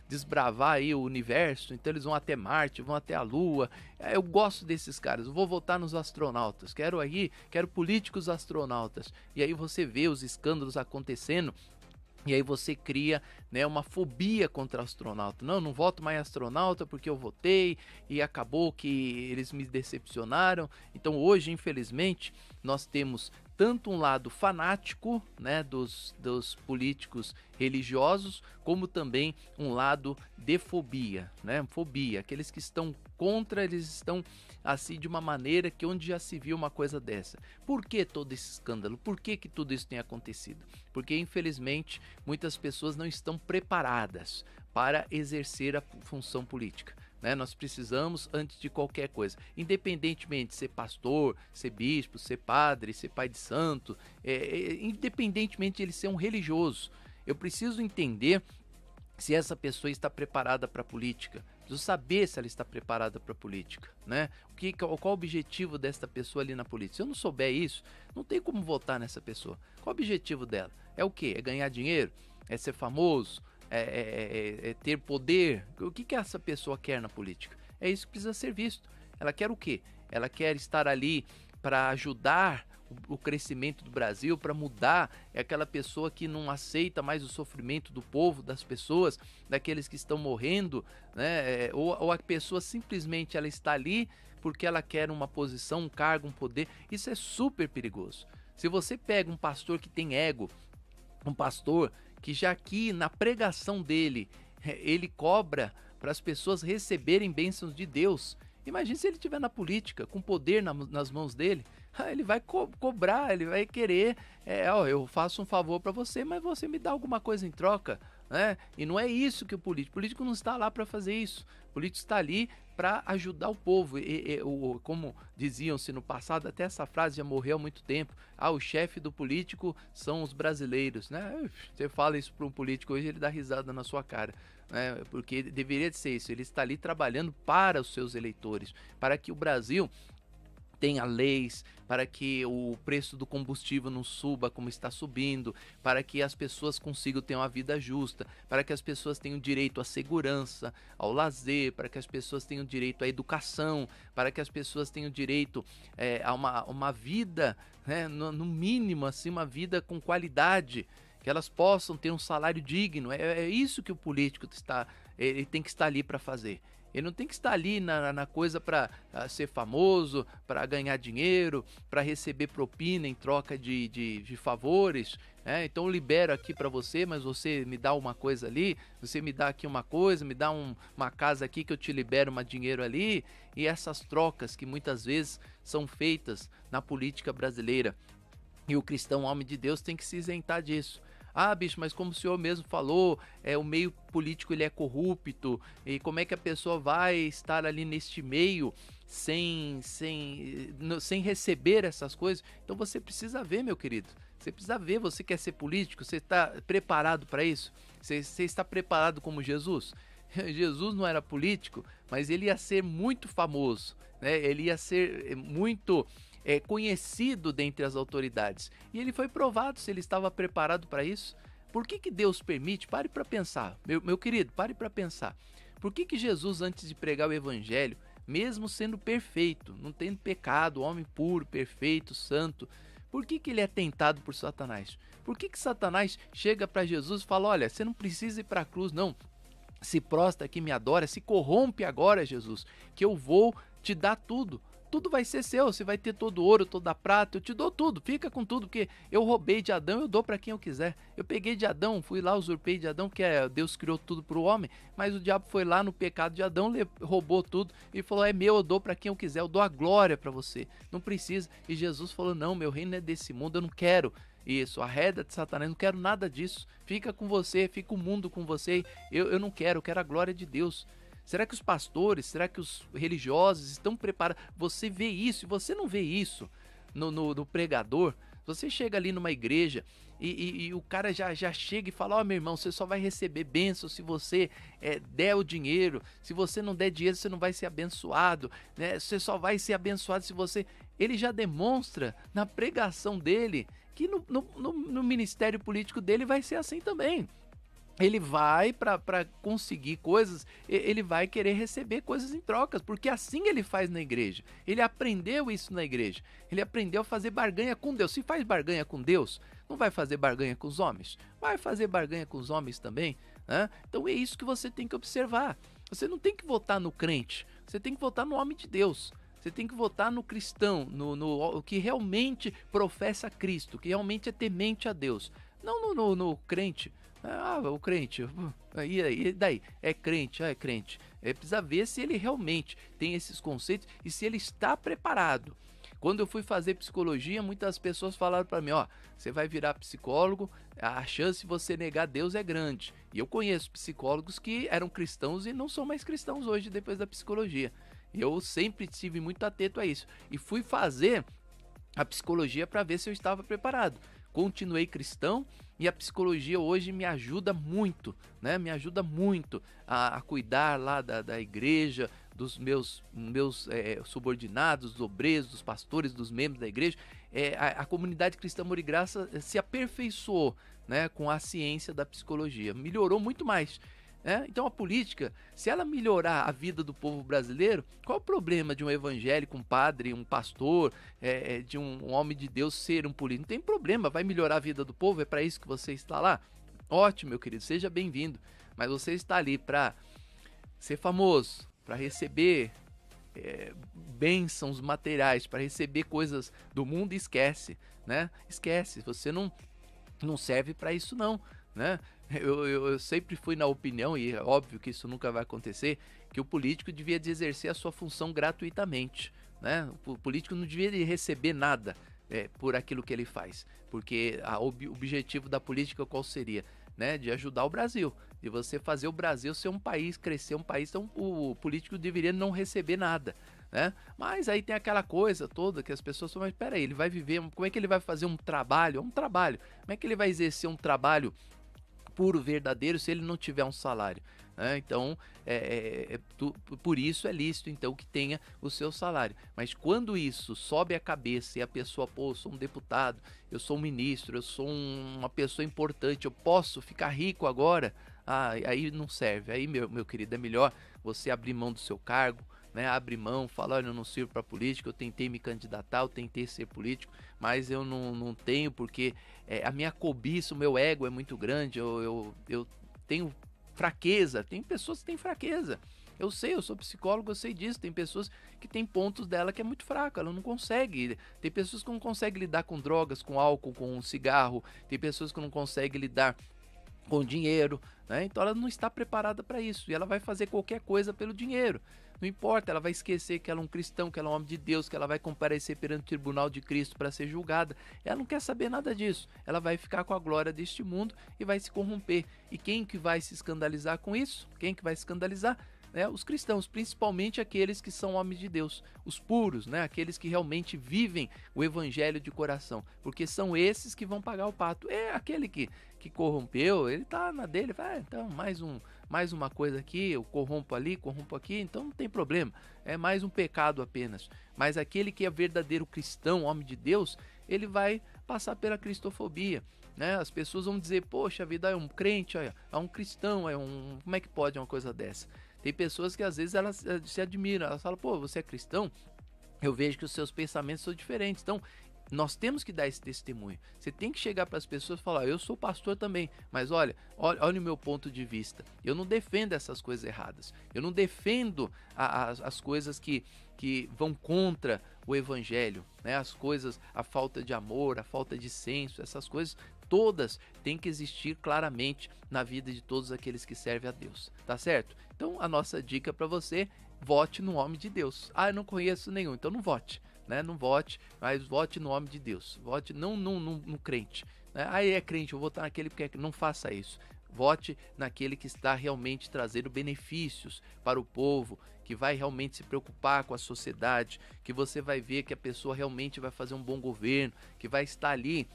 desbravar aí o universo, então eles vão até Marte, vão até a Lua. Eu gosto desses caras, eu vou votar nos astronautas, quero políticos astronautas. E aí você vê os escândalos acontecendo. E aí você cria, né, uma fobia contra astronauta. Não voto mais astronauta porque eu votei e acabou que eles me decepcionaram. Então hoje, infelizmente, nós temos tanto um lado fanático, né, dos políticos religiosos, como também um lado de fobia, né? Fobia, aqueles que estão contra, eles estão assim de uma maneira que onde já se viu uma coisa dessa. Por que todo esse escândalo? Por que tudo isso tem acontecido? Porque infelizmente muitas pessoas não estão preparadas para exercer a função política. Nós precisamos, antes de qualquer coisa, independentemente de ser pastor, ser bispo, ser padre, ser pai de santo, independentemente de ele ser um religioso, eu preciso entender se essa pessoa está preparada para a política. Preciso saber se ela está preparada para a política, né? Qual o objetivo desta pessoa ali na política? Se eu não souber isso, não tem como votar nessa pessoa. Qual o objetivo dela? É o quê? É ganhar dinheiro? É ser famoso? É ter poder? O que essa pessoa quer na política? É isso que precisa ser visto. Ela quer o quê? Ela quer estar ali para ajudar o crescimento do Brasil, para mudar. É aquela pessoa que não aceita mais o sofrimento do povo, das pessoas, daqueles que estão morrendo, né? Ou a pessoa simplesmente ela está ali porque ela quer uma posição, um cargo, um poder. Isso é super perigoso. Se você pega um pastor que tem ego, um pastor que já aqui na pregação dele, ele cobra para as pessoas receberem bênçãos de Deus. Imagine se ele estiver na política, com poder nas mãos dele. Ele vai cobrar, ele vai querer, eu faço um favor para você, mas você me dá alguma coisa em troca, né? E não é isso que o político não está lá para fazer isso. O político está ali para ajudar o povo. Como diziam-se no passado, até essa frase já morreu há muito tempo. O chefe do político são os brasileiros, né? Você fala isso para um político hoje, ele dá risada na sua cara. Porque deveria ser isso, ele está ali trabalhando para os seus eleitores, para que o Brasil tenha leis, para que o preço do combustível não suba como está subindo, para que as pessoas consigam ter uma vida justa, para que as pessoas tenham direito à segurança, ao lazer, para que as pessoas tenham direito à educação, para que as pessoas tenham direito a uma vida, né, no mínimo assim, uma vida com qualidade, que elas possam ter um salário digno. É isso que o político ele tem que estar ali para fazer. Ele não tem que estar ali na coisa para ser famoso, para ganhar dinheiro, para receber propina em troca de favores. Então eu libero aqui para você, mas você me dá uma coisa ali, você me dá aqui uma coisa, me dá uma casa aqui que eu te libero um dinheiro ali. E essas trocas que muitas vezes são feitas na política brasileira. E o cristão, homem de Deus, tem que se isentar disso. Bicho, mas como o senhor mesmo falou, o meio político ele é corrupto, e como é que a pessoa vai estar ali neste meio sem receber essas coisas? Então você precisa ver, meu querido, você precisa ver, você quer ser político, você está preparado para isso? Você está preparado como Jesus? Jesus não era político, mas ele ia ser muito famoso, né? Ele ia ser muito conhecido dentre as autoridades. E ele foi provado se ele estava preparado para isso. Por que Deus permite? Pare para pensar. Meu querido, pare para pensar. Por que Jesus, antes de pregar o evangelho, mesmo sendo perfeito, não tendo pecado, homem puro, perfeito, santo, por que ele é tentado por Satanás? Por que Satanás chega para Jesus e fala, olha, você não precisa ir para a cruz, não. se prostra aqui, me adora, se corrompe agora, Jesus, que eu vou te dar tudo. Tudo vai ser seu, você vai ter todo o ouro, toda a prata, eu te dou tudo, fica com tudo, porque eu roubei de Adão, eu dou para quem eu quiser. Eu peguei de Adão, fui lá, usurpei de Adão, que Deus criou tudo para o homem, mas o diabo foi lá no pecado de Adão, roubou tudo e falou, é meu, eu dou para quem eu quiser, eu dou a glória para você, não precisa. E Jesus falou, não, meu reino é desse mundo, eu não quero isso, arreda de Satanás, não quero nada disso, fica com você, fica o mundo com você, eu não quero, eu quero a glória de Deus. Será que os pastores, será que os religiosos estão preparados? Você vê isso e você não vê isso no pregador. Você chega ali numa igreja e o cara já chega e fala, ó, meu irmão, você só vai receber bênção se você der o dinheiro. Se você não der dinheiro, você não vai ser abençoado, né? Você só vai ser abençoado se você... Ele já demonstra na pregação dele que no ministério político dele vai ser assim também. Ele vai, para conseguir coisas, ele vai querer receber coisas em trocas, porque assim ele faz na igreja. Ele aprendeu isso na igreja. Ele aprendeu a fazer barganha com Deus. Se faz barganha com Deus, não vai fazer barganha com os homens? Vai fazer barganha com os homens também, né? Então é isso que você tem que observar. Você não tem que votar no crente, você tem que votar no homem de Deus. Você tem que votar no cristão, no que realmente professa Cristo, que realmente é temente a Deus. Não no crente. O crente, e daí? É crente, é crente. Precisa ver se ele realmente tem esses conceitos e se ele está preparado. Quando eu fui fazer psicologia, muitas pessoas falaram para mim, ó, você vai virar psicólogo, a chance de você negar Deus é grande. E eu conheço psicólogos que eram cristãos e não são mais cristãos hoje depois da psicologia. Eu sempre estive muito atento a isso. E fui fazer a psicologia para ver se eu estava preparado. Continuei cristão e a psicologia hoje me ajuda muito, né? Me ajuda muito a cuidar lá da igreja, dos meus subordinados, dos obreiros, dos pastores, dos membros da igreja. A comunidade cristã Amor e Graça se aperfeiçoou, né, com a ciência da psicologia. Melhorou muito mais. Então a política, se ela melhorar a vida do povo brasileiro, qual o problema de um evangélico, um padre, um pastor, de um homem de Deus ser um político? Não tem problema, vai melhorar a vida do povo, é para isso que você está lá? Ótimo, meu querido, seja bem-vindo. Mas você está ali para ser famoso, para receber bênçãos materiais, para receber coisas do mundo, esquece, né? Esquece, você não serve para isso não, né? Eu sempre fui na opinião, e é óbvio que isso nunca vai acontecer, que o político devia de exercer a sua função gratuitamente, né? O político não devia de receber nada por aquilo que ele faz, porque o objetivo da política qual seria? Né? De ajudar o Brasil, de você fazer o Brasil ser um país, crescer um país, então o político deveria não receber nada, né? Mas aí tem aquela coisa toda que as pessoas falam, mas peraí, ele vai viver, como é que ele vai fazer um trabalho? Como é que ele vai exercer um trabalho puro, verdadeiro, se ele não tiver um salário, né? Então, por isso é lícito, então, que tenha o seu salário. Mas quando isso sobe a cabeça e a pessoa, pô, eu sou um deputado, eu sou um ministro, eu sou uma pessoa importante, eu posso ficar rico agora, aí não serve. Aí, meu querido, é melhor você abrir mão do seu cargo, né? Abre mão, fala, olha, eu não sirvo para política, eu tentei me candidatar, eu tentei ser político, mas eu não tenho, porque a minha cobiça, o meu ego é muito grande, eu tenho fraqueza. Tem pessoas que têm fraqueza, eu sei, eu sou psicólogo, eu sei disso. Tem pessoas que têm pontos dela que é muito fraca, ela não consegue. Tem pessoas que não conseguem lidar com drogas, com álcool, com cigarro. Tem pessoas que não conseguem lidar com dinheiro, né? Então ela não está preparada para isso e ela vai fazer qualquer coisa pelo dinheiro. Não importa, ela vai esquecer que ela é um cristão, que ela é um homem de Deus, que ela vai comparecer perante o tribunal de Cristo para ser julgada. Ela não quer saber nada disso. Ela vai ficar com a glória deste mundo e vai se corromper. E quem que vai se escandalizar com isso? Quem que vai se escandalizar? Os cristãos, principalmente aqueles que são homens de Deus, os puros, né? Aqueles que realmente vivem o evangelho de coração, porque são esses que vão pagar o pato. Aquele que corrompeu, ele tá na dele, então mais uma coisa aqui, eu corrompo ali, corrompo aqui, então não tem problema, é mais um pecado apenas. Mas aquele que é verdadeiro cristão, homem de Deus, ele vai passar pela cristofobia, né? As pessoas vão dizer, poxa vida, é um crente, é um cristão, como é que pode uma coisa dessa? Tem pessoas que às vezes elas se admiram, elas falam, pô, você é cristão? Eu vejo que os seus pensamentos são diferentes. Então, nós temos que dar esse testemunho. Você tem que chegar para as pessoas e falar, eu sou pastor também, mas olha o meu ponto de vista. Eu não defendo essas coisas erradas. Eu não defendo as coisas que vão contra o evangelho, né? As coisas, a falta de amor, a falta de senso, essas coisas todas têm que existir claramente na vida de todos aqueles que servem a Deus, tá certo? Então a nossa dica para você, vote no homem de Deus. Eu não conheço nenhum, então não vote, né? Não vote, mas vote no homem de Deus. Vote não no crente, né? É crente, eu vou votar naquele porque não faça isso. Vote naquele que está realmente trazendo benefícios para o povo, que vai realmente se preocupar com a sociedade, que você vai ver que a pessoa realmente vai fazer um bom governo, que vai estar ali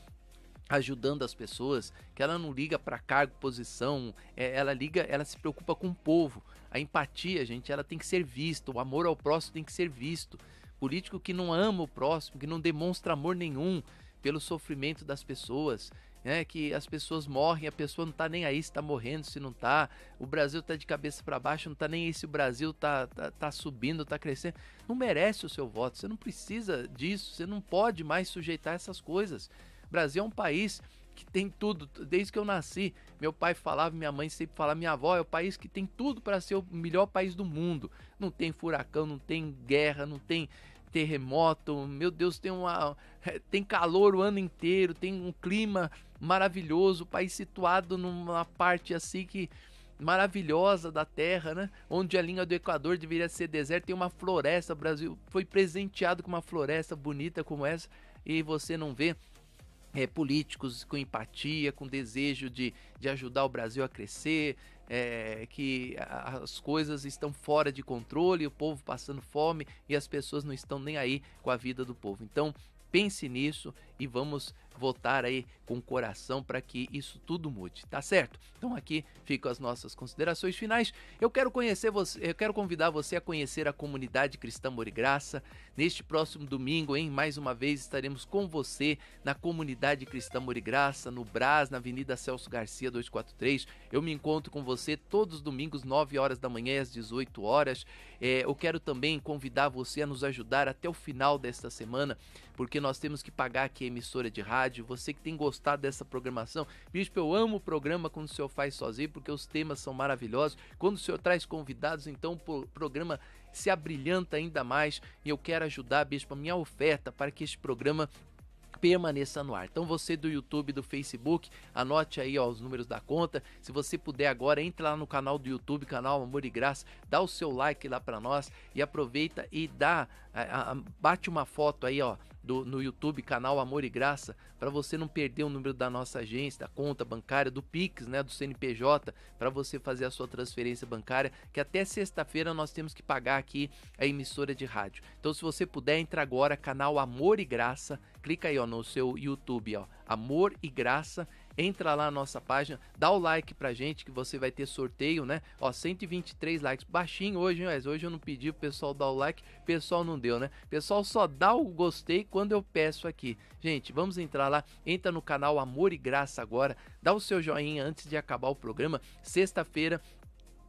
ajudando as pessoas, que ela não liga para cargo, posição, ela se preocupa com o povo. A empatia, gente, ela tem que ser vista, o amor ao próximo tem que ser visto. Político que não ama o próximo, que não demonstra amor nenhum pelo sofrimento das pessoas, né, que as pessoas morrem, a pessoa não tá nem aí se tá morrendo, se não tá, o Brasil tá de cabeça para baixo, não tá nem aí se o Brasil tá subindo, tá crescendo, não merece o seu voto, você não precisa disso, você não pode mais sujeitar essas coisas. O Brasil é um país que tem tudo, desde que eu nasci, meu pai falava, minha mãe sempre falava, minha avó, é o país que tem tudo para ser o melhor país do mundo, não tem furacão, não tem guerra, não tem terremoto, meu Deus, tem calor o ano inteiro, tem um clima maravilhoso, o país situado numa parte assim que maravilhosa da terra, né? Onde a linha do Equador deveria ser deserto, tem uma floresta, o Brasil foi presenteado com uma floresta bonita como essa, e você não vê políticos com empatia, com desejo de ajudar o Brasil a crescer, que as coisas estão fora de controle, o povo passando fome e as pessoas não estão nem aí com a vida do povo. Então pense nisso e vamos votar aí com o coração para que isso tudo mude, tá certo? Então aqui ficam as nossas considerações finais. Eu quero convidar você a conhecer a comunidade cristã Amor e Graça. Neste próximo domingo, mais uma vez estaremos com você na comunidade cristã Amor e Graça, no Brás, na Avenida Celso Garcia 243. Eu me encontro com você todos os domingos, 9 horas da manhã às 18 horas. Eu quero também convidar você a nos ajudar até o final desta semana, porque nós temos que pagar aqui a emissora de rádio. Você que tem gostado dessa programação, Bispo, eu amo o programa quando o senhor faz sozinho, porque os temas são maravilhosos. Quando o senhor traz convidados, então o programa se abrilhanta ainda mais, e eu quero ajudar, Bispo, a minha oferta para que este programa permaneça no ar. Então você do YouTube, do Facebook, anote aí os números da conta. Se você puder agora, entre lá no canal do YouTube, canal Amor e Graça, dá o seu like lá para nós e aproveita e bate uma foto aí no YouTube, canal Amor e Graça, para você não perder o número da nossa agência, da conta bancária, do Pix, né, do CNPJ, para você fazer a sua transferência bancária, que até sexta-feira nós temos que pagar aqui a emissora de rádio. Então se você puder, entra agora, canal Amor e Graça, clica aí no seu YouTube, Amor e Graça, entra lá na nossa página, dá o like pra gente que você vai ter sorteio, né? 123 likes, baixinho hoje, mas hoje eu não pedi pro pessoal dar o like, o pessoal não deu, né? O pessoal só dá o gostei quando eu peço aqui. Gente, vamos entrar lá, entra no canal Amor e Graça agora, dá o seu joinha antes de acabar o programa. Sexta-feira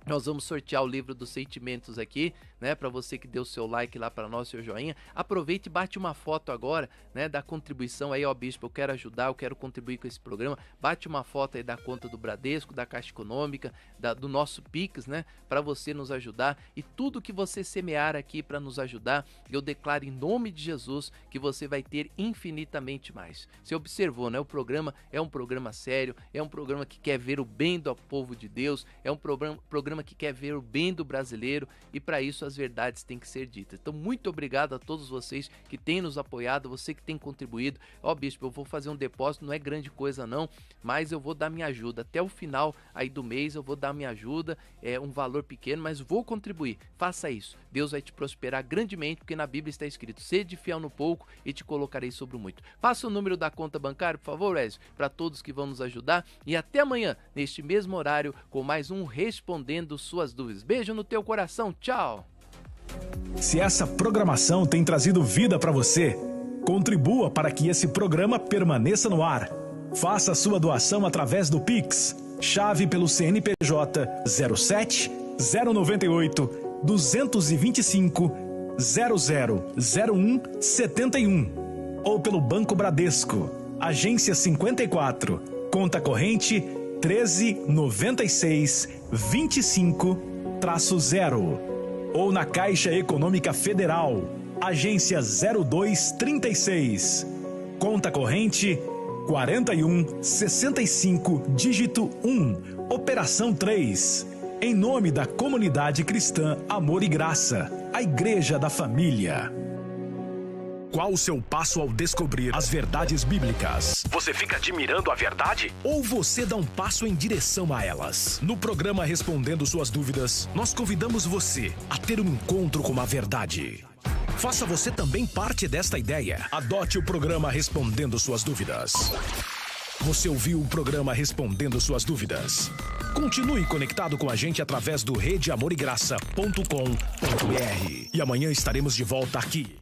nós vamos sortear o livro dos sentimentos aqui, né? Para você que deu seu like lá para nós, seu joinha. Aproveite e bate uma foto agora, né? Da contribuição aí, Bispo, eu quero ajudar, eu quero contribuir com esse programa. Bate uma foto aí da conta do Bradesco, da Caixa Econômica, do nosso Pix, né? Para você nos ajudar. E tudo que você semear aqui para nos ajudar, eu declaro em nome de Jesus que você vai ter infinitamente mais. Você observou, né? O programa é um programa sério, é um programa que quer ver o bem do povo de Deus, é um programa que quer ver o bem do brasileiro, e para isso as verdades têm que ser ditas. Então muito obrigado a todos vocês que têm nos apoiado, você que tem contribuído. Bispo, eu vou fazer um depósito, não é grande coisa não, mas eu vou dar minha ajuda até o final aí do mês, eu vou dar minha ajuda, é um valor pequeno, mas vou contribuir. Faça isso, Deus vai te prosperar grandemente, porque na Bíblia está escrito: sede fiel no pouco e te colocarei sobre o muito. Faça o número da conta bancária, por favor, Ezio, para todos que vão nos ajudar, e até amanhã neste mesmo horário com mais um Respondendo Suas Dúvidas. Beijo no teu coração, tchau! Se essa programação tem trazido vida para você, contribua para que esse programa permaneça no ar. Faça a sua doação através do Pix, chave pelo CNPJ 07 098 225 0001 71. ou pelo Banco Bradesco, agência 54, conta corrente 139625-0, ou na Caixa Econômica Federal, agência 0236, conta corrente 4165, dígito 1, operação 3, em nome da Comunidade Cristã Amor e Graça, a Igreja da Família. Qual o seu passo ao descobrir as verdades bíblicas? Você fica admirando a verdade? Ou você dá um passo em direção a elas? No programa Respondendo Suas Dúvidas, nós convidamos você a ter um encontro com a verdade. Faça você também parte desta ideia. Adote o programa Respondendo Suas Dúvidas. Você ouviu o programa Respondendo Suas Dúvidas? Continue conectado com a gente através do redeamorigraça.com.br. E amanhã estaremos de volta aqui.